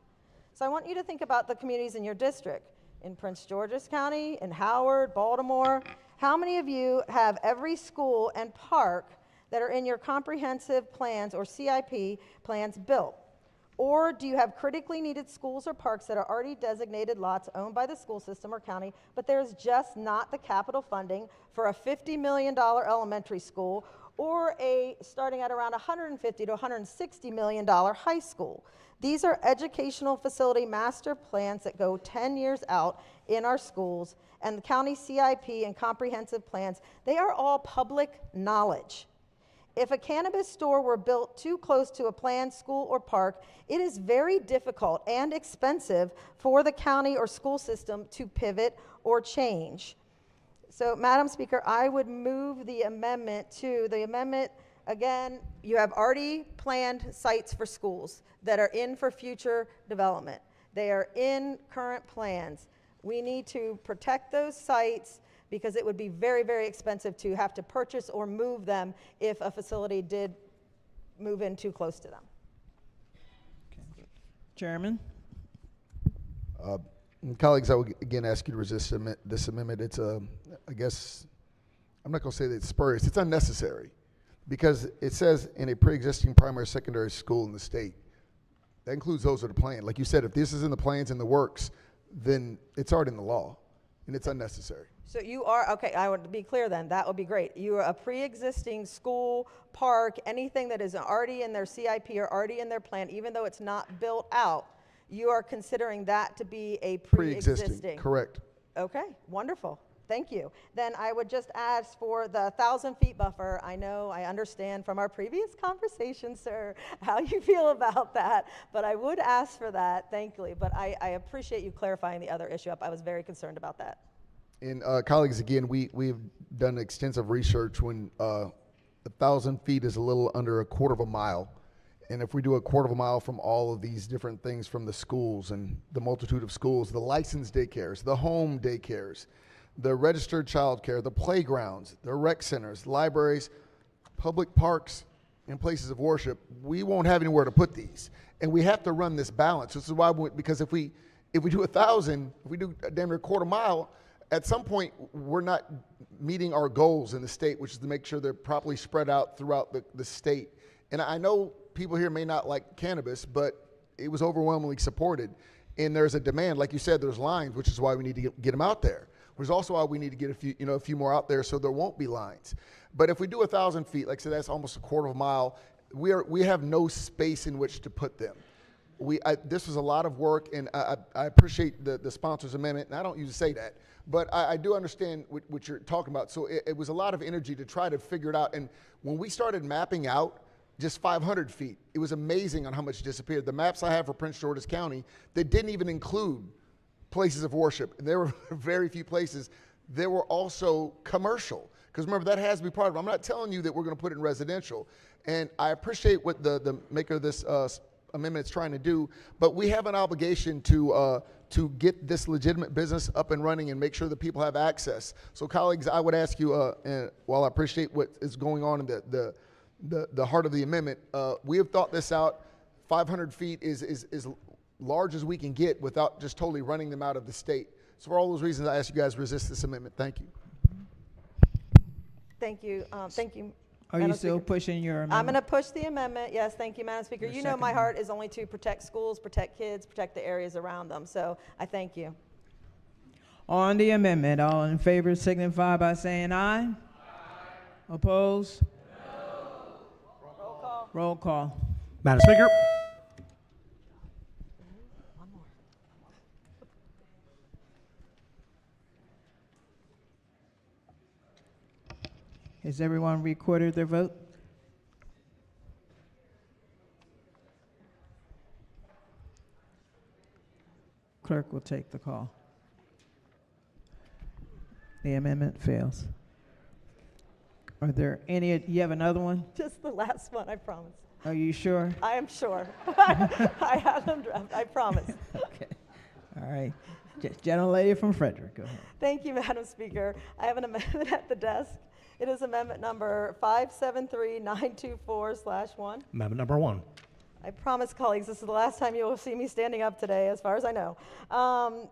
[SPEAKER 4] So I want you to think about the communities in your district. In Prince George's County, in Howard, Baltimore, how many of you have every school and park that are in your comprehensive plans or CIP plans built? Or do you have critically needed schools or parks that are already designated lots owned by the school system or county, but there's just not the capital funding for a $50 million elementary school or starting at around $150 to $160 million high school? These are educational facility master plans that go 10 years out in our schools, and the county CIP and comprehensive plans, they are all public knowledge. If a cannabis store were built too close to a planned school or park, it is very difficult and expensive for the county or school system to pivot or change. So, Madam Speaker, I would move the amendment again, you have already planned sites for schools that are in for future development. They are in current plans. We need to protect those sites because it would be very, very expensive to have to purchase or move them if a facility did move in too close to them.
[SPEAKER 1] Okay. Chairman?
[SPEAKER 7] Colleagues, I would again ask you to resist this amendment. It's I guess, I'm not going to say that it's spurious, it's unnecessary. Because it says in a pre-existing primary secondary school in the state. That includes those that are planned. Like you said, if this is in the plans in the works, then it's already in the law, and it's unnecessary.
[SPEAKER 4] So you are, okay, I would be clear then, that would be great. You are a pre-existing school, park, anything that is already in their CIP or already in their plan, even though it's not built out, you are considering that to be a pre-existing.
[SPEAKER 7] Correct.
[SPEAKER 4] Okay, wonderful. Thank you. Then I would just ask for the 1,000 feet buffer. I know, I understand from our previous conversation, sir, how you feel about that, but I would ask for that, thankfully. But I appreciate you clarifying the other issue up. I was very concerned about that.
[SPEAKER 7] And colleagues, again, we've done extensive research when 1,000 feet is a little under a quarter of a mile. And if we do a quarter of a mile from all of these different things, from the schools and the multitude of schools, the licensed daycares, the home daycares, the registered childcare, the playgrounds, the rec centers, libraries, public parks, and places of worship, we won't have anywhere to put these. And we have to run this balance. This is why, because if we do 1,000, if we do damn near a quarter mile, at some point we're not meeting our goals in the state, which is to make sure they're properly spread out throughout the state. And I know people here may not like cannabis, but it was overwhelmingly supported. And there's a demand, like you said, there's lines, which is why we need to get them out there. Which is also why we need to get a few more out there so there won't be lines. But if we do 1,000 feet, like I said, that's almost a quarter of a mile. We have no space in which to put them. This was a lot of work, and I appreciate the sponsor's amendment, and I don't usually say that, but I do understand what you're talking about. So it was a lot of energy to try to figure it out. And when we started mapping out just 500 feet, it was amazing on how much disappeared. The maps I have for Prince George's County, they didn't even include places of worship. And there were very few places. There were also commercial, because remember, that has to be part of it. I'm not telling you that we're going to put it in residential. And I appreciate what the maker of this amendment is trying to do, but we have an obligation to get this legitimate business up and running and make sure that people have access. So colleagues, I would ask you, and while I appreciate what is going on in the heart of the amendment, we have thought this out. 500 feet is large as we can get without just totally running them out of the state. So for all those reasons, I ask you guys to resist this amendment. Thank you.
[SPEAKER 4] Thank you. Thank you.
[SPEAKER 1] Are you still pushing your amendment?
[SPEAKER 4] I'm going to push the amendment. Yes, thank you, Madam Speaker.
[SPEAKER 1] Your
[SPEAKER 4] You know my
[SPEAKER 1] second.
[SPEAKER 4] heart is only to protect schools, protect kids, protect the areas around them. So I thank you.
[SPEAKER 1] On the amendment, all in favor signify by saying aye. Aye. Opposed? No.
[SPEAKER 4] Roll call.
[SPEAKER 1] Roll call.
[SPEAKER 3] Madam Speaker.
[SPEAKER 1] Has everyone recorded their vote? Clerk will take the call. The amendment fails. Are there any, you have another one?
[SPEAKER 4] Just the last one, I promise.
[SPEAKER 1] Are you sure?
[SPEAKER 4] I am sure. I have them drafted, I promise.
[SPEAKER 1] Okay. All right. Gentlelady from Frederick, go ahead.
[SPEAKER 4] Thank you, Madam Speaker. I have an amendment at the desk. It is amendment number 573924/1.
[SPEAKER 3] Amendment number 1.
[SPEAKER 4] I promise, colleagues, this is the last time you will see me standing up today, as far as I know.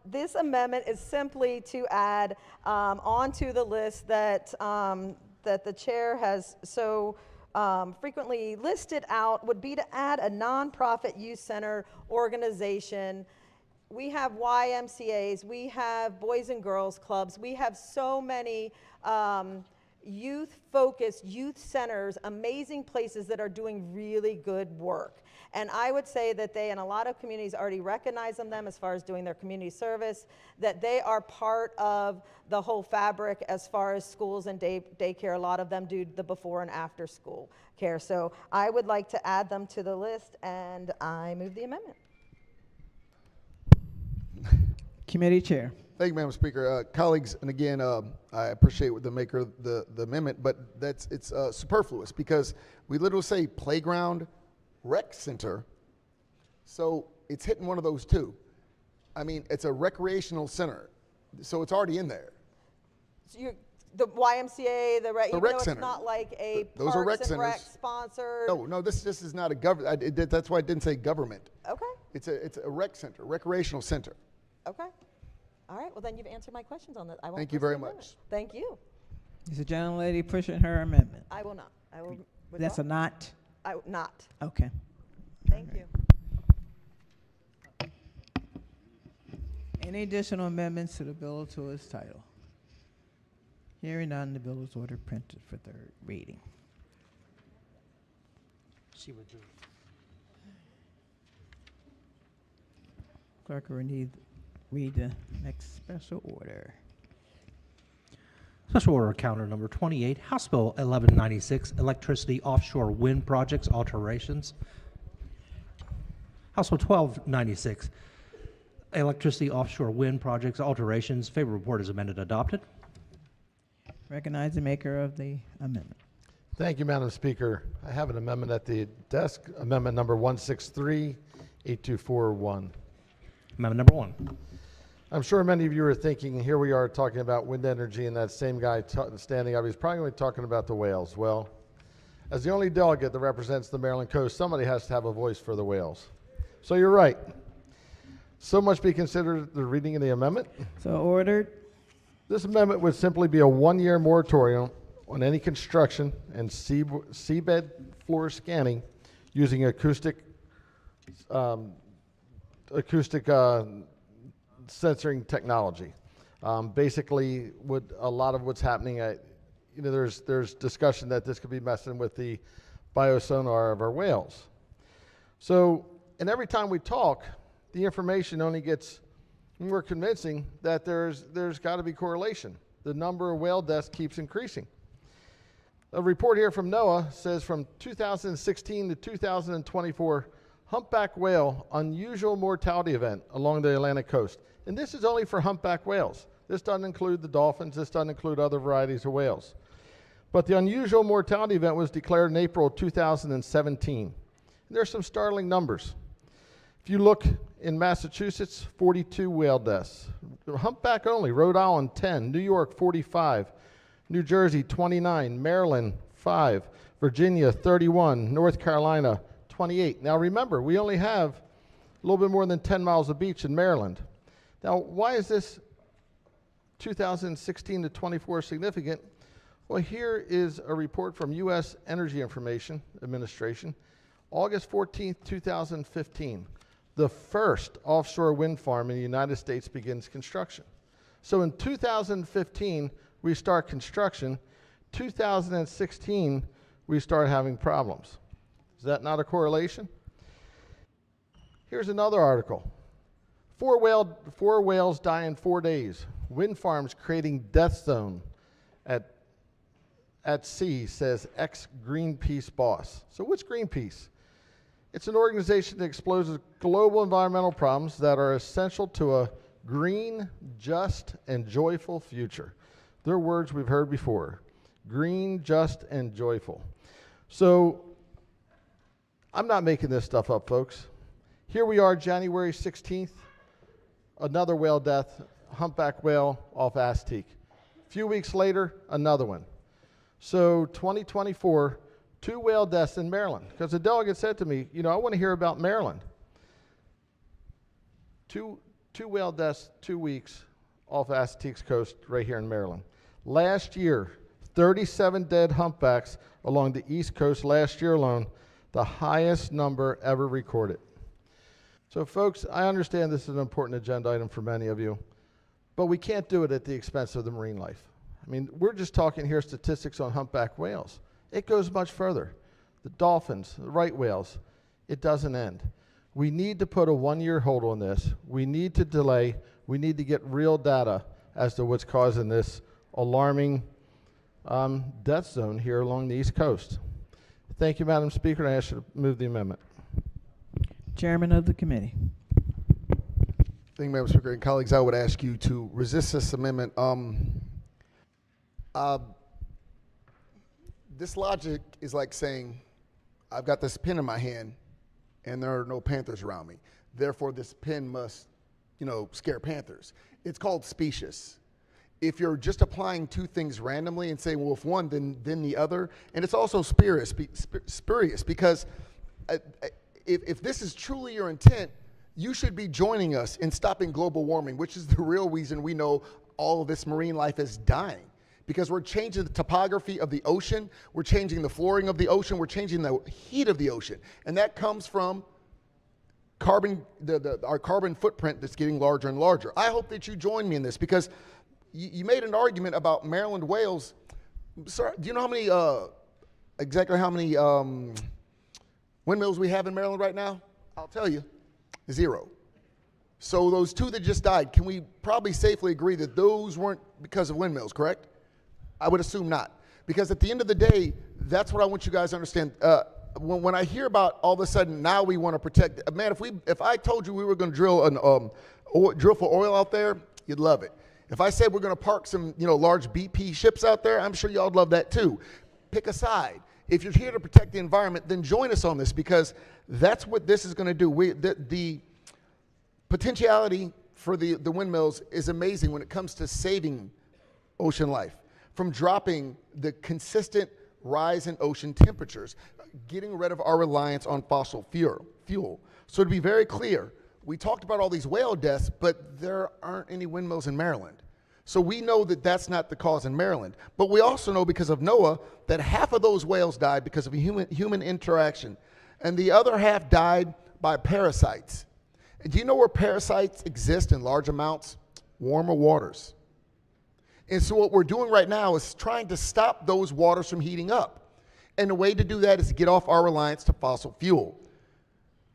[SPEAKER 4] This amendment is simply to add onto the list that that the chair has so frequently listed out, would be to add a nonprofit youth center organization. We have YMCAs, we have Boys and Girls Clubs, we have so many youth-focused youth centers, amazing places that are doing really good work. And I would say that they, and a lot of communities already recognize them as far as doing their community service, that they are part of the whole fabric as far as schools and daycare. A lot of them do the before and after school care. So I would like to add them to the list, and I move the amendment.
[SPEAKER 1] Committee Chair.
[SPEAKER 7] Thank you, Madam Speaker. Colleagues, and again, I appreciate what the maker of the amendment, but it's superfluous, because we literally say playground, rec center, so it's hitting one of those two. I mean, it's a recreational center, so it's already in there.
[SPEAKER 4] So the YMCA, the rec
[SPEAKER 7] center.
[SPEAKER 4] It's not like a
[SPEAKER 7] Those are rec
[SPEAKER 4] Parks and Rec
[SPEAKER 7] centers.
[SPEAKER 4] sponsored.
[SPEAKER 7] No, this is not a government. That's why I didn't say government.
[SPEAKER 4] Okay.
[SPEAKER 7] It's a rec center, recreational center.
[SPEAKER 4] Okay. All right. Well, then you've answered my questions on that. I won't
[SPEAKER 7] Thank you
[SPEAKER 4] push the
[SPEAKER 7] very
[SPEAKER 4] amendment.
[SPEAKER 7] much.
[SPEAKER 4] Thank you.
[SPEAKER 1] Is the gentlelady pushing her amendment?
[SPEAKER 4] I will not. I will.
[SPEAKER 1] That's a not?
[SPEAKER 4] Not.
[SPEAKER 1] Okay.
[SPEAKER 4] Thank you.
[SPEAKER 1] Any additional amendments to the bill to its title? Hearing none, the bill is ordered printed for third reading.
[SPEAKER 3] She withdrew.
[SPEAKER 1] Clerk will read the next special order.
[SPEAKER 3] Special order counter number 28, House Bill 1196, electricity offshore wind projects alterations. House Bill 1296, electricity offshore wind projects alterations. Favorable report is amended, adopted.
[SPEAKER 1] Recognize the maker of the amendment.
[SPEAKER 11] Thank you, Madam Speaker. I have an amendment at the desk, amendment number 163-8241.
[SPEAKER 3] Amendment number 1.
[SPEAKER 11] I'm sure many of you are thinking, here we are talking about wind energy, and that same guy standing up, he's probably going to be talking about the whales. Well, as the only delegate that represents the Maryland coast, somebody has to have a voice for the whales. So you're right. So much be considered the reading of the amendment.
[SPEAKER 1] So ordered.
[SPEAKER 11] This amendment would simply be a one-year moratorium on any construction and seabed floor scanning using acoustic sensoring technology. Basically, a lot of what's happening, there's discussion that this could be messing with the biosonar of our whales. So, and every time we talk, the information only gets more convincing that there's got to be correlation. The number of whale deaths keeps increasing. A report here from NOAA says from 2016 to 2024, humpback whale unusual mortality event along the Atlantic coast. And this is only for humpback whales. This doesn't include the dolphins. This doesn't include other varieties of whales. But the unusual mortality event was declared in April 2017. And there's some startling numbers. If you look in Massachusetts, 42 whale deaths. Humpback only, Rhode Island, 10. New York, 45. New Jersey, 29. Maryland, 5. Virginia, 31. North Carolina, 28. Now remember, we only have a little bit more than 10 miles of beach in Maryland. Now, why is this 2016 to 24 significant? Well, here is a report from U.S. Energy Information Administration, August 14th, 2015. The first offshore wind farm in the United States begins construction. So in 2015, we start construction. 2016, we start having problems. Is that not a correlation? Here's another article. Four whales die in 4 days. Wind farms creating death zone at sea, says ex-Greenpeace boss. So what's Greenpeace? It's an organization that exposes global environmental problems that are essential to a green, just, and joyful future. They're words we've heard before. Green, just, and joyful. So I'm not making this stuff up, folks. Here we are, January 16th, another whale death, humpback whale off Azteec. A few weeks later, another one. So 2024, 2 whale deaths in Maryland. Because the delegate said to me, I want to hear about Maryland. Two whale deaths, 2 weeks off Azteec's coast right here in Maryland. Last year, 37 dead humpbacks along the East Coast last year alone, the highest number ever recorded. So folks, I understand this is an important agenda item for many of you, but we can't do it at the expense of the marine life. I mean, we're just talking here statistics on humpback whales. It goes much further. The dolphins, the right whales, it doesn't end. We need to put a 1-year hold on this. We need to delay. We need to get real data as to what's causing this alarming death zone here along the East Coast. Thank you, Madam Speaker, and I ask you to move the amendment.
[SPEAKER 1] Chairman of the committee.
[SPEAKER 7] Thank you, Madam Speaker. And colleagues, I would ask you to resist this amendment. This logic is like saying, I've got this pen in my hand and there are no panthers around me. Therefore, this pen must, scare panthers. It's called specious. If you're just applying 2 things randomly and saying, well, if one, then the other, and it's also spurious because if this is truly your intent, you should be joining us in stopping global warming, which is the real reason we know all of this marine life is dying. Because we're changing the topography of the ocean, we're changing the flooring of the ocean, we're changing the heat of the ocean. And that comes from our carbon footprint that's getting larger and larger. I hope that you join me in this because you made an argument about Maryland whales. Sir, do you know exactly how many windmills we have in Maryland right now? I'll tell you, 0. So those 2 that just died, can we probably safely agree that those weren't because of windmills, correct? I would assume not. Because at the end of the day, that's what I want you guys to understand. When I hear about all of a sudden now we want to protect, man, if I told you we were going to drill for oil out there, you'd love it. If I said we're going to park some large BP ships out there, I'm sure y'all would love that too. Pick a side. if you're here to protect the environment, then join us on this, because that's what this is going to do. The potentiality for the windmills is amazing when it comes to saving ocean life from dropping the consistent rise in ocean temperatures, getting rid of our reliance on fossil fuel. So to be very clear, we talked about all these whale deaths, but there aren't any windmills in Maryland. So we know that that's not the cause in Maryland. But we also know, because of NOAA, that half of those whales died because of human interaction, and the other half died by parasites. And do you know where parasites exist in large amounts? Warmer waters. And so what we're doing right now is trying to stop those waters from heating up. And the way to do that is to get off our reliance to fossil fuel.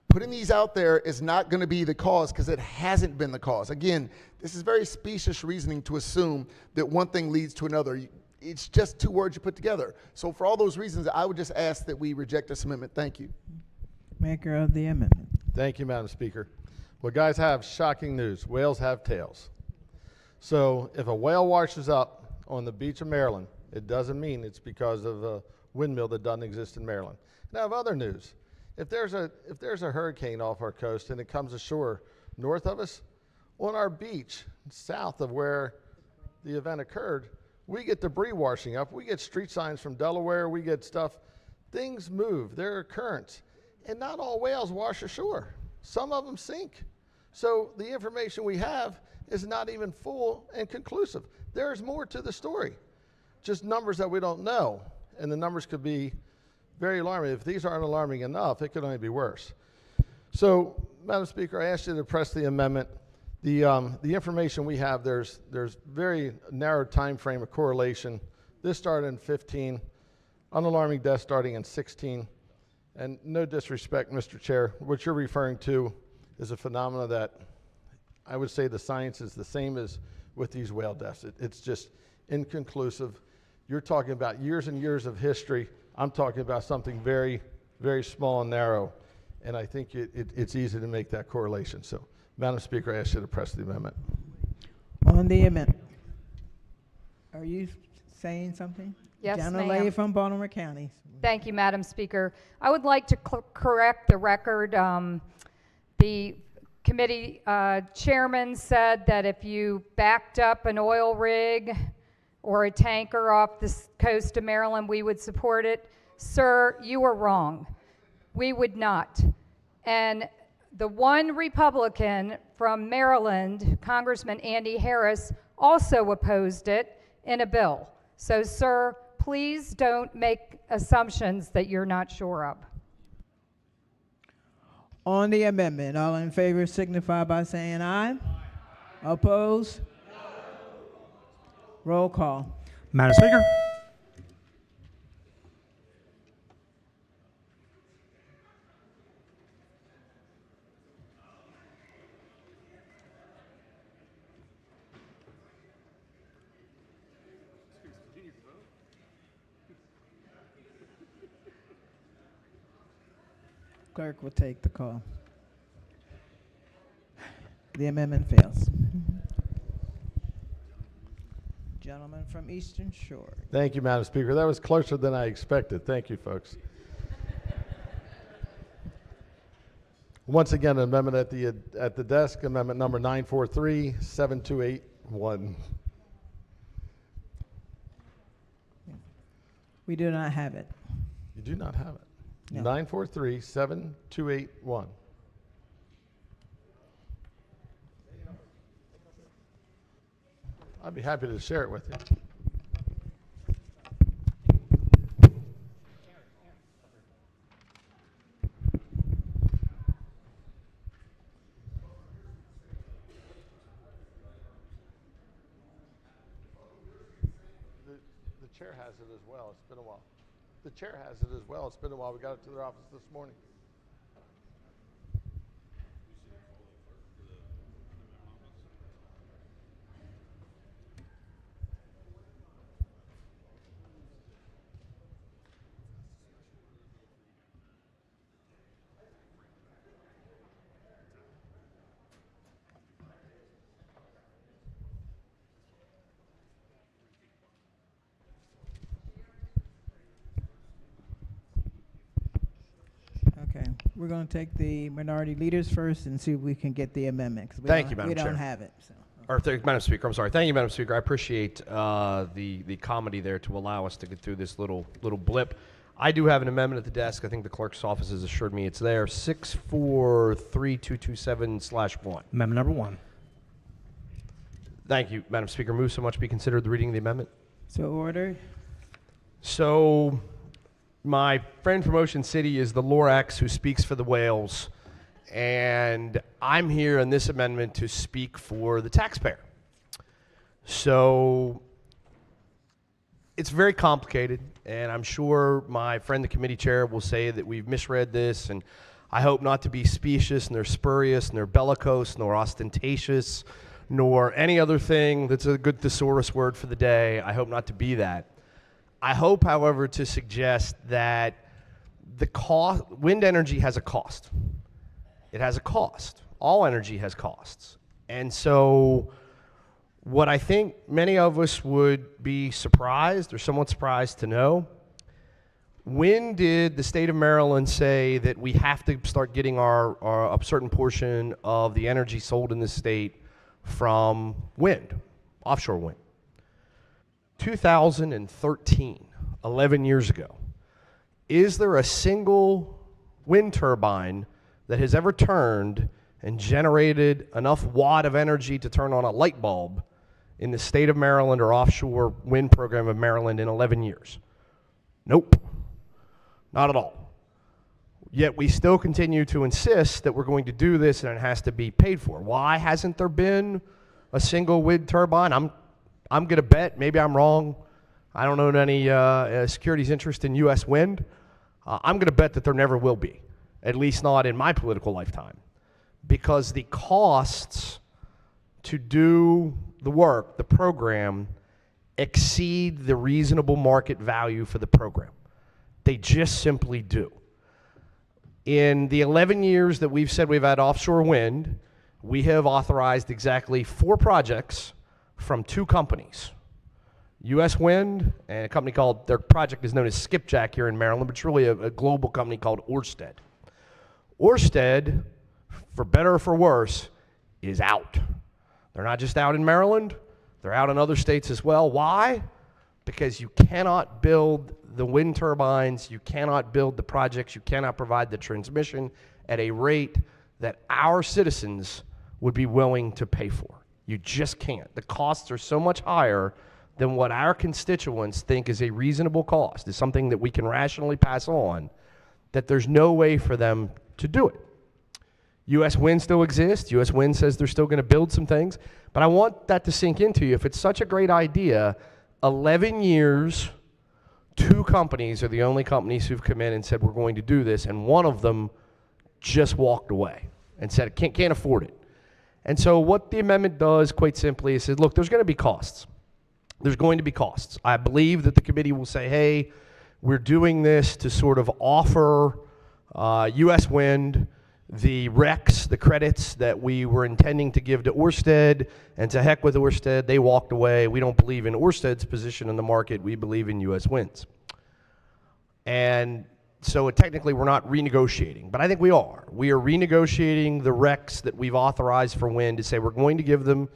[SPEAKER 7] Putting these out there is not going to be the cause, because it hasn't been the cause. Again, this is very specious reasoning to assume that one thing leads to another. It's just two words you put together. So for all those reasons, I would just ask that we reject this amendment. Thank you.
[SPEAKER 1] Maker of the amendment.
[SPEAKER 11] Thank you, Madam Speaker. Well, guys, have shocking news. Whales have tails. So if a whale washes up on the beach of Maryland, it doesn't mean it's because of a windmill that doesn't exist in Maryland. Now, I have other news. If there's a hurricane off our coast and it comes ashore north of us, on our beach south of where the event occurred, we get debris washing up. We get street signs from Delaware. We get stuff. Things move. There are currents. And not all whales wash ashore. Some of them sink. So the information we have is not even full and conclusive. There's more to the story. Just numbers that we don't know. And the numbers could be very alarming. If these aren't alarming enough, it could only be worse. So, Madam Speaker, I asked you to press the amendment. The information we have, there's very narrow time frame of correlation. This started in 15, unalarming deaths starting in 16. And no disrespect, Mr. Chair, what you're referring to is a phenomena that I would say the science is the same as with these whale deaths. It's just inconclusive. You're talking about years and years of history. I'm talking about something very, very small and narrow. And I think it's easy to make that correlation. So, Madam Speaker, I ask you to press the amendment.
[SPEAKER 1] On the amendment. Are you saying something?
[SPEAKER 12] Yes,
[SPEAKER 1] Jana
[SPEAKER 12] ma'am.
[SPEAKER 1] Lay from Baltimore County.
[SPEAKER 12] Thank you, Madam Speaker. I would like to correct the record. The committee chairman said that if you backed up an oil rig or a tanker off the coast of Maryland, we would support it. Sir, you are wrong. We would not. And the one Republican from Maryland, Congressman Andy Harris, also opposed it in a bill. So, sir, please don't make assumptions that you're not sure of.
[SPEAKER 1] On the amendment, all in favor signify by saying aye. Opposed? Roll call.
[SPEAKER 3] Madam Speaker.
[SPEAKER 1] Clerk will take the call. The amendment fails. Gentleman from Eastern Shore.
[SPEAKER 11] Thank you, Madam Speaker. That was closer than I expected. Thank you, folks. Once again, an amendment at the desk, amendment number 943-7281.
[SPEAKER 1] We do not have it.
[SPEAKER 11] You do not have it.
[SPEAKER 1] No.
[SPEAKER 11] 943-7281. I'd be happy to share it with you. The chair has it as well. It's been a while. The chair has it as well. It's been a while. We got it to their office this morning.
[SPEAKER 1] We're going to take the minority leaders first and see if we can get the amendment. 'Cause
[SPEAKER 13] Thank you, Madam
[SPEAKER 1] We
[SPEAKER 13] Chair.
[SPEAKER 1] don't have it. So.
[SPEAKER 13] Madam Speaker, I'm sorry. Thank you, Madam Speaker. I appreciate the comedy there to allow us to get through this little blip. I do have an amendment at the desk. I think the clerk's office has assured me it's there. 643227/1.
[SPEAKER 3] Amendment number 1.
[SPEAKER 13] Thank you, Madam Speaker. Move so much be considered the reading of the amendment.
[SPEAKER 1] So ordered.
[SPEAKER 13] So my friend from Ocean City is the Lorax who speaks for the whales, and I'm here in this amendment to speak for the taxpayer. So it's very complicated, and I'm sure my friend the committee chair will say that we've misread this, and I hope not to be specious, nor spurious, nor bellicose, nor ostentatious, nor any other thing that's a good thesaurus word for the day. I hope not to be that. I hope, however, to suggest that wind energy has a cost. It has a cost. All energy has costs. And so what I think many of us would be surprised or somewhat surprised to know, when did the state of Maryland say that we have to start getting a certain portion of the energy sold in the state from wind, offshore wind? 2013, 11 years ago. Is there a single wind turbine that has ever turned and generated enough watt of energy to turn on a light bulb in the state of Maryland or offshore wind program of Maryland in 11 years? Nope, not at all. Yet we still continue to insist that we're going to do this and it has to be paid for. Why hasn't there been a single wind turbine? I'm going to bet, maybe I'm wrong, I don't own any securities interest in U.S. wind. I'm going to bet that there never will be, at least not in my political lifetime, because the costs to do the work, the program, exceed the reasonable market value for the program. They just simply do. In the 11 years that we've said we've had offshore wind, we have authorized exactly 4 projects from 2 companies. U.S. Wind and a company called, their project is known as Skipjack here in Maryland, but it's really a global company called Ørsted. Ørsted, for better or for worse, is out. They're not just out in Maryland, they're out in other states as well. Why? Because you cannot build the wind turbines, you cannot build the projects, you cannot provide the transmission at a rate that our citizens would be willing to pay for. You just can't. The costs are so much higher than what our constituents think is a reasonable cost, is something that we can rationally pass on, that there's no way for them to do it. U.S. Wind still exists. U.S. Wind says they're still going to build some things, but I want that to sink into you. If it's such a great idea, 11 years, 2 companies are the only companies who've come in and said we're going to do this, and one of them just walked away and said can't afford it. And so what the amendment does, quite simply, is says, look, there's going to be costs. There's going to be costs. I believe that the committee will say, hey, we're doing this to sort of offer U.S. Wind the RECs, the credits that we were intending to give to Ørsted, and to heck with Ørsted, they walked away. We don't believe in Ørsted's position in the market. We believe in U.S. Wind's. And so technically we're not renegotiating, but I think we are. We are renegotiating the RECs that we've authorized for wind to say we're going to give them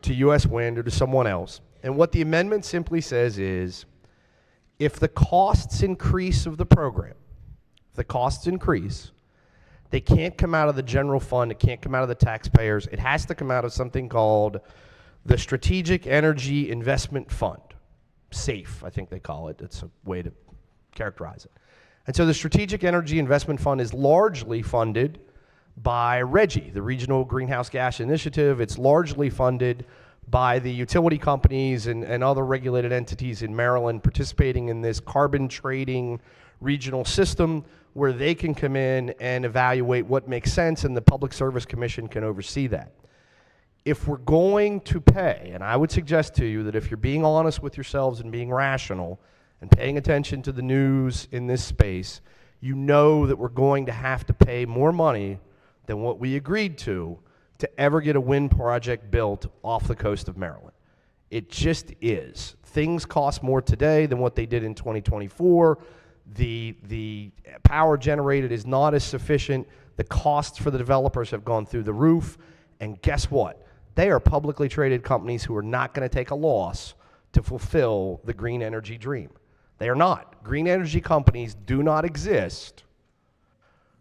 [SPEAKER 13] to U.S. Wind or to someone else. And what the amendment simply says is, if the costs increase of the program, if the costs increase, they can't come out of the general fund, it can't come out of the taxpayers, it has to come out of something called the Strategic Energy Investment Fund. SAFE, I think they call it. It's a way to characterize it. And so the Strategic Energy Investment Fund is largely funded by RGGI, the Regional Greenhouse Gas Initiative. It's largely funded by the utility companies and other regulated entities in Maryland participating in this carbon trading regional system where they can come in and evaluate what makes sense, and the Public Service Commission can oversee that. If we're going to pay, and I would suggest to you that if you're being honest with yourselves and being rational and paying attention to the news in this space, you know that we're going to have to pay more money than what we agreed to ever get a wind project built off the coast of Maryland. It just is. Things cost more today than what they did in 2024. The power generated is not as sufficient. The costs for the developers have gone through the roof. And guess what? They are publicly traded companies who are not going to take a loss to fulfill the green energy dream. They are not. Green energy companies do not exist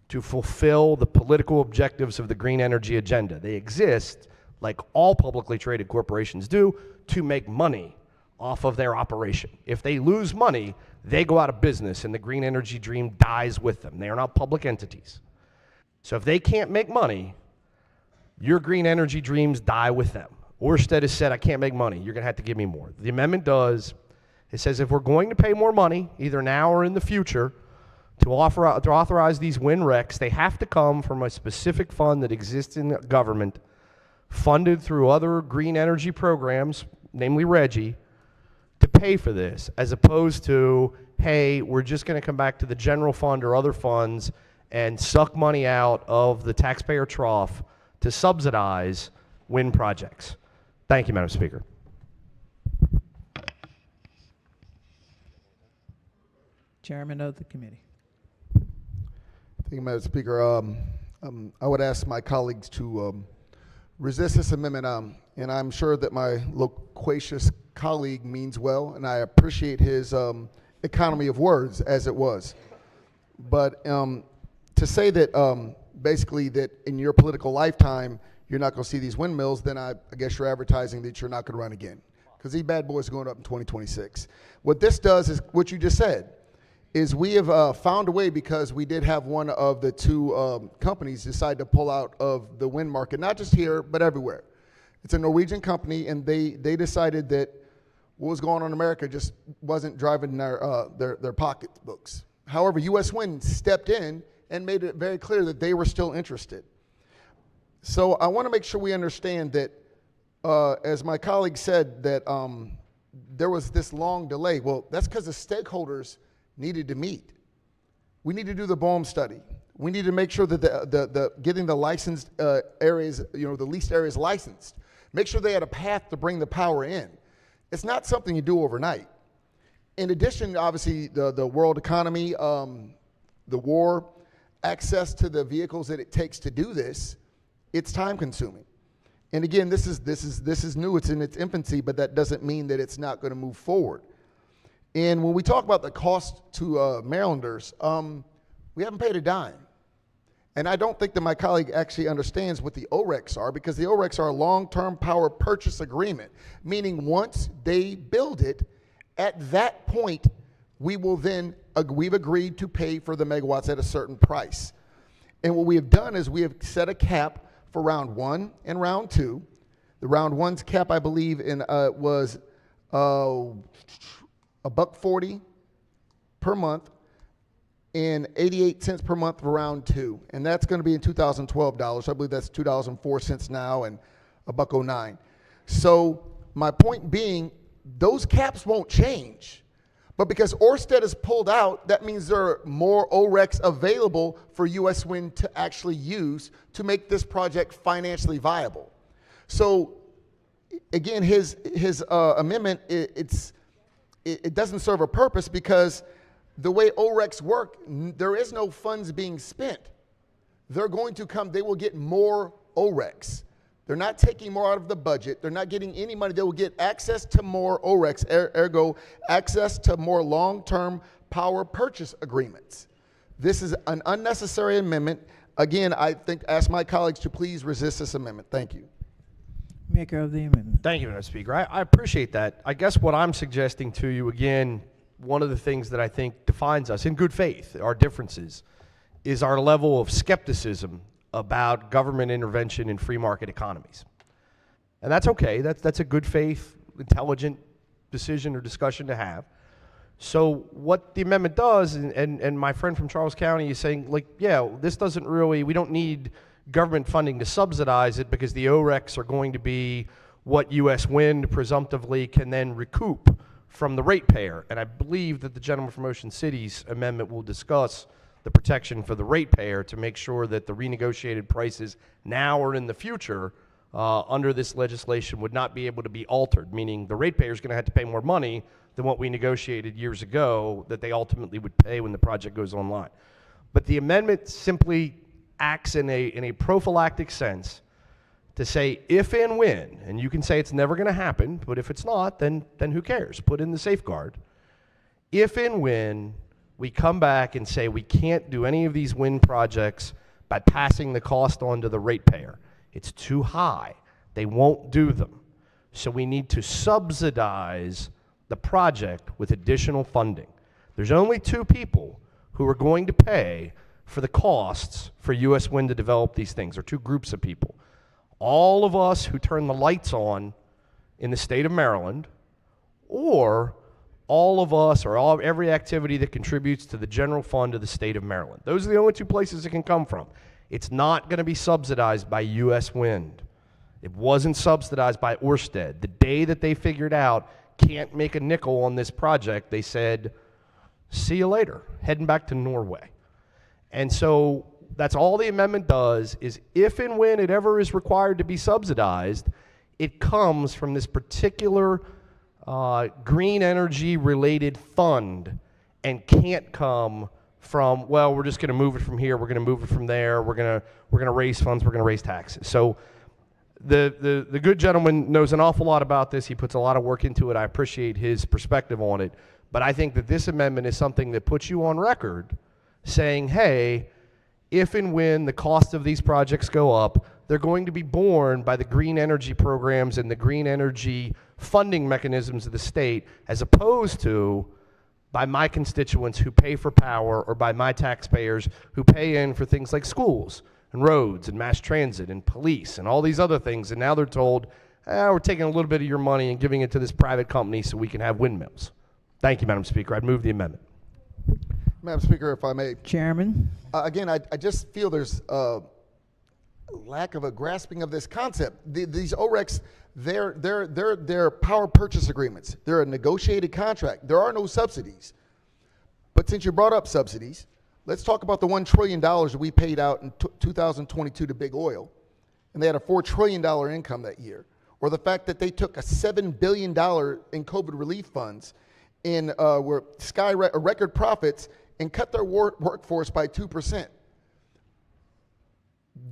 [SPEAKER 13] to fulfill the political objectives of the green energy agenda. They exist, like all publicly traded corporations do, to make money off of their operation. If they lose money, they go out of business and the green energy dream dies with them. They are not public entities. So if they can't make money, your green energy dreams die with them. Orsted has said, I can't make money. You're going to have to give me more. The amendment does. It says if we're going to pay more money, either now or in the future, to authorize these wind recs, they have to come from a specific fund that exists in government, funded through other green energy programs, namely RGGI, to pay for this, as opposed to, hey, we're just going to come back to the general fund or other funds and suck money out of the taxpayer trough to subsidize wind projects. Thank you, Madam Speaker.
[SPEAKER 1] Chairman of the committee.
[SPEAKER 7] Thank you, Madam Speaker. I would ask my colleagues to resist this amendment, and I'm sure that my loquacious colleague means well, and I appreciate his economy of words as it was. But to say that basically that in your political lifetime you're not going to see these windmills, then I guess you're advertising that you're not going to run again, because these bad boys are going up in 2026. What this does is what you just said, is we have found a way, because we did have one of the two companies decide to pull out of the wind market, not just here, but everywhere. It's a Norwegian company, and they decided that what was going on in America just wasn't driving their pocketbooks. However, U.S. Wind stepped in and made it very clear that they were still interested. So I want to make sure we understand that, as my colleague said, that there was this long delay. Well, that's because the stakeholders needed to meet. We need to do the BOEM study. We need to make sure that the getting the licensed areas, the leased areas licensed. Make sure they had a path to bring the power in. It's not something you do overnight. In addition, obviously, the world economy, the war, access to the vehicles that it takes to do this, it's time consuming. And again, this is new, it's in its infancy, but that doesn't mean that it's not going to move forward. And when we talk about the cost to Marylanders, we haven't paid a dime. And I don't think that my colleague actually understands what the ORECs are, because the ORECs are a long-term power purchase agreement, meaning once they build it, at that point, we've agreed to pay for the megawatts at a certain price. And what we have done is we have set a cap for round 1 and round 2. The round 1's cap, I believe, was $1.40 per month and 88 cents per month for round 2. And that's going to be in 2012 dollars. I believe that's $2.04 now and $1.09. So my point being, those caps won't change. But because Orsted is pulled out, that means there are more ORECs available for U.S. Wind to actually use to make this project financially viable. So again, his amendment, it doesn't serve a purpose, because the way ORECs work, there is no funds being spent. They're going to come, they will get more ORECs. They're not taking more out of the budget. They're not getting any money. They will get access to more ORECs, ergo access to more long-term power purchase agreements. This is an unnecessary amendment. Again, I ask my colleagues to please resist this amendment. Thank you.
[SPEAKER 1] Maker of the amendment.
[SPEAKER 13] Thank you, Madam Speaker. I appreciate that. I guess what I'm suggesting to you, again, one of the things that I think defines us, in good faith, our differences, is our level of skepticism about government intervention in free market economies. And that's okay. That's a good faith, intelligent decision or discussion to have. So what the amendment does, and my friend from Charles County is saying, like, yeah, this doesn't really, we don't need government funding to subsidize it, because the ORECs are going to be what U.S. Wind presumptively can then recoup from the ratepayer. And I believe that the gentleman from Ocean City's amendment will discuss the protection for the ratepayer to make sure that the renegotiated prices now or in the future under this legislation would not be able to be altered, meaning the ratepayer is going to have to pay more money than what we negotiated years ago that they ultimately would pay when the project goes online. But the amendment simply acts in a prophylactic sense to say if and when, and you can say it's never going to happen, but if it's not, then who cares? Put in the safeguard. If and when we come back and say we can't do any of these wind projects by passing the cost on to the ratepayer, it's too high, they won't do them. So we need to subsidize the project with additional funding. There's only two people who are going to pay for the costs for U.S. Wind to develop these things, or two groups of people. All of us who turn the lights on in the state of Maryland, or all of us, or every activity that contributes to the general fund of the state of Maryland. Those are the only two places it can come from. It's not going to be subsidized by U.S. Wind. It wasn't subsidized by Ørsted. The day that they figured out can't make a nickel on this project, they said, see you later, heading back to Norway. And so that's all the amendment does, is if and when it ever is required to be subsidized, it comes from this particular green energy related fund and can't come from, well, we're just going to move it from here, we're going to move it from there, we're going to raise funds, we're going to raise taxes. So the good gentleman knows an awful lot about this. He puts a lot of work into it. I appreciate his perspective on it. But I think that this amendment is something that puts you on record saying, hey, if and when the cost of these projects go up, they're going to be borne by the green energy programs and the green energy funding mechanisms of the state, as opposed to by my constituents who pay for power, or by my taxpayers who pay in for things like schools and roads and mass transit and police and all these other things. And now they're told, we're taking a little bit of your money and giving it to this private company so we can have windmills. Thank you, Madam Speaker. I'd move the amendment.
[SPEAKER 7] Madam Speaker, if I may.
[SPEAKER 1] Chairman.
[SPEAKER 7] Again, I just feel there's a lack of a grasping of this concept. These ORECs, they're power purchase agreements. They're a negotiated contract. There are no subsidies. But since you brought up subsidies, let's talk about the $1 trillion that we paid out in 2022 to Big Oil, and they had a $4 trillion income that year. Or the fact that they took a $7 billion in COVID relief funds in record profits and cut their workforce by 2%.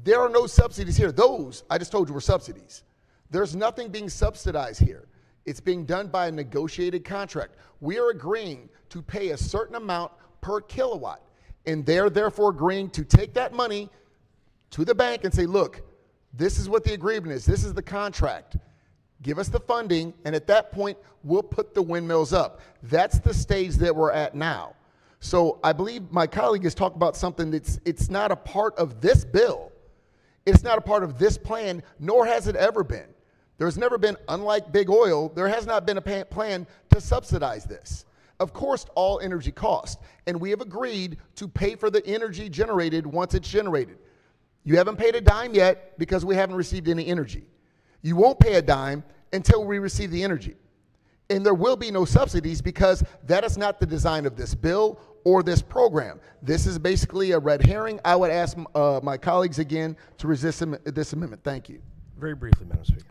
[SPEAKER 7] There are no subsidies here. Those, I just told you, were subsidies. There's nothing being subsidized here. It's being done by a negotiated contract. We are agreeing to pay a certain amount per kilowatt, and they're therefore agreeing to take that money to the bank and say, look, this is what the agreement is. This is the contract. Give us the funding, and at that point, we'll put the windmills up. That's the stage that we're at now. So I believe my colleague has talked about something it's not a part of this bill. It's not a part of this plan, nor has it ever been. There's never been, unlike Big Oil, there has not been a plan to subsidize this. Of course, all energy costs, and we have agreed to pay for the energy generated once it's generated. You haven't paid a dime yet because we haven't received any energy. You won't pay a dime until we receive the energy. And there will be no subsidies because that is not the design of this bill or this program. This is basically a red herring. I would ask my colleagues again to resist this amendment. Thank you.
[SPEAKER 13] Very briefly, Madam Speaker.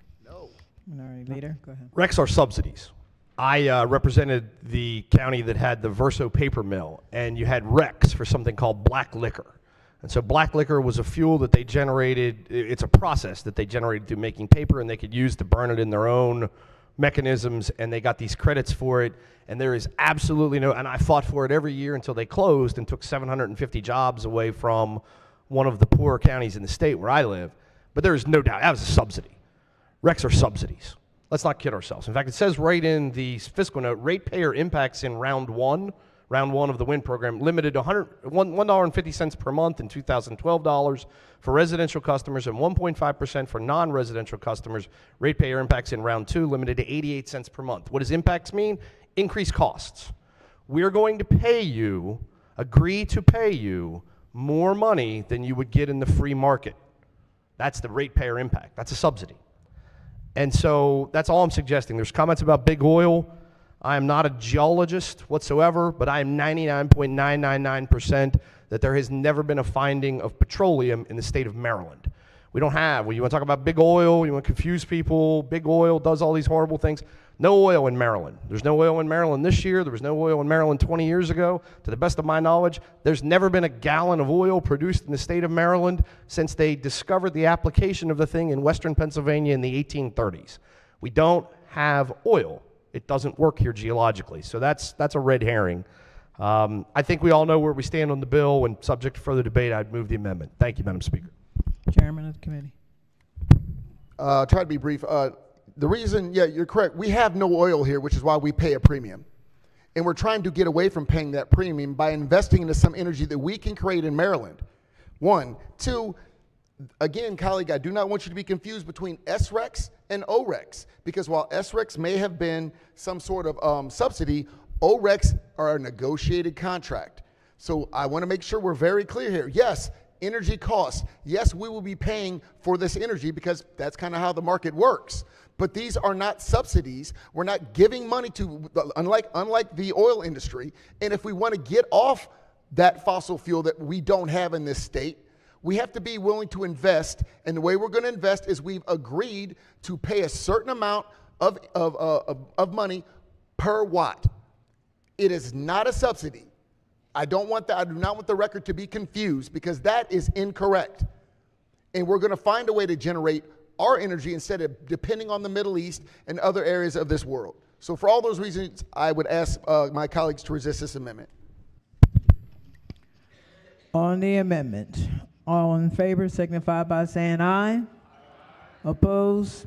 [SPEAKER 1] Minority Leader, go ahead.
[SPEAKER 13] RECs are subsidies. I represented the county that had the Verso paper mill, and you had RECs for something called black liquor. And so black liquor was a fuel that they generated. It's a process that they generated through making paper, and they could use to burn it in their own mechanisms, and they got these credits for it. And there is absolutely no, and I fought for it every year until they closed and took 750 jobs away from one of the poorer counties in the state where I live. But there is no doubt, that was a subsidy. RECs are subsidies. Let's not kid ourselves. In fact, it says right in the fiscal note, ratepayer impacts in round one of the wind program, limited to $1.50 per month in 2012 dollars for residential customers and 1.5% for non-residential customers. Ratepayer impacts in round two, limited to 88 cents per month. What does impacts mean? Increased costs. We're going to pay you, agree to pay you more money than you would get in the free market. That's the ratepayer impact. That's a subsidy. And so that's all I'm suggesting. There's comments about Big Oil. I am not a geologist whatsoever, but I am 99.999% that there has never been a finding of petroleum in the state of Maryland. We don't have. Well, you want to talk about big oil, you want to confuse people, big oil does all these horrible things. No oil in Maryland. There's no oil in Maryland this year. There was no oil in Maryland 20 years ago. To the best of my knowledge, there's never been a gallon of oil produced in the state of Maryland since they discovered the application of the thing in western Pennsylvania in the 1830s. We don't have oil. It doesn't work here geologically. So that's a red herring. I think we all know where we stand on the bill, and subject to further debate, I'd move the amendment. Thank you, Madam Speaker.
[SPEAKER 1] Chairman of the committee.
[SPEAKER 7] Try to be brief. The reason, yeah, you're correct. We have no oil here, which is why we pay a premium. And we're trying to get away from paying that premium by investing into some energy that we can create in Maryland. One. Two, again, colleague, I do not want you to be confused between SRECs and ORECs, because while SRECs may have been some sort of subsidy, ORECs are a negotiated contract. So I want to make sure we're very clear here. Yes, energy costs. Yes, we will be paying for this energy because that's kind of how the market works. But these are not subsidies. We're not giving money to, unlike the oil industry. And if we want to get off that fossil fuel that we don't have in this state, we have to be willing to invest. And the way we're going to invest is we've agreed to pay a certain amount of money per watt. It is not a subsidy. I do not want the record to be confused, because that is incorrect. And we're going to find a way to generate our energy instead of depending on the Middle East and other areas of this world. So for all those reasons, I would ask my colleagues to resist this amendment.
[SPEAKER 1] On the amendment, all in favor signify by saying aye. Oppose?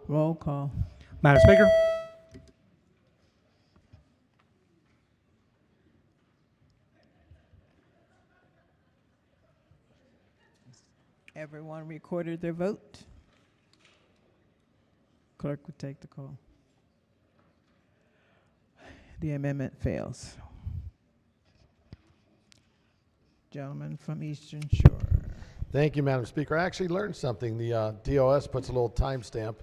[SPEAKER 1] Roll call.
[SPEAKER 3] Madam Speaker.
[SPEAKER 1] Everyone recorded their vote. Clerk would take the call. The amendment fails. Gentleman from Eastern Shore.
[SPEAKER 11] Thank you, Madam Speaker. I actually learned something. The DOS puts a little timestamp.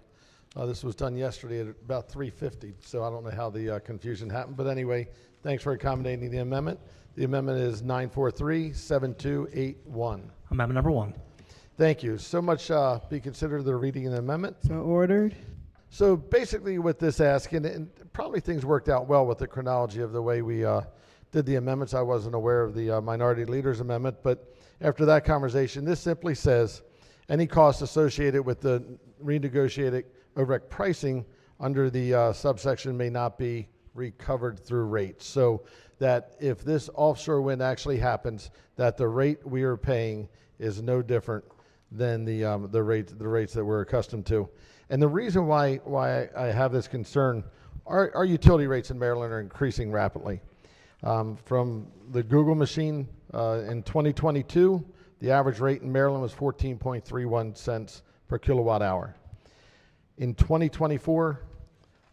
[SPEAKER 11] This was done yesterday at about 3:50, so I don't know how the confusion happened. But anyway, thanks for accommodating the amendment. The amendment is 943-7281.
[SPEAKER 3] Amendment number 1.
[SPEAKER 11] Thank you. So much be considered the reading of the amendment.
[SPEAKER 1] So ordered.
[SPEAKER 11] So basically with this ask, and probably things worked out well with the chronology of the way we did the amendments. I wasn't aware of the minority leader's amendment, but after that conversation, this simply says any costs associated with the renegotiated OREC pricing under the subsection may not be recovered through rates. So that if this offshore wind actually happens, that the rate we are paying is no different than the rates that we're accustomed to. And the reason why I have this concern, our utility rates in Maryland are increasing rapidly. From the Google machine in 2022, the average rate in Maryland was 14.31 cents per kilowatt hour. In 2024,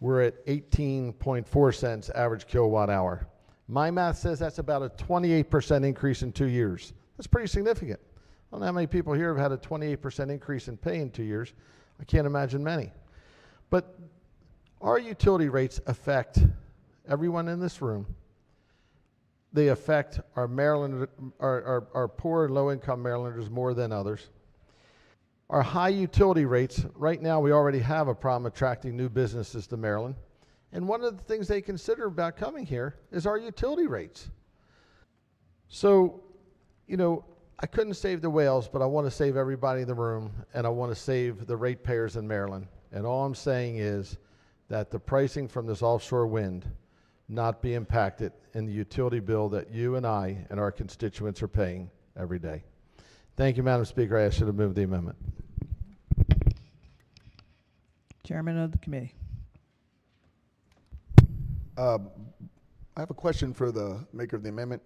[SPEAKER 11] we're at 18.4 cents average kilowatt hour. My math says that's about a 28% increase in 2 years. That's pretty significant. I don't know how many people here have had a 28% increase in pay in 2 years. I can't imagine many. But our utility rates affect everyone in this room. They affect our Maryland, our poor and low-income Marylanders more than others. Our high utility rates, right now we already have a problem attracting new businesses to Maryland. And one of the things they consider about coming here is our utility rates. So, you know, I couldn't save the whales, but I want to save everybody in the room, and I want to save the ratepayers in Maryland. And all I'm saying is that the pricing from this offshore wind not be impacted in the utility bill that you and I and our constituents are paying every day. Thank you, Madam Speaker. I should have moved the amendment.
[SPEAKER 1] Chairman of the committee.
[SPEAKER 7] I have a question for the maker of the amendment.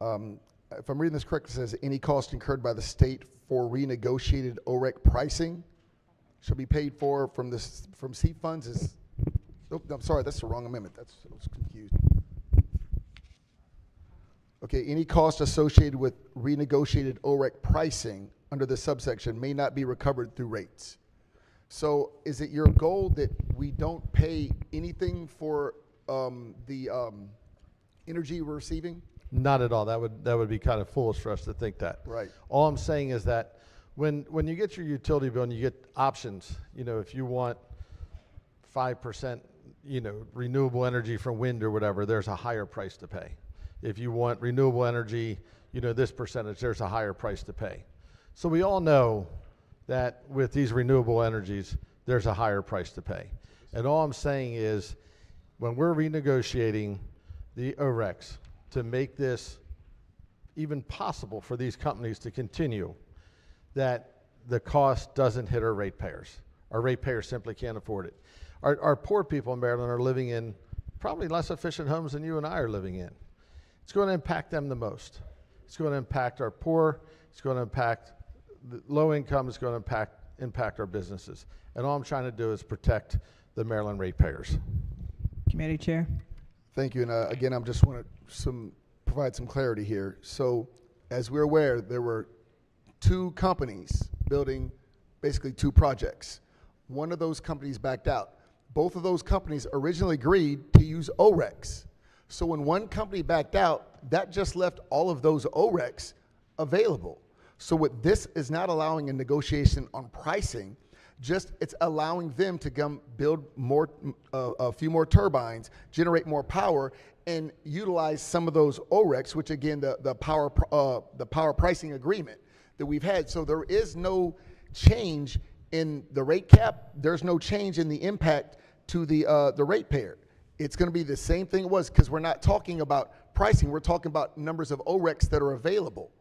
[SPEAKER 7] If I'm reading this correctly, it says any cost incurred by the state for renegotiated OREC pricing shall be paid for from SEEP funds. Oh, I'm sorry, that's the wrong amendment. I was confused. Okay, any cost associated with renegotiated OREC pricing under the subsection may not be recovered through rates. So is it your goal that we don't pay anything for the energy we're receiving?
[SPEAKER 11] Not at all. That would be kind of foolish for us to think that.
[SPEAKER 7] Right.
[SPEAKER 11] All I'm saying is that when you get your utility bill and you get options, if you want 5%, renewable energy from wind or whatever, there's a higher price to pay. If you want renewable energy, this percentage, there's a higher price to pay. So we all know that with these renewable energies, there's a higher price to pay. And all I'm saying is when we're renegotiating the ORECs to make this even possible for these companies to continue, that the cost doesn't hit our ratepayers. Our ratepayers simply can't afford it. Our poor people in Maryland are living in probably less efficient homes than you and I are living in. It's going to impact them the most. It's going to impact our poor. It's going to impact the low income. It's going to impact our businesses. And all I'm trying to do is protect the Maryland ratepayers.
[SPEAKER 1] Committee Chair.
[SPEAKER 7] Thank you. And again, I just want to provide some clarity here. So as we're aware, there were 2 companies building basically 2 projects. One of those companies backed out. Both of those companies originally agreed to use ORECs. So when one company backed out, that just left all of those ORECs available. So what this is not allowing a negotiation on pricing, just it's allowing them to come build more, a few more turbines, generate more power, and utilize some of those ORECs, which again, the power pricing agreement that we've had. So there is no change in the rate cap. There's no change in the impact to the ratepayer. It's going to be the same thing it was, because we're not talking about pricing. We're talking about numbers of ORECs that are available.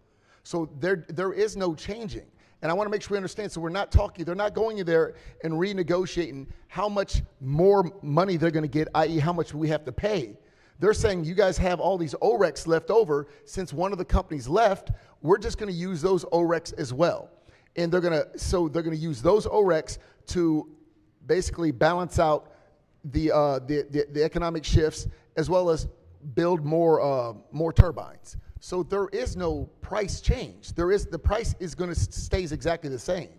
[SPEAKER 7] So there is no changing. And I want to make sure we understand, so we're not talking, they're not going in there and renegotiating how much more money they're going to get, i.e. how much we have to pay. They're saying you guys have all these ORECs left over. Since one of the companies left, we're just going to use those ORECs as well. And they're going to use those ORECs to basically balance out the economic shifts, as well as build more turbines. So there is no price change. The price is going to stays exactly the same.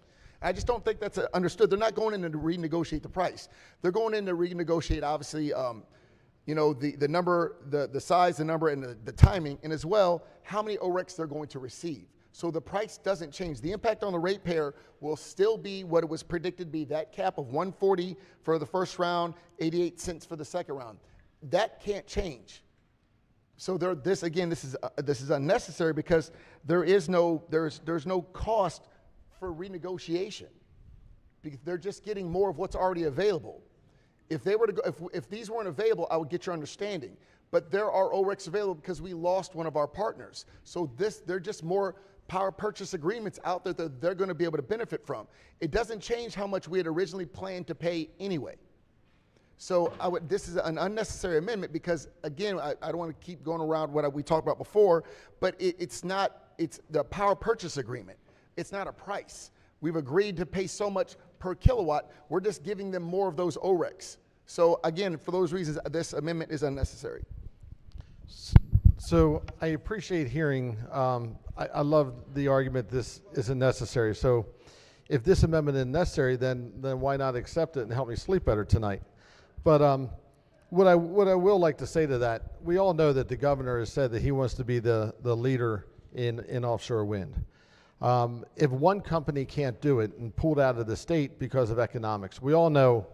[SPEAKER 7] I just don't think that's understood. They're not going in to renegotiate the price. They're going in to renegotiate, obviously, the number, the size, the number, and the timing, and as well how many ORECs they're going to receive. So the price doesn't change. The impact on the ratepayer will still be what it was predicted to be, that cap of $1.40 for the first round, 88 cents for the second round. That can't change. So this is unnecessary, because there's no cost for renegotiation, because they're just getting more of what's already available. If they were to go, if these weren't available, I would get your understanding. But there are ORECs available because we lost one of our partners. So they're just more power purchase agreements out there that they're going to be able to benefit from. It doesn't change how much we had originally planned to pay anyway. So this is an unnecessary amendment, because again, I don't want to keep going around what we talked about before, but it's the power purchase agreement. It's not a price. We've agreed to pay so much per kilowatt. We're just giving them more of those ORECs. So again, for those reasons, this amendment is unnecessary.
[SPEAKER 11] So I appreciate hearing, I love the argument this isn't necessary. So if this amendment isn't necessary, then why not accept it and help me sleep better tonight? But what I will like to say to that, we all know that the governor has said that he wants to be the leader in offshore wind. If one company can't do it and pulled out of the state because of economics, we all know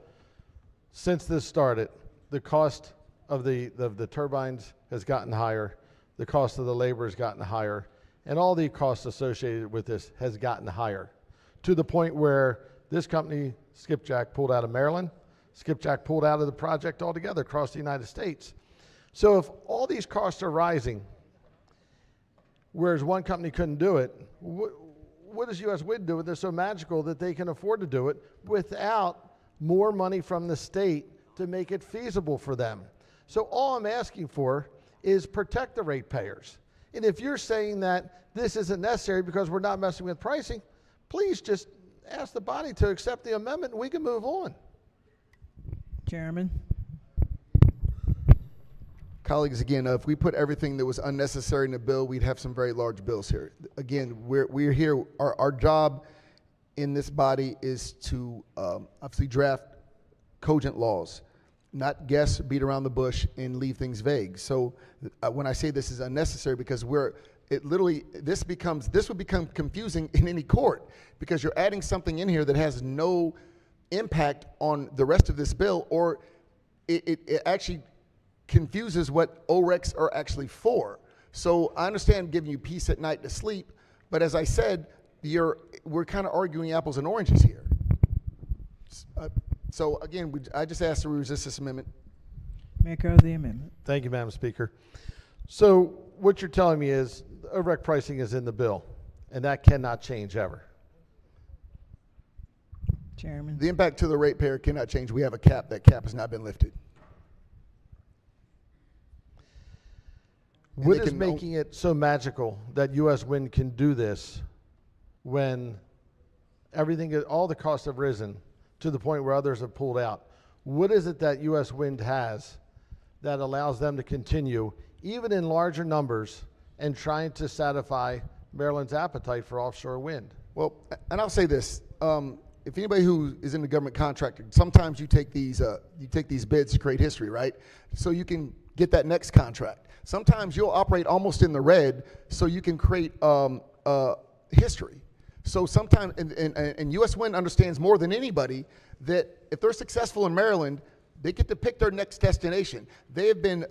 [SPEAKER 11] since this started, the cost of the turbines has gotten higher, the cost of the labor has gotten higher, and all the costs associated with this has gotten higher, to the point where this company, Skipjack, pulled out of Maryland. Skipjack pulled out of the project altogether across the United States. So if all these costs are rising, whereas one company couldn't do it, what does U.S. Wind do that's so magical that they can afford to do it without more money from the state to make it feasible for them? So all I'm asking for is protect the ratepayers. And if you're saying that this isn't necessary because we're not messing with pricing, please just ask the body to accept the amendment and we can move on.
[SPEAKER 1] Chairman.
[SPEAKER 7] Colleagues, again, if we put everything that was unnecessary in the bill, we'd have some very large bills here. Again, we're here, our job in this body is to obviously draft cogent laws. not guess, beat around the bush, and leave things vague. So when I say this is unnecessary, because this would become confusing in any court, because you're adding something in here that has no impact on the rest of this bill, or it actually confuses what ORECs are actually for. So I understand giving you peace at night to sleep, but as I said, we're kind of arguing apples and oranges here. So again, I just ask to resist this amendment.
[SPEAKER 1] Maker of the amendment.
[SPEAKER 11] Thank you, Madam Speaker. So what you're telling me is OREC pricing is in the bill, and that cannot change ever.
[SPEAKER 1] Chairman.
[SPEAKER 7] The impact to the ratepayer cannot change. We have a cap. That cap has not been lifted.
[SPEAKER 11] What is making it so magical that U.S. Wind can do this when all the costs have risen to the point where others have pulled out? What is it that U.S. Wind has that allows them to continue, even in larger numbers, and trying to satisfy Maryland's appetite for offshore wind?
[SPEAKER 7] Well, and I'll say this. If anybody who is in the government contracting, sometimes you take these bids to create history, right? So you can get that next contract. Sometimes you'll operate almost in the red so you can create history. So sometimes, and U.S. Wind understands more than anybody that if they're successful in Maryland, they get to pick their next destination. They have been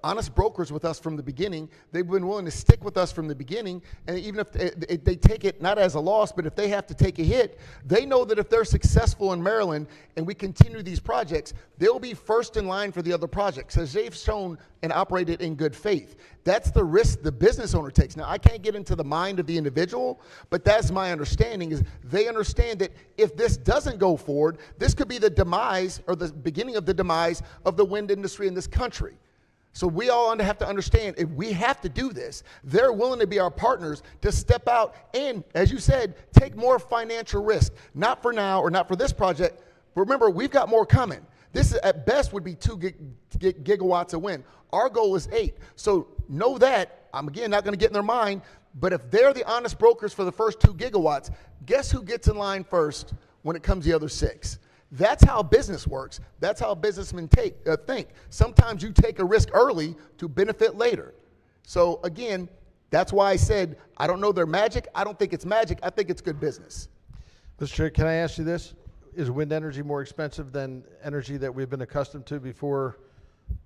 [SPEAKER 7] honest brokers with us from the beginning. They've been willing to stick with us from the beginning. And even if they take it not as a loss, but if they have to take a hit, they know that if they're successful in Maryland and we continue these projects, they'll be first in line for the other projects, as they've shown and operated in good faith. That's the risk the business owner takes. Now, I can't get into the mind of the individual, but that's my understanding, is they understand that if this doesn't go forward, this could be the demise or the beginning of the demise of the wind industry in this country. So we all have to understand, if we have to do this, they're willing to be our partners to step out and, as you said, take more financial risk. Not for now or not for this project, but remember, we've got more coming. This is, at best, would be 2 gigawatts of wind. Our goal is 8. So know that. I'm, again, not going to get in their mind, but if they're the honest brokers for the first 2 gigawatts, guess who gets in line first when it comes to the other 6? That's how business works. That's how businessmen think. Sometimes you take a risk early to benefit later. So again, that's why I said I don't know their magic. I don't think it's magic. I think it's good business.
[SPEAKER 11] Mr. Chair, can I ask you this? Is wind energy more expensive than energy that we've been accustomed to before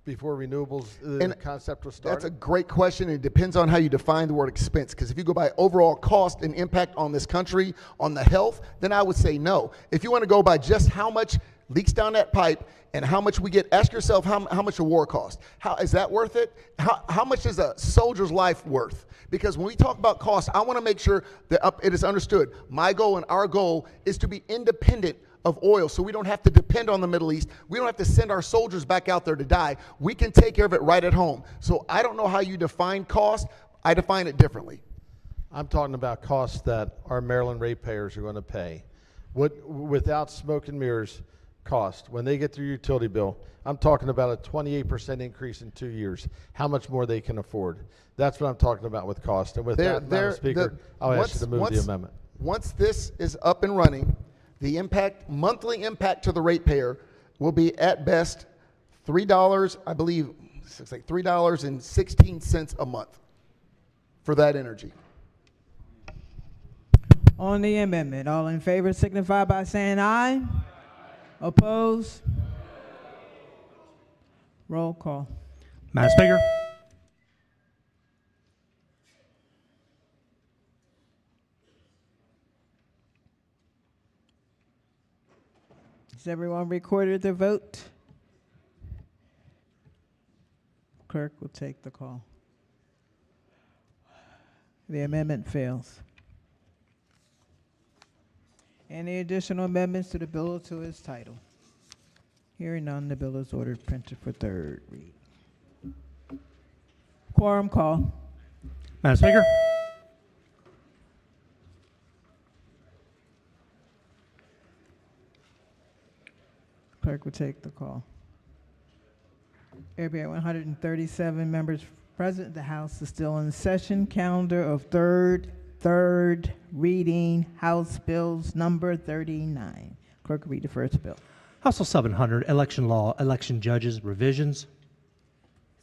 [SPEAKER 11] renewables, the concept was started?
[SPEAKER 7] That's a great question. It depends on how you define the word expense. Because if you go by overall cost and impact on this country, on the health, then I would say no. If you want to go by just how much leaks down that pipe and how much we get, ask yourself how much a war cost. How is that worth it? How much is a soldier's life worth? Because when we talk about cost, I want to make sure that it is understood. My goal and our goal is to be independent of oil, so we don't have to depend on the Middle East. We don't have to send our soldiers back out there to die. We can take care of it right at home. So I don't know how you define cost. I define it differently.
[SPEAKER 11] I'm talking about costs that our Maryland ratepayers are going to pay. Without smoke and mirrors cost, when they get their utility bill, I'm talking about a 28% increase in 2 years. How much more they can afford. That's what I'm talking about with cost. And with that, Madam Speaker, I'll ask you to move the amendment.
[SPEAKER 7] Once this is up and running, the monthly impact to the ratepayer will be at best $3, I believe, it's like $3.16 a month for that energy.
[SPEAKER 1] On the amendment, all in favor signify by saying aye. Oppose? Roll call.
[SPEAKER 3] Madam Speaker.
[SPEAKER 1] Has everyone recorded their vote? Clerk will take the call. The amendment fails. Any additional amendments to the bill or to its title? Hearing none, the bill is ordered printed for third read. Quorum call.
[SPEAKER 3] Madam Speaker.
[SPEAKER 1] Clerk will take the call. There being 137 members present, the House is still in session. Calendar of third reading, House Bills number 39. Clerk will read the first bill.
[SPEAKER 3] House Bill 700, election law, election judges, revisions.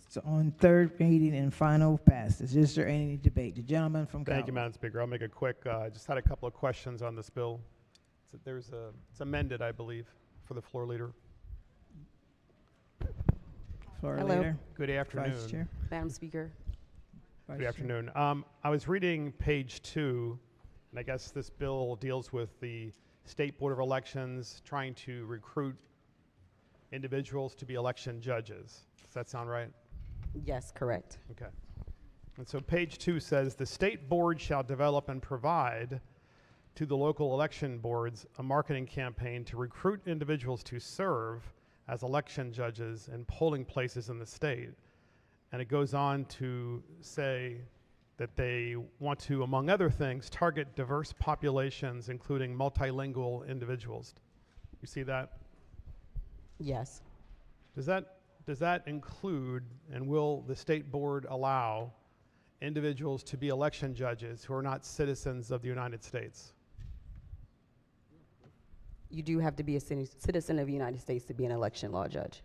[SPEAKER 1] It's on third reading and final passage. Is there any debate? The gentleman from
[SPEAKER 14] Thank you,
[SPEAKER 1] Calvert.
[SPEAKER 14] Madam Speaker. I'll make it quick. I just had a couple of questions on this bill. It's amended, I believe, for the floor leader.
[SPEAKER 1] Floor
[SPEAKER 15] Hello.
[SPEAKER 1] leader.
[SPEAKER 14] Good afternoon.
[SPEAKER 1] Vice Chair.
[SPEAKER 15] Madam Speaker.
[SPEAKER 1] Vice
[SPEAKER 14] Good
[SPEAKER 1] Chair.
[SPEAKER 14] afternoon. I was reading page 2, and I guess this bill deals with the State Board of Elections trying to recruit individuals to be election judges. Does that sound right?
[SPEAKER 15] Yes, correct.
[SPEAKER 14] Okay. And so page 2 says, the state board shall develop and provide to the local election boards a marketing campaign to recruit individuals to serve as election judges in polling places in the state. And it goes on to say that they want to, among other things, target diverse populations, including multilingual individuals. You see that?
[SPEAKER 15] Yes.
[SPEAKER 14] Does that include, and will the state board allow individuals to be election judges who are not citizens of the United States?
[SPEAKER 15] You do have to be a citizen of the United States to be an election law judge.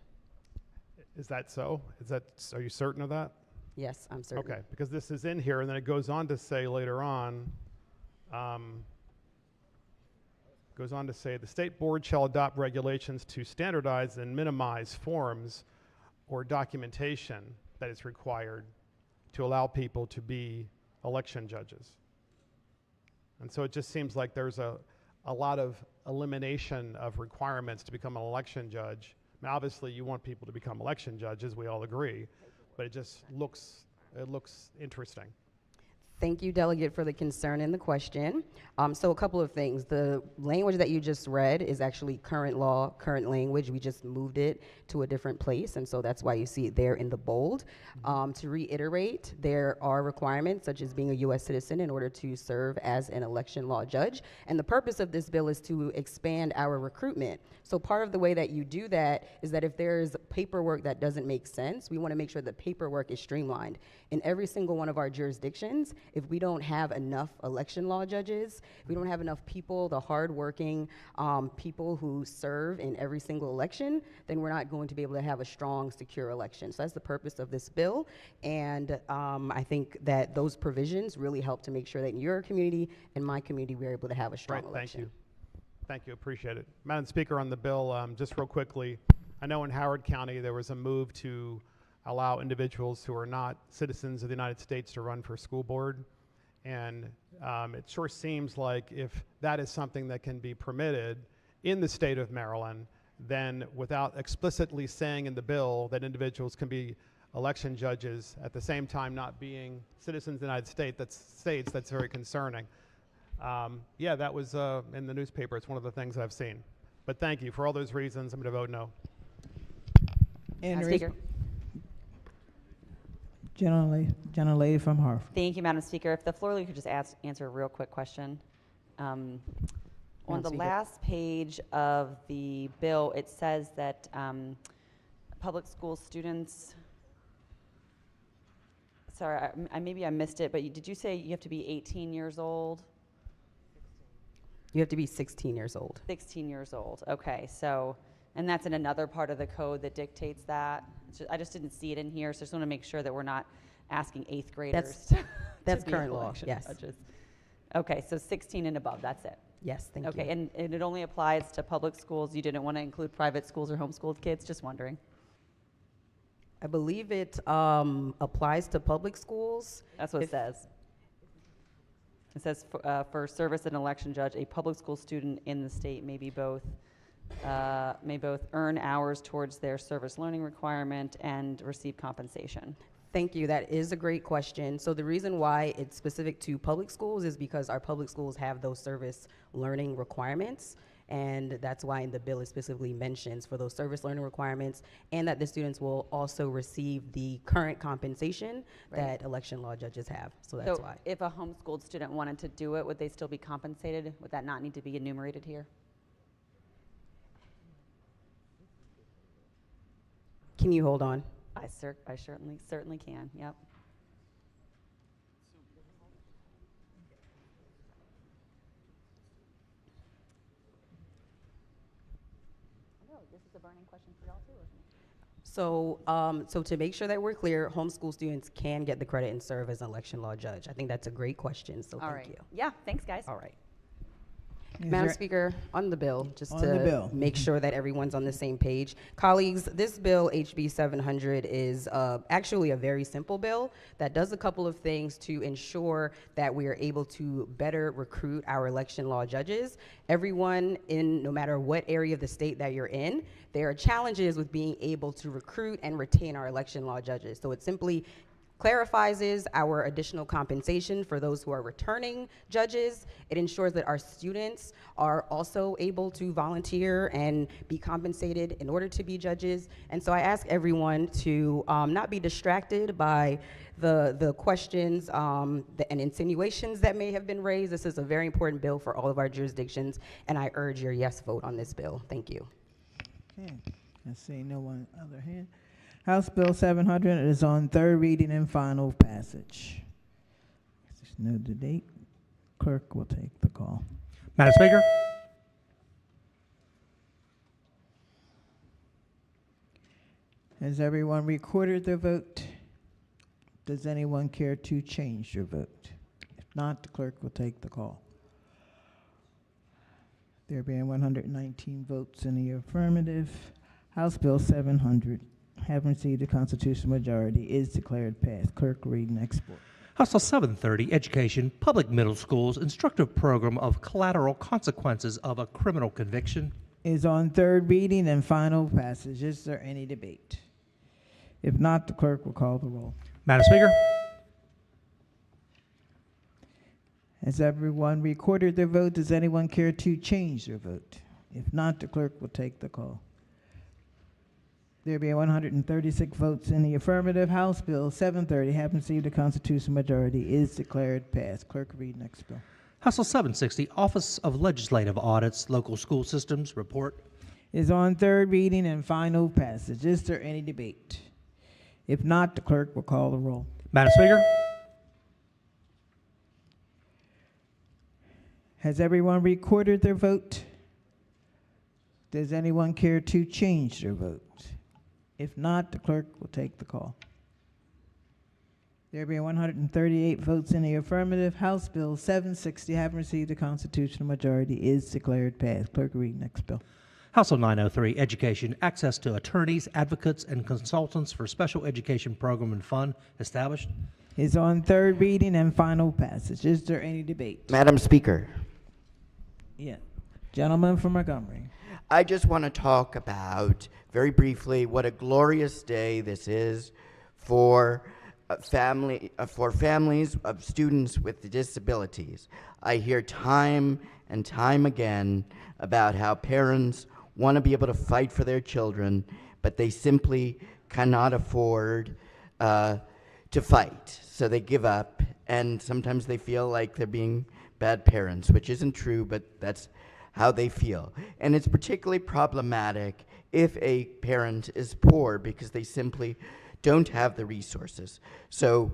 [SPEAKER 14] Is that so? Are you certain of that?
[SPEAKER 15] Yes, I'm certain.
[SPEAKER 14] Okay, because this is in here, and then it goes on to say later on, the state board shall adopt regulations to standardize and minimize forms or documentation that is required to allow people to be election judges. And so it just seems like there's a lot of elimination of requirements to become an election judge. I mean, obviously, you want people to become election judges, we all agree, but it just looks interesting.
[SPEAKER 15] Thank you, Delegate, for the concern and the question. So a couple of things. The language that you just read is actually current law, current language. We just moved it to a different place, and so that's why you see it there in the bold. To reiterate, there are requirements such as being a U.S. citizen in order to serve as an election law judge, and the purpose of this bill is to expand our recruitment. So part of the way that you do that is that if there's paperwork that doesn't make sense, we want to make sure the paperwork is streamlined. In every single one of our jurisdictions, if we don't have enough election law judges, if we don't have enough people, the hardworking people who serve in every single election, then we're not going to be able to have a strong, secure election. So that's the purpose of this bill, and I think that those provisions really help to make sure that in your community and my community, we're able to have a strong election.
[SPEAKER 14] Thank you. Thank you, appreciate it. Madam Speaker, on the bill, just real quickly, I know in Howard County there was a move to allow individuals who are not citizens of the United States to run for school board. And it sure seems like if that is something that can be permitted in the state of Maryland, then without explicitly saying in the bill that individuals can be election judges at the same time not being citizens of the United States, that's very concerning. Yeah, that was in the newspaper. It's one of the things I've seen. But thank you. For all those reasons, I'm going to vote no.
[SPEAKER 1] And
[SPEAKER 21] Speaker.
[SPEAKER 1] Gentlelady from Hartford.
[SPEAKER 21] Thank you, Madam Speaker. If the floor leader could just answer a real quick question. On the
[SPEAKER 15] Speaker.
[SPEAKER 21] last page of the bill, it says that public school students, sorry, maybe I missed it, but did you say you have to be 18 years old?
[SPEAKER 15] You have to be 16 years old.
[SPEAKER 21] 16 years old, okay. So, and that's in another part of the code that dictates that. I just didn't see it in here, so I just want to make sure that we're not asking 8th graders
[SPEAKER 15] That's
[SPEAKER 21] to be
[SPEAKER 15] current law,
[SPEAKER 21] election
[SPEAKER 15] yes.
[SPEAKER 21] judges. Okay, so 16 and above, that's it.
[SPEAKER 15] Yes, thank you.
[SPEAKER 21] Okay, and it only applies to public schools. You didn't want to include private schools or homeschooled kids? Just wondering.
[SPEAKER 15] I believe it applies to public schools.
[SPEAKER 21] That's what it says. It says for service as an election judge, a public school student in the state may both earn hours towards their service learning requirement and receive compensation.
[SPEAKER 15] Thank you. That is a great question. So the reason why it's specific to public schools is because our public schools have those service learning requirements. And that's why in the bill it specifically mentions for those service learning requirements, and that the students will also receive the current compensation that election law judges have. So that's why.
[SPEAKER 21] If a homeschooled student wanted to do it, would they still be compensated? Would that not need to be enumerated here?
[SPEAKER 15] Can you hold on?
[SPEAKER 21] I certainly can, yep.
[SPEAKER 15] this is a burning question for y'all too, isn't it? So to make sure that we're clear, homeschool students can get the credit and serve as an election law judge. I think that's a great question, so
[SPEAKER 21] All
[SPEAKER 15] thank
[SPEAKER 21] right.
[SPEAKER 15] you.
[SPEAKER 21] Yeah, thanks, guys.
[SPEAKER 15] All right.
[SPEAKER 1] Is
[SPEAKER 15] Madam
[SPEAKER 1] there-
[SPEAKER 15] Speaker, on the bill, just
[SPEAKER 1] On
[SPEAKER 15] to
[SPEAKER 1] the bill.
[SPEAKER 15] make sure that everyone's on the same page. Colleagues, this bill, HB 700, is actually a very simple bill that does a couple of things to ensure that we are able to better recruit our election law judges. Everyone in, no matter what area of the state that you're in, there are challenges with being able to recruit and retain our election law judges. So it simply clarifies our additional compensation for those who are returning judges. It ensures that our students are also able to volunteer and be compensated in order to be judges. And so I ask everyone to not be distracted by the questions and insinuations that may have been raised. This is a very important bill for all of our jurisdictions, and I urge your yes vote on this bill. Thank you.
[SPEAKER 1] Okay, I see no one other hand. House Bill 700 is on third reading and final passage. Just know the date. Clerk will take the call.
[SPEAKER 3] Madam Speaker?
[SPEAKER 1] Has everyone recorded their vote? Does anyone care to change their vote? If not, the clerk will take the call. There being 119 votes in the affirmative, House Bill 700, having received a constitutional majority, is declared passed. Clerk, read next bill.
[SPEAKER 3] House Bill 730, Education, Public Middle Schools, Instructive Program of Collateral Consequences of a Criminal Conviction.
[SPEAKER 1] Is on third reading and final passage. Is there any debate? If not, the clerk will call the roll.
[SPEAKER 3] Madam Speaker?
[SPEAKER 1] Has everyone recorded their vote? Does anyone care to change their vote? If not, the clerk will take the call. There being 136 votes in the affirmative, House Bill 730, having received a constitutional majority, is declared passed. Clerk, read next bill.
[SPEAKER 3] House Bill 760, Office of Legislative Audits, Local School Systems, report.
[SPEAKER 1] Is on third reading and final passage. Is there any debate? If not, the clerk will call the roll.
[SPEAKER 3] Madam Speaker?
[SPEAKER 1] Has everyone recorded their vote? Does anyone care to change their vote? If not, the clerk will take the call. There being 138 votes in the affirmative, House Bill 760, having received a constitutional majority, is declared passed. Clerk, read next bill.
[SPEAKER 3] House Bill 903, Education, Access to Attorneys, Advocates, and Consultants for Special Education Program and Fund, established.
[SPEAKER 1] Is on third reading and final passage. Is there any debate?
[SPEAKER 16] Madam Speaker,
[SPEAKER 1] Yeah. Gentleman from Montgomery.
[SPEAKER 16] I just want to talk about, very briefly, what a glorious day this is for families of students with disabilities. I hear time and time again about how parents want to be able to fight for their children, but they simply cannot afford to fight. So they give up, and sometimes they feel like they're being bad parents, which isn't true, but that's how they feel. And it's particularly problematic if a parent is poor because they simply don't have the resources. So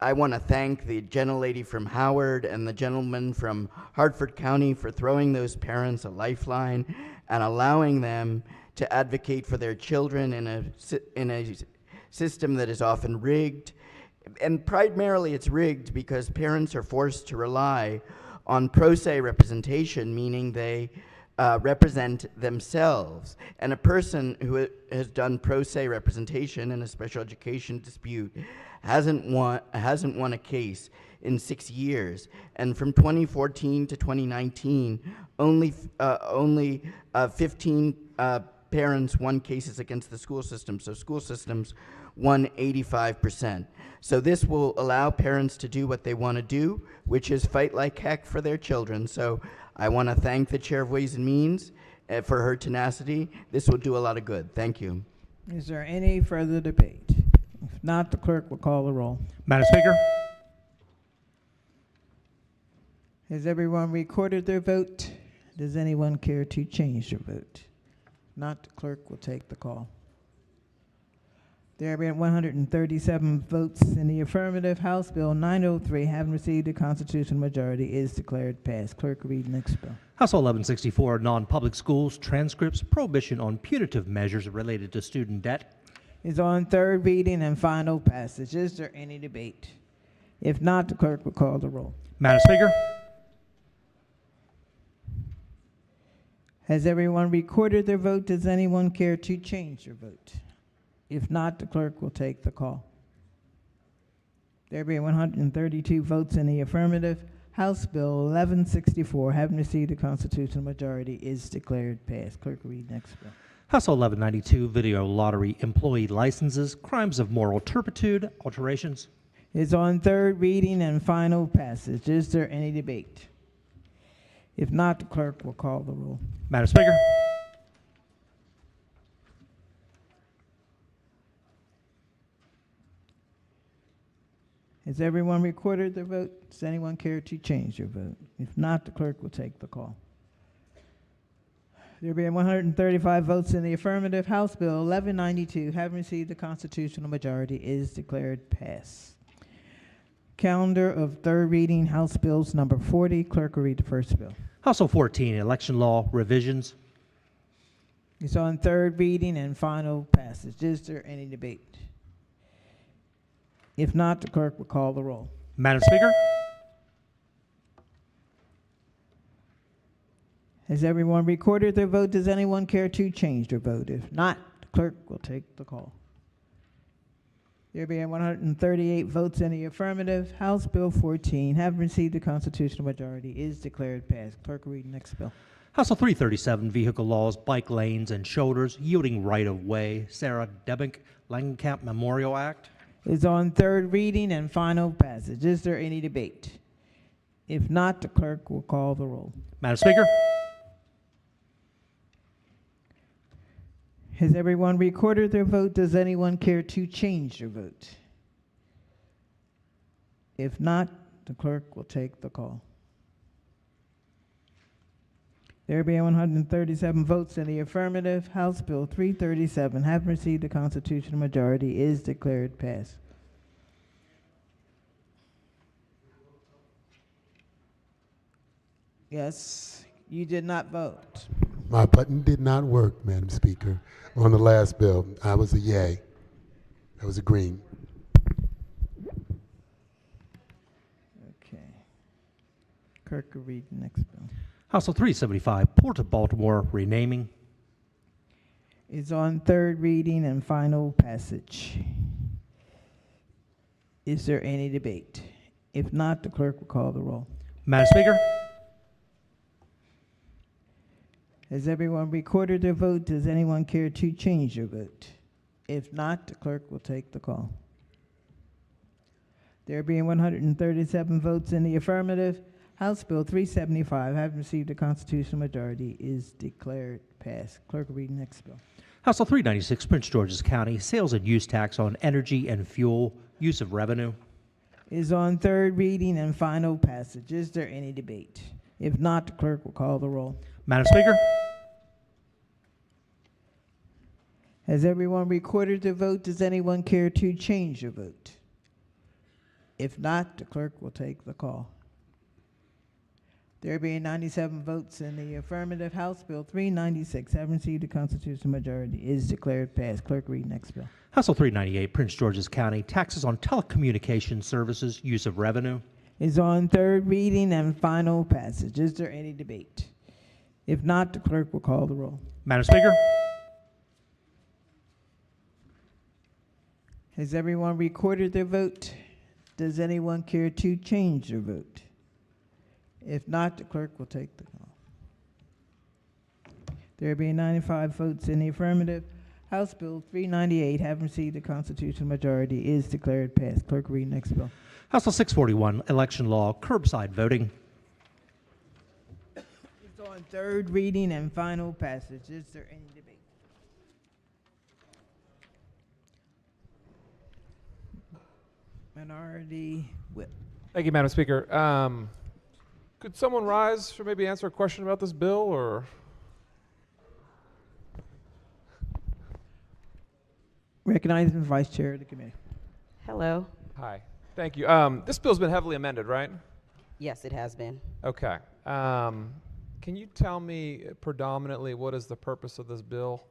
[SPEAKER 16] I want to thank the gentlelady from Howard and the gentleman from Hartford County for throwing those parents a lifeline and allowing them to advocate for their children in a system that is often rigged. And primarily it's rigged because parents are forced to rely on pro se representation, meaning they represent themselves. And a person who has done pro se representation in a special education dispute hasn't won a case in 6 years. And from 2014 to 2019, only 15 parents won cases against the school system. So school systems won 85%. So this will allow parents to do what they want to do, which is fight like heck for their children. So I want to thank the Chair of Ways and Means for her tenacity. This will do a lot of good. Thank you.
[SPEAKER 1] Is there any further debate? If not, the clerk will call the roll.
[SPEAKER 3] Madam Speaker?
[SPEAKER 1] Has everyone recorded their vote? Does anyone care to change their vote? Not, the clerk will take the call. There have been 137 votes in the affirmative. House Bill 903, having received a constitutional majority, is declared passed. Clerk, read next bill.
[SPEAKER 3] House Bill 1164, non-public schools, transcripts, prohibition on punitive measures related to student debt.
[SPEAKER 1] Is on third reading and final passage. Is there any debate? If not, the clerk will call the roll.
[SPEAKER 3] Madam Speaker.
[SPEAKER 1] Has everyone recorded their vote? Does anyone care to change their vote? If not, the clerk will take the call. There being 132 votes in the affirmative, House Bill 1164, having received a constitutional majority, is declared passed. Clerk will read next bill.
[SPEAKER 3] House Bill 1192, video lottery employee licenses, crimes of moral turpitude, alterations.
[SPEAKER 1] Is on third reading and final passage. Is there any debate? If not, the clerk will call the roll.
[SPEAKER 3] Madam Speaker.
[SPEAKER 1] Has everyone recorded their vote? Does anyone care to change their vote? If not, the clerk will take the call. There being 135 votes in the affirmative, House Bill 1192, having received the constitutional majority, is declared passed. Calendar of third reading, House Bills number 40. Clerk will read the first bill.
[SPEAKER 3] House Bill 14, election law revisions.
[SPEAKER 1] It's on third reading and final passage. Is there any debate? If not, the clerk will call the roll.
[SPEAKER 3] Madam Speaker.
[SPEAKER 1] Has everyone recorded their vote? Does anyone care to change their vote? If not, the clerk will take the call. There being 138 votes in the affirmative, House Bill 14, having received the constitutional majority, is declared passed. Clerk will read the next bill.
[SPEAKER 3] House Bill 337, vehicle laws, bike lanes and shoulders, yielding right-of-way, Sarah Debink, Langenkamp Memorial Act.
[SPEAKER 1] Is on third reading and final passage. Is there any debate? If not, the clerk will call the roll.
[SPEAKER 3] Madam Speaker.
[SPEAKER 1] Has everyone recorded their vote? Does anyone care to change their vote? If not, the clerk will take the call. There being 137 votes in the affirmative, House Bill 337, having received the constitutional majority, is declared passed. Yes, you did not vote.
[SPEAKER 17] My button did not work, Madam Speaker. On the last bill, I was a yay. That was a green.
[SPEAKER 1] Okay. Clerk will read the next bill.
[SPEAKER 3] House Bill 375, Port of Baltimore renaming.
[SPEAKER 1] Is on third reading and final passage. Is there any debate? If not, the clerk will call the roll.
[SPEAKER 3] Madam Speaker.
[SPEAKER 1] Has everyone recorded their vote? Does anyone care to change their vote? If not, the clerk will take the call. There being 137 votes in the affirmative, House Bill 375, having received a constitutional majority, is declared passed. Clerk will read the next bill.
[SPEAKER 3] House Bill 396, Prince George's County, sales and use tax on energy and fuel, use of revenue.
[SPEAKER 1] Is on third reading and final passage. Is there any debate? If not, the clerk will call the roll.
[SPEAKER 3] Madam Speaker.
[SPEAKER 1] Has everyone recorded their vote? Does anyone care to change their vote? If not, the clerk will take the call. There being 97 votes in the affirmative, House Bill 396, having received a constitutional majority, is declared passed. Clerk, read next bill.
[SPEAKER 3] House Bill 398, Prince George's County, taxes on telecommunication services, use of revenue.
[SPEAKER 1] Is on third reading and final passage. Is there any debate? If not, the clerk will call the roll.
[SPEAKER 3] Madam Speaker.
[SPEAKER 1] Has everyone recorded their vote? Does anyone care to change their vote? If not, the clerk will take the call. There being 95 votes in the affirmative, House Bill 398, having received a constitutional majority, is declared passed. Clerk, read next bill.
[SPEAKER 3] House Bill 641, election law, curbside voting.
[SPEAKER 1] It's on third reading and final passage. Is there any debate? Minority whip.
[SPEAKER 18] Thank you, Madam Speaker. Could someone rise for maybe answer a question about this bill, or?
[SPEAKER 1] Recognizing the Vice Chair of the committee.
[SPEAKER 15] Hello.
[SPEAKER 18] Hi. Thank you. This bill's been heavily amended, right?
[SPEAKER 15] Yes, it has been.
[SPEAKER 18] Okay. Can you tell me predominantly what is the purpose of this bill?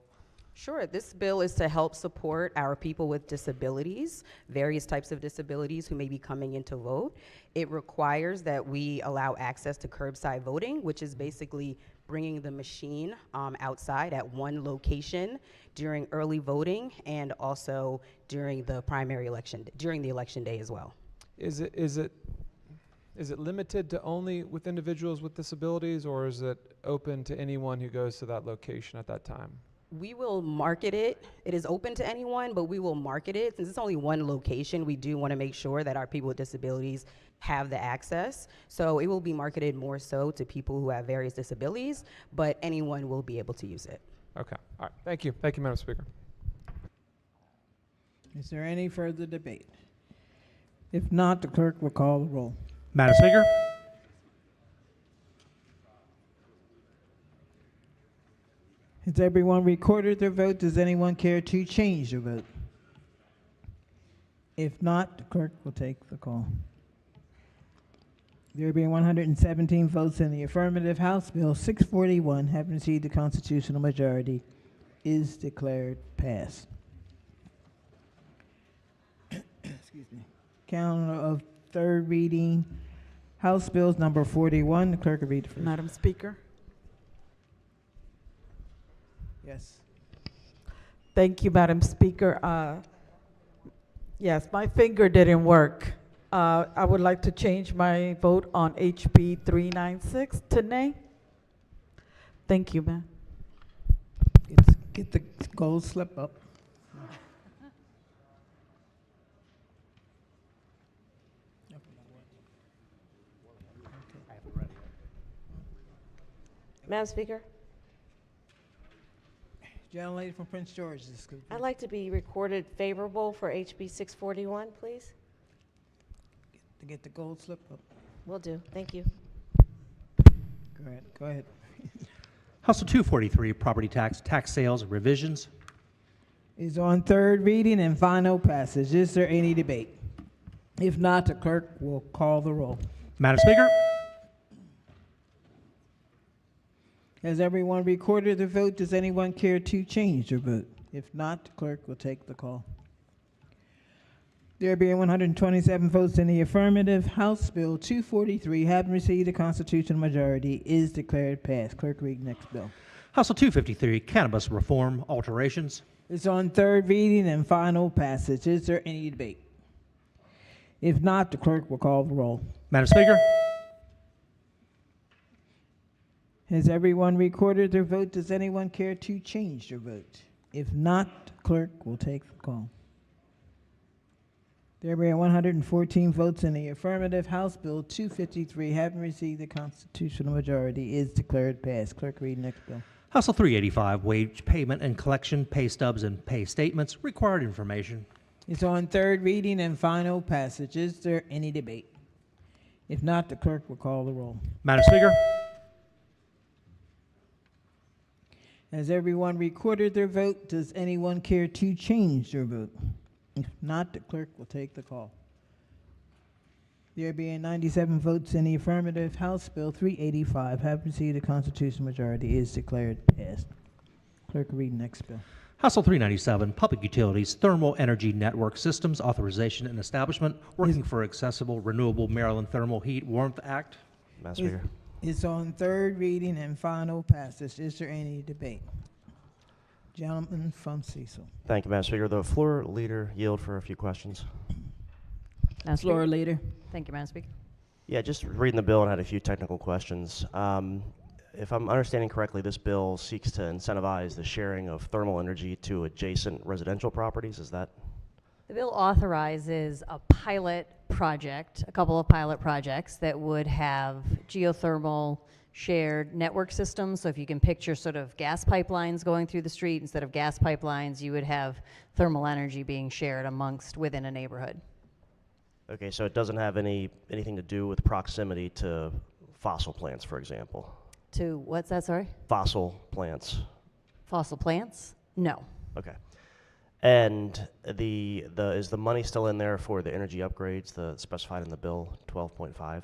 [SPEAKER 15] Sure. This bill is to help support our people with disabilities, various types of disabilities who may be coming in to vote. It requires that we allow access to curbside voting, which is basically bringing the machine outside at one location during early voting and also during the primary election, during the election day as well.
[SPEAKER 18] Is it limited to only with individuals with disabilities, or is it open to anyone who goes to that location at that time?
[SPEAKER 15] We will market it. It is open to anyone, but we will market it. Since it's only one location, we do want to make sure that our people with disabilities have the access. So it will be marketed more so to people who have various disabilities, but anyone will be able to use it.
[SPEAKER 18] Okay. All right. Thank you. Thank you, Madam Speaker.
[SPEAKER 1] Is there any further debate? If not, the clerk will call the roll.
[SPEAKER 3] Madam Speaker?
[SPEAKER 1] Has everyone recorded their vote? Does anyone care to change their vote? If not, the clerk will take the call. There being 117 votes in the affirmative, House Bill 641, having received the constitutional majority, is declared passed. Excuse me. Count of third reading, House Bills number 41. The clerk will read the first.
[SPEAKER 19] Madam Speaker.
[SPEAKER 1] Yes.
[SPEAKER 19] Thank you, Madam Speaker. Yes, my finger didn't work. I would like to change my vote on HB 396 to nay. Thank you, ma'am.
[SPEAKER 1] Get the gold slip up.
[SPEAKER 20] Madam Speaker,
[SPEAKER 1] Gentlelady from Prince George.
[SPEAKER 20] I'd like to be recorded favorable for HB 641, please.
[SPEAKER 1] To get the gold slip up.
[SPEAKER 20] Will do. Thank you.
[SPEAKER 1] Go ahead. Go ahead.
[SPEAKER 3] House Bill 243, property tax sales revisions.
[SPEAKER 1] Is on third reading and final passage. Is there any debate? If not, the clerk will call the roll.
[SPEAKER 3] Madam Speaker?
[SPEAKER 1] Has everyone recorded their vote? Does anyone care to change their vote? If not, the clerk will take the call. There being 127 votes in the affirmative, House Bill 243, having received a constitutional majority, is declared passed. Clerk, read next bill.
[SPEAKER 3] House Bill 253, cannabis reform alterations.
[SPEAKER 1] It's on third reading and final passage. Is there any debate? If not, the clerk will call the roll.
[SPEAKER 3] Madam Speaker?
[SPEAKER 1] Has everyone recorded their vote? Does anyone care to change their vote? If not, the clerk will take the call. There being 114 votes in the affirmative, House Bill 253, having received the constitutional majority, is declared passed. Clerk, read next bill.
[SPEAKER 3] House Bill 385, wage payment and collection, pay stubs and pay statements, required information.
[SPEAKER 1] It's on third reading and final passage. Is there any debate? If not, the clerk will call the roll.
[SPEAKER 3] Madam Speaker?
[SPEAKER 1] Has everyone recorded their vote? Does anyone care to change their vote? If not, the clerk will take the call. There being 97 votes in the affirmative, House Bill 385, having received a constitutional majority, is declared passed. Clerk, read next bill.
[SPEAKER 3] House Bill 397, public utilities, thermal energy network systems authorization and establishment, working for accessible, renewable Maryland Thermal Heat Warmth Act.
[SPEAKER 10] Madam Speaker.
[SPEAKER 1] It's on third reading and final passage. Is there any debate? Gentleman from Cecil.
[SPEAKER 23] Thank you, Madam Speaker. The floor leader yield for a few questions.
[SPEAKER 24] Madam
[SPEAKER 1] Floor
[SPEAKER 24] Speaker.
[SPEAKER 1] leader.
[SPEAKER 24] Thank you, Madam Speaker.
[SPEAKER 23] Yeah, just reading the bill and had a few technical questions. If I'm understanding correctly, this bill seeks to incentivize the sharing of thermal energy to adjacent residential properties. Is that?
[SPEAKER 24] The bill authorizes a pilot project, a couple of pilot projects that would have geothermal shared network systems. So if you can picture sort of gas pipelines going through the street, instead of gas pipelines, you would have thermal energy being shared within a neighborhood.
[SPEAKER 23] Okay, so it doesn't have anything to do with proximity to fossil plants, for example.
[SPEAKER 24] To, what's that, sorry?
[SPEAKER 23] Fossil plants.
[SPEAKER 24] Fossil plants? No.
[SPEAKER 23] Okay. And is the money still in there for the energy upgrades specified in the bill, 12.5?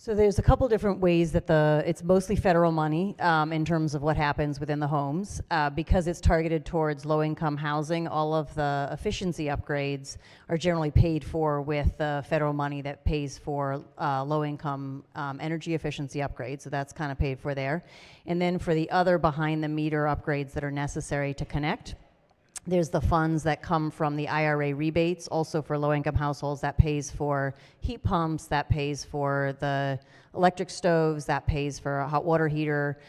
[SPEAKER 24] So there's a couple different ways that it's mostly federal money in terms of what happens within the homes. Because it's targeted towards low-income housing, all of the efficiency upgrades are generally paid for with the federal money that pays for low-income energy efficiency upgrades. So that's kind of paid for there. And then for the other behind-the-meter upgrades that are necessary to connect, there's the funds that come from the IRA rebates, also for low-income households. That pays for heat pumps, that pays for the electric stoves, that pays for a hot water heater,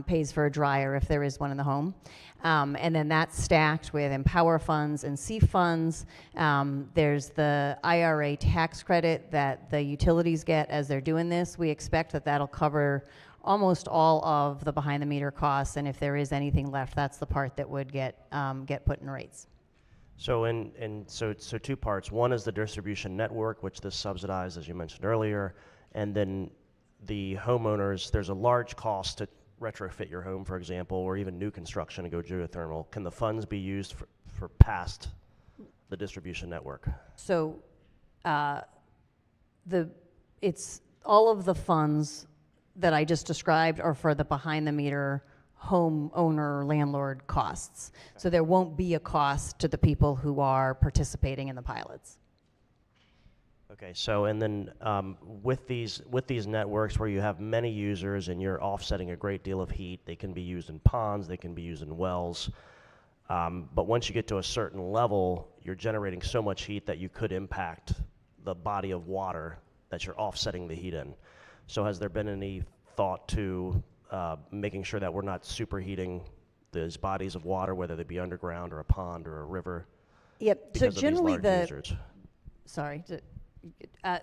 [SPEAKER 24] pays for a dryer if there is one in the home. And then that's stacked with Empower funds and SEEF funds. There's the IRA tax credit that the utilities get as they're doing this. We expect that that'll cover almost all of the behind the meter costs, and if there is anything left, that's the part that would get put in rates.
[SPEAKER 23] So so two parts. One is the distribution network, which this subsidized, as you mentioned earlier, and then the homeowners, there's a large cost to retrofit your home, for example, or even new construction to go geothermal. Can the funds be used for past the distribution network?
[SPEAKER 24] So it's all of the funds that I just described are for the behind the meter homeowner landlord costs. So there won't be a cost to the people who are participating in the pilots.
[SPEAKER 23] Okay, so and then with these networks where you have many users and you're offsetting a great deal of heat, they can be used in ponds, they can be used in wells. But once you get to a certain level, you're generating so much heat that you could impact the body of water that you're offsetting the heat in. So has there been any thought to making sure that we're not superheating these bodies of water, whether they be underground or a pond or a river?
[SPEAKER 24] Yep. So generally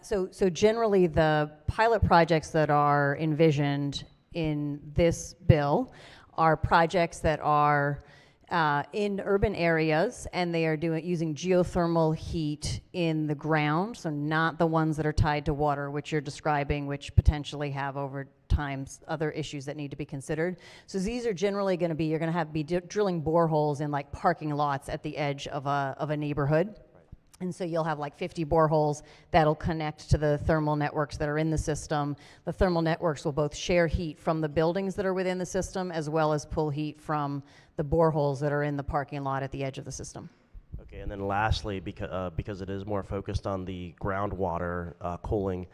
[SPEAKER 24] so generally the pilot projects that are envisioned in this bill are projects that are in urban areas, and they are using geothermal heat in the ground, so not the ones that are tied to water, which you're describing, which potentially have over time other issues that need to be considered. So these are generally going to be, you're going to be drilling boreholes in like parking lots at the edge of a neighborhood. And so you'll have like 50 boreholes that'll connect to the thermal networks that are in the system. The thermal networks will both share heat from the buildings that are within the system, as well as pull heat from the boreholes that are in the parking lot at the edge of the system.
[SPEAKER 23] Okay, and then lastly, because it is more focused on the groundwater cooling,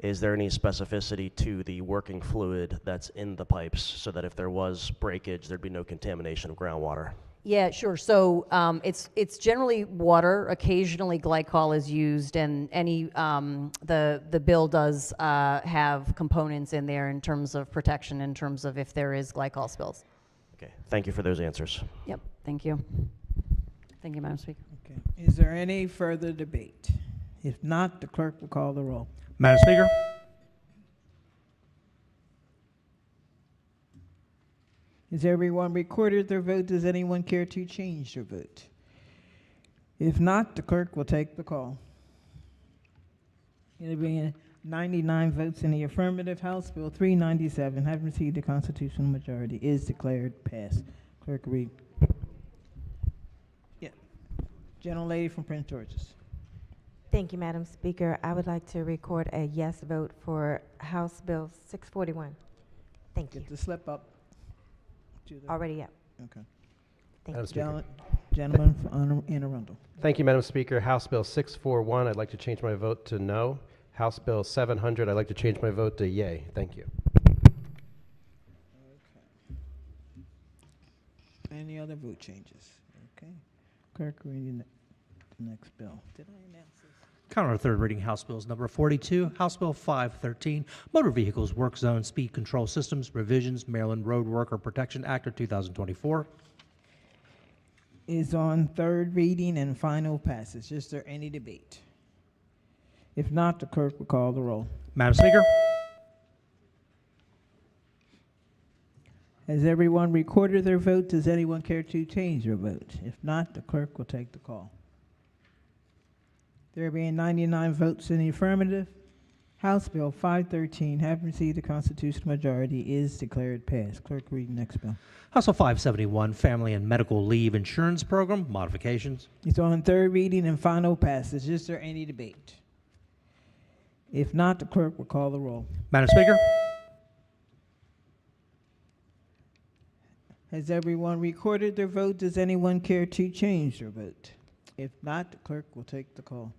[SPEAKER 23] is there any specificity to the working fluid that's in the pipes so that if there was breakage, there'd be no contamination of groundwater?
[SPEAKER 24] Yeah, sure. So it's generally water. Occasionally glycol is used, and any the bill does have components in there in terms of protection, in terms of if there is glycol spills.
[SPEAKER 23] Okay, thank you for those answers.
[SPEAKER 24] Yep, thank you. Thank you, Madam Speaker.
[SPEAKER 1] Okay. Is there any further debate? If not, the clerk will call the roll.
[SPEAKER 3] Madam Speaker.
[SPEAKER 1] Has everyone recorded their vote? Does anyone care to change their vote? If not, the clerk will take the call. It being 99 votes in the affirmative, House Bill 397, having received a constitutional majority, is declared passed. Clerk, read. Yeah. Gentlelady from Prince George's.
[SPEAKER 8] Thank you, Madam Speaker. I would like to record a yes vote for House Bill 641. Thank you.
[SPEAKER 1] Get the slip up.
[SPEAKER 8] Already up.
[SPEAKER 1] Okay.
[SPEAKER 8] Thank
[SPEAKER 2] Madam
[SPEAKER 8] you.
[SPEAKER 2] Speaker.
[SPEAKER 1] Gentleman from Anne Arundel.
[SPEAKER 2] Thank you, Madam Speaker. House Bill 641, I'd like to change my vote to no. House Bill 700, I'd like to change my vote to yay. Thank you.
[SPEAKER 1] Any other vote changes? Okay. Clerk, reading the next bill. Did I announce this?
[SPEAKER 3] Count on third reading House Bills number 42, House Bill 513, Motor Vehicles Work Zone Speed Control Systems Revisions, Maryland Road Worker Protection Act of 2024.
[SPEAKER 1] Is on third reading and final passage. Is there any debate? If not, the clerk will call the roll.
[SPEAKER 3] Madam Speaker.
[SPEAKER 1] Has everyone recorded their vote? Does anyone care to change their vote? If not, the clerk will take the call. There being 99 votes in the affirmative, House Bill 513, having received a constitutional majority, is declared passed. Clerk, read the next bill.
[SPEAKER 3] House Bill 571, Family and Medical Leave Insurance Program, modifications.
[SPEAKER 1] It's on third reading and final passage. Is there any debate? If not, the clerk will call the roll.
[SPEAKER 3] Madam Speaker?
[SPEAKER 1] Has everyone recorded their vote? Does anyone care to change their vote? If not, the clerk will take the call.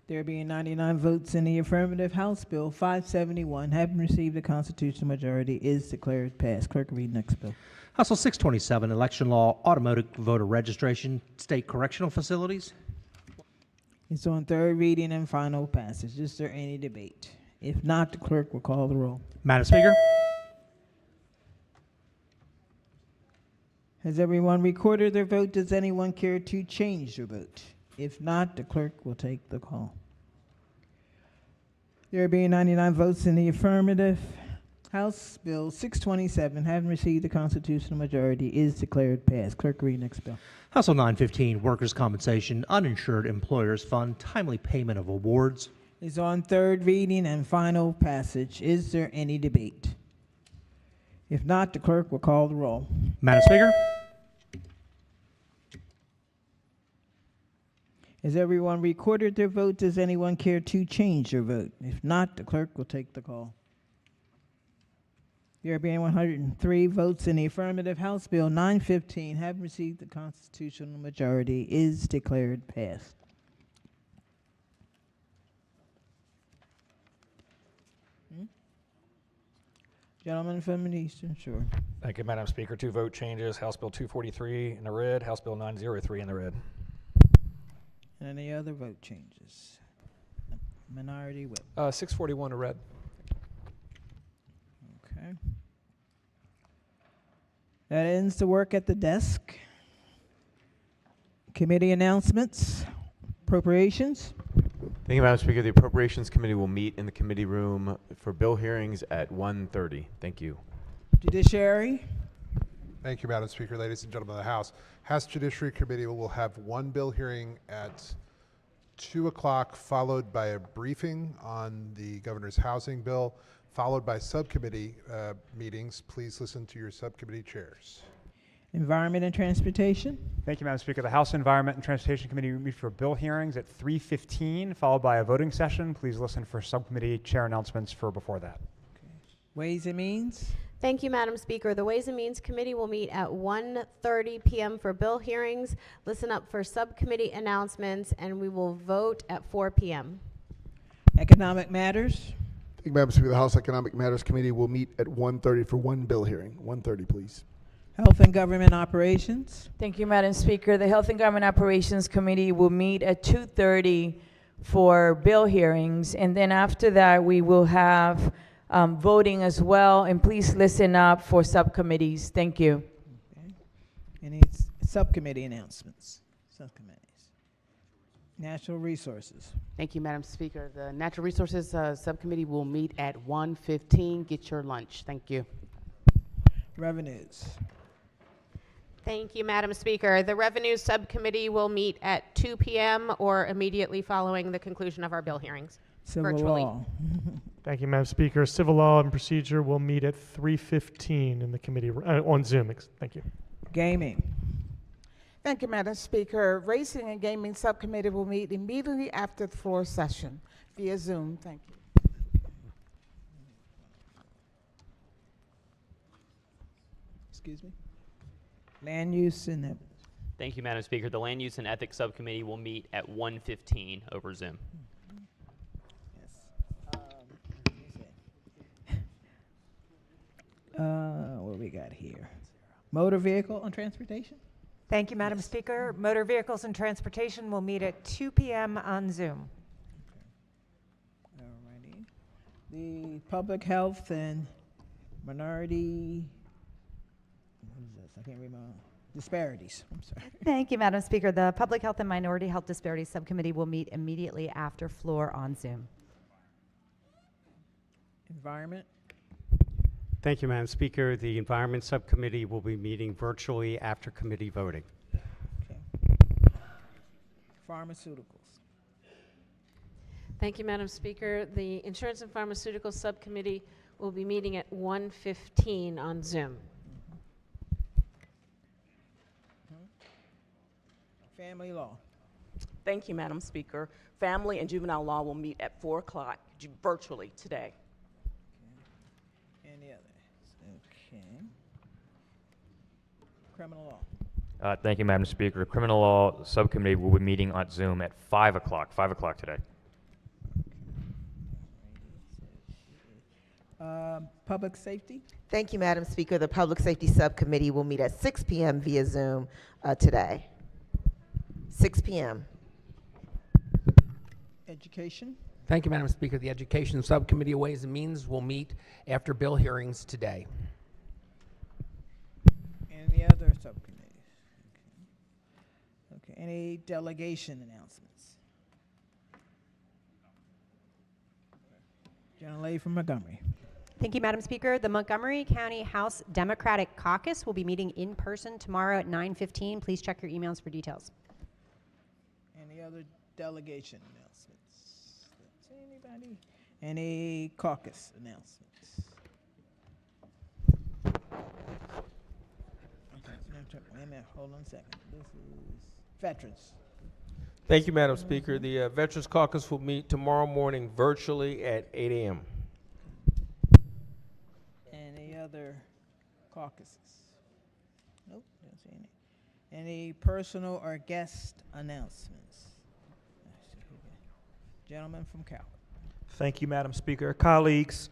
[SPEAKER 1] There being 99 votes in the affirmative, House Bill 571, having received a constitutional majority, is declared passed. Clerk, read next bill.
[SPEAKER 3] House Bill 627, election law, automatic voter registration, state correctional facilities.
[SPEAKER 1] It's on third reading and final passage. Is there any debate? If not, the clerk will call the roll.
[SPEAKER 3] Madam Speaker?
[SPEAKER 1] Has everyone recorded their vote? Does anyone care to change their vote? If not, the clerk will take the call. There being 99 votes in the affirmative, House Bill 627, having received the constitutional majority, is declared passed. Clerk, read next bill.
[SPEAKER 3] House Bill 915, workers' compensation, uninsured employers fund, timely payment of awards.
[SPEAKER 1] Is on third reading and final passage. Is there any debate? If not, the clerk will call the roll.
[SPEAKER 3] Madam Speaker?
[SPEAKER 1] Has everyone recorded their vote? Does anyone care to change their vote? If not, the clerk will take the call. There being 103 votes in the affirmative, House Bill 915, having received the constitutional majority, is declared passed. Gentleman from the Eastern Shore.
[SPEAKER 5] Thank you, Madam Speaker. 2 vote changes. House Bill 243 in the red, House Bill 903 in the red.
[SPEAKER 1] And any other vote changes? Minority whip.
[SPEAKER 18] 641 to red.
[SPEAKER 1] Okay. That ends the work at the desk. Committee announcements, appropriations.
[SPEAKER 6] Thank you, Madam Speaker. The Appropriations Committee will meet in the committee room for bill hearings at 1:30. Thank you.
[SPEAKER 1] Judiciary.
[SPEAKER 9] Thank you, Madam Speaker. Ladies and gentlemen of the House. House Judiciary Committee will have one bill hearing at 2 o'clock, followed by a briefing on the governor's housing bill, followed by subcommittee meetings. Please listen to your subcommittee chairs.
[SPEAKER 1] Environment and Transportation.
[SPEAKER 22] Thank you, Madam Speaker. The House Environment and Transportation Committee will meet for bill hearings at 3:15, followed by a voting session. Please listen for subcommittee chair announcements for before that.
[SPEAKER 1] Ways and Means.
[SPEAKER 20] Thank you, Madam Speaker. The Ways and Means Committee will meet at 1:30 p.m. for bill hearings. Listen up for subcommittee announcements, and we will vote at 4 p.m.
[SPEAKER 1] Economic Matters.
[SPEAKER 7] Thank you, Madam Speaker. The House Economic Matters Committee will meet at 1:30 for one bill hearing. 1:30, please.
[SPEAKER 1] Health and Government Operations.
[SPEAKER 25] Thank you, Madam Speaker. The Health and Government Operations Committee will meet at 2:30 for bill hearings, and then after that, we will have voting as well, and please listen up for subcommittees. Thank you.
[SPEAKER 1] Okay. Any subcommittee announcements? Subcommittees. Natural Resources.
[SPEAKER 26] Thank you, Madam Speaker. The Natural Resources Subcommittee will meet at 1:15. Get your lunch. Thank you.
[SPEAKER 1] Revenues.
[SPEAKER 20] Thank you, Madam Speaker. The Revenue Subcommittee will meet at 2 p.m. or immediately following the conclusion of our bill hearings.
[SPEAKER 1] Civil
[SPEAKER 20] virtually.
[SPEAKER 1] Law.
[SPEAKER 27] Thank you, Madam Speaker. Civil Law and Procedure will meet at 3:15 in the committee on Zoom. Thank you.
[SPEAKER 1] Gaming.
[SPEAKER 28] Thank you, Madam Speaker. Racing and Gaming Subcommittee will meet immediately after the floor session via Zoom. Thank you.
[SPEAKER 1] Excuse me. Land Use and
[SPEAKER 29] Thank you, Madam Speaker. The Land Use and Ethics Subcommittee will meet at 1:15 over Zoom.
[SPEAKER 1] What we got here? Motor Vehicle and Transportation.
[SPEAKER 30] Thank you, Madam Speaker. Motor Vehicles and Transportation will meet at 2 p.m. on Zoom.
[SPEAKER 1] Alrighty. The Public Health and Minority. What is this? I can't remember. Disparities. I'm sorry.
[SPEAKER 21] Thank you, Madam Speaker. The Public Health and Minority Health Disparities Subcommittee will meet immediately after floor on Zoom.
[SPEAKER 1] Environment.
[SPEAKER 31] Thank you, Madam Speaker. The Environment Subcommittee will be meeting virtually after committee voting.
[SPEAKER 1] Pharmaceuticals.
[SPEAKER 20] Thank you, Madam Speaker. The Insurance and Pharmaceuticals Subcommittee will be meeting at 1:15 on Zoom.
[SPEAKER 1] Family Law.
[SPEAKER 4] Thank you, Madam Speaker. Family and Juvenile Law will meet at 4 o'clock virtually today.
[SPEAKER 1] Any others? Okay. Criminal law.
[SPEAKER 10] Thank you, Madam Speaker. Criminal Law Subcommittee will be meeting on Zoom at 5 o'clock, 5 o'clock today.
[SPEAKER 1] Public safety.
[SPEAKER 11] Thank you, Madam Speaker. The Public Safety Subcommittee will meet at 6 p.m. via Zoom today. 6 p.m.
[SPEAKER 1] Education.
[SPEAKER 12] Thank you, Madam Speaker. The Education Subcommittee of Ways and Means will meet after bill hearings today.
[SPEAKER 1] Any other subcommittees? Okay. Any delegation announcements? Gentlelady from Montgomery.
[SPEAKER 13] Thank you, Madam Speaker. The Montgomery County House Democratic Caucus will be meeting in person tomorrow at 9:15. Please check your emails for details.
[SPEAKER 1] Any other delegation announcements? Anybody? Any caucus announcements? Wait a minute, hold on a second. This is veterans.
[SPEAKER 14] Thank you, Madam Speaker. The Veterans Caucus will meet tomorrow morning virtually at 8 a.m.
[SPEAKER 1] Any other caucuses? Nope, don't see any. Any personal or guest announcements? Gentleman from Calvert.
[SPEAKER 15] Thank you, Madam Speaker. Colleagues,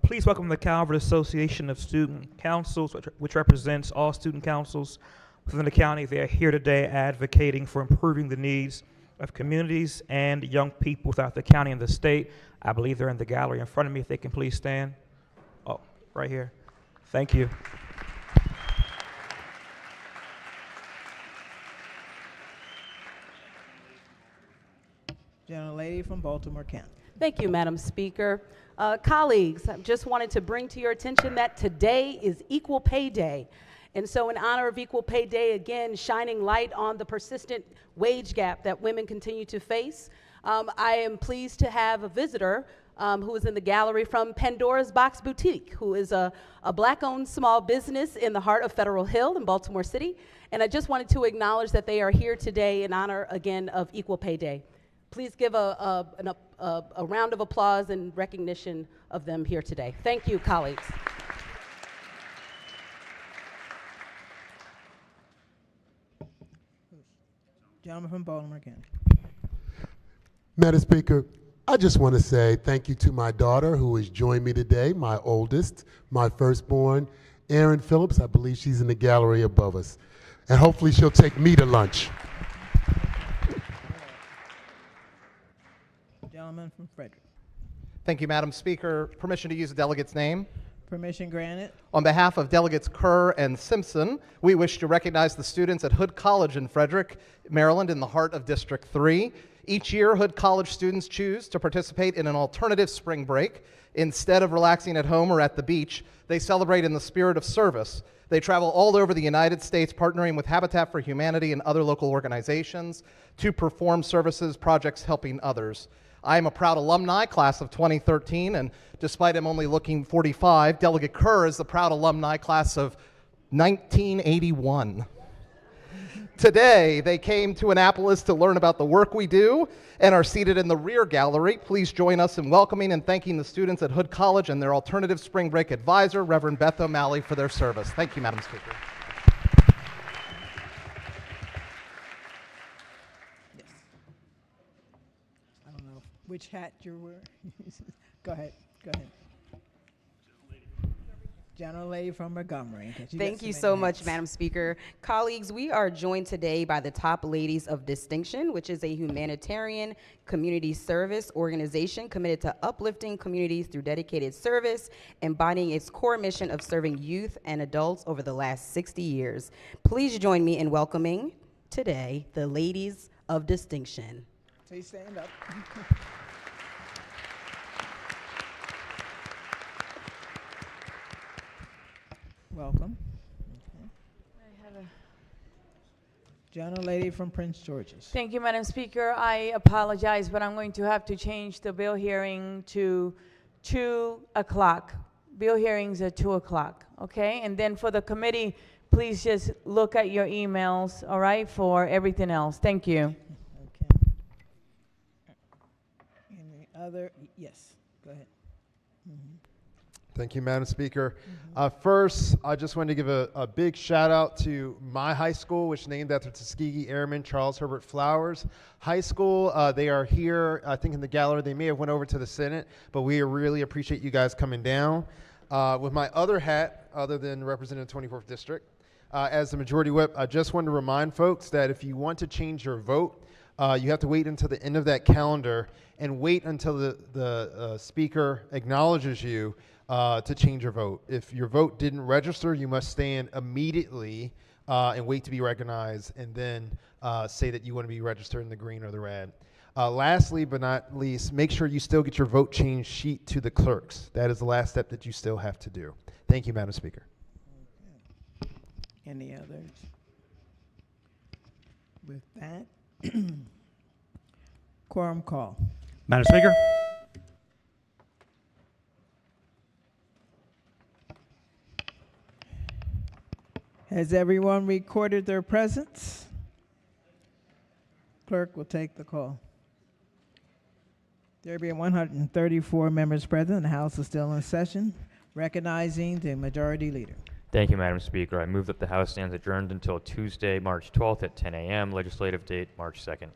[SPEAKER 15] please welcome the Calvert Association of Student Councils, which represents all student councils within the county. They are here today advocating for improving the needs of communities and young people throughout the county and the state. I believe they're in the gallery in front of me. If they can please stand. Oh, right here. Thank you.
[SPEAKER 1] Gentlelady from Baltimore County.
[SPEAKER 26] Thank you, Madam Speaker. Colleagues, I just wanted to bring to your attention that today is Equal Pay Day. And so in honor of Equal Pay Day, again, shining light on the persistent wage gap that women continue to face, I am pleased to have a visitor who is in the gallery from Pandora's Box Boutique, who is a Black-owned small business in the heart of Federal Hill in Baltimore City. And I just wanted to acknowledge that they are here today in honor, again, of Equal Pay Day. Please give a round of applause and recognition of them here today. Thank you, colleagues.
[SPEAKER 1] Gentleman from Baltimore County.
[SPEAKER 16] Madam Speaker, I just want to say thank you to my daughter who has joined me today, my oldest, my firstborn, Erin Phillips. I believe she's in the gallery above us. And hopefully she'll take me to lunch.
[SPEAKER 1] Gentleman from Frederick.
[SPEAKER 17] Thank you, Madam Speaker. Permission to use a delegate's name.
[SPEAKER 1] Permission granted.
[SPEAKER 17] On behalf of Delegates Kerr and Simpson, we wish to recognize the students at Hood College in Frederick, Maryland, in the heart of District 3. Each year, Hood College students choose to participate in an alternative spring break. Instead of relaxing at home or at the beach, they celebrate in the spirit of service. They travel all over the United States, partnering with Habitat for Humanity and other local organizations to perform services projects helping others. I am a proud alumni, class of 2013, and despite him only looking 45, Delegate Kerr is the proud alumni, class of 1981. Today, they came to Annapolis to learn about the work we do and are seated in the rear gallery. Please join us in welcoming and thanking the students at Hood College and their alternative spring break advisor, Reverend Beth O'Malley, for their service. Thank you, Madam Speaker.
[SPEAKER 1] Which hat you're wearing? Go ahead. Gentlelady from Montgomery.
[SPEAKER 19] Thank you so much, Madam Speaker. Colleagues, we are joined today by the Top Ladies of Distinction, which is a humanitarian community service organization committed to uplifting communities through dedicated service, embodying its core mission of serving youth and adults over the last 60 years. Please join me in welcoming today the Ladies of Distinction.
[SPEAKER 1] Please stand up. Welcome. Okay. Gentlelady from Prince George's.
[SPEAKER 25] Thank you, Madam Speaker. I apologize, but I'm going to have to change the bill hearing to 2 o'clock. Bill hearings at 2 o'clock, okay? And then for the committee, please just look at your emails, all right, for everything else. Thank you.
[SPEAKER 1] other? Yes, go ahead. Mhm.
[SPEAKER 2] Thank you, Madam Speaker. First, I just wanted to give a big shout out to my high school, which is named after Tuskegee Airman Charles Herbert Flowers High School. They are here, I think, in the gallery. They may have went over to the Senate, but we really appreciate you guys coming down. With my other hat, other than representing the 24th District, as the Majority Whip, I just wanted to remind folks that if you want to change your vote, you have to wait until the end of that calendar and wait until the Speaker acknowledges you to change your vote. If your vote didn't register, you must stand immediately and wait to be recognized, and then say that you want to be registered in the green or the red. Lastly, but not least, make sure you still get your vote change sheet to the clerks. That is the last step that you still have to do. Thank you, Madam Speaker.
[SPEAKER 1] Any others? With that, quorum call.
[SPEAKER 27] Madam Speaker.
[SPEAKER 1] Has everyone recorded their presence? Clerk will take the call. There being 134 members present, the House is still in session. Recognizing the Majority Leader.
[SPEAKER 10] Thank you, Madam Speaker. I move that the House stands adjourned until Tuesday, March 12th at 10 a.m. Legislative date, March 2nd.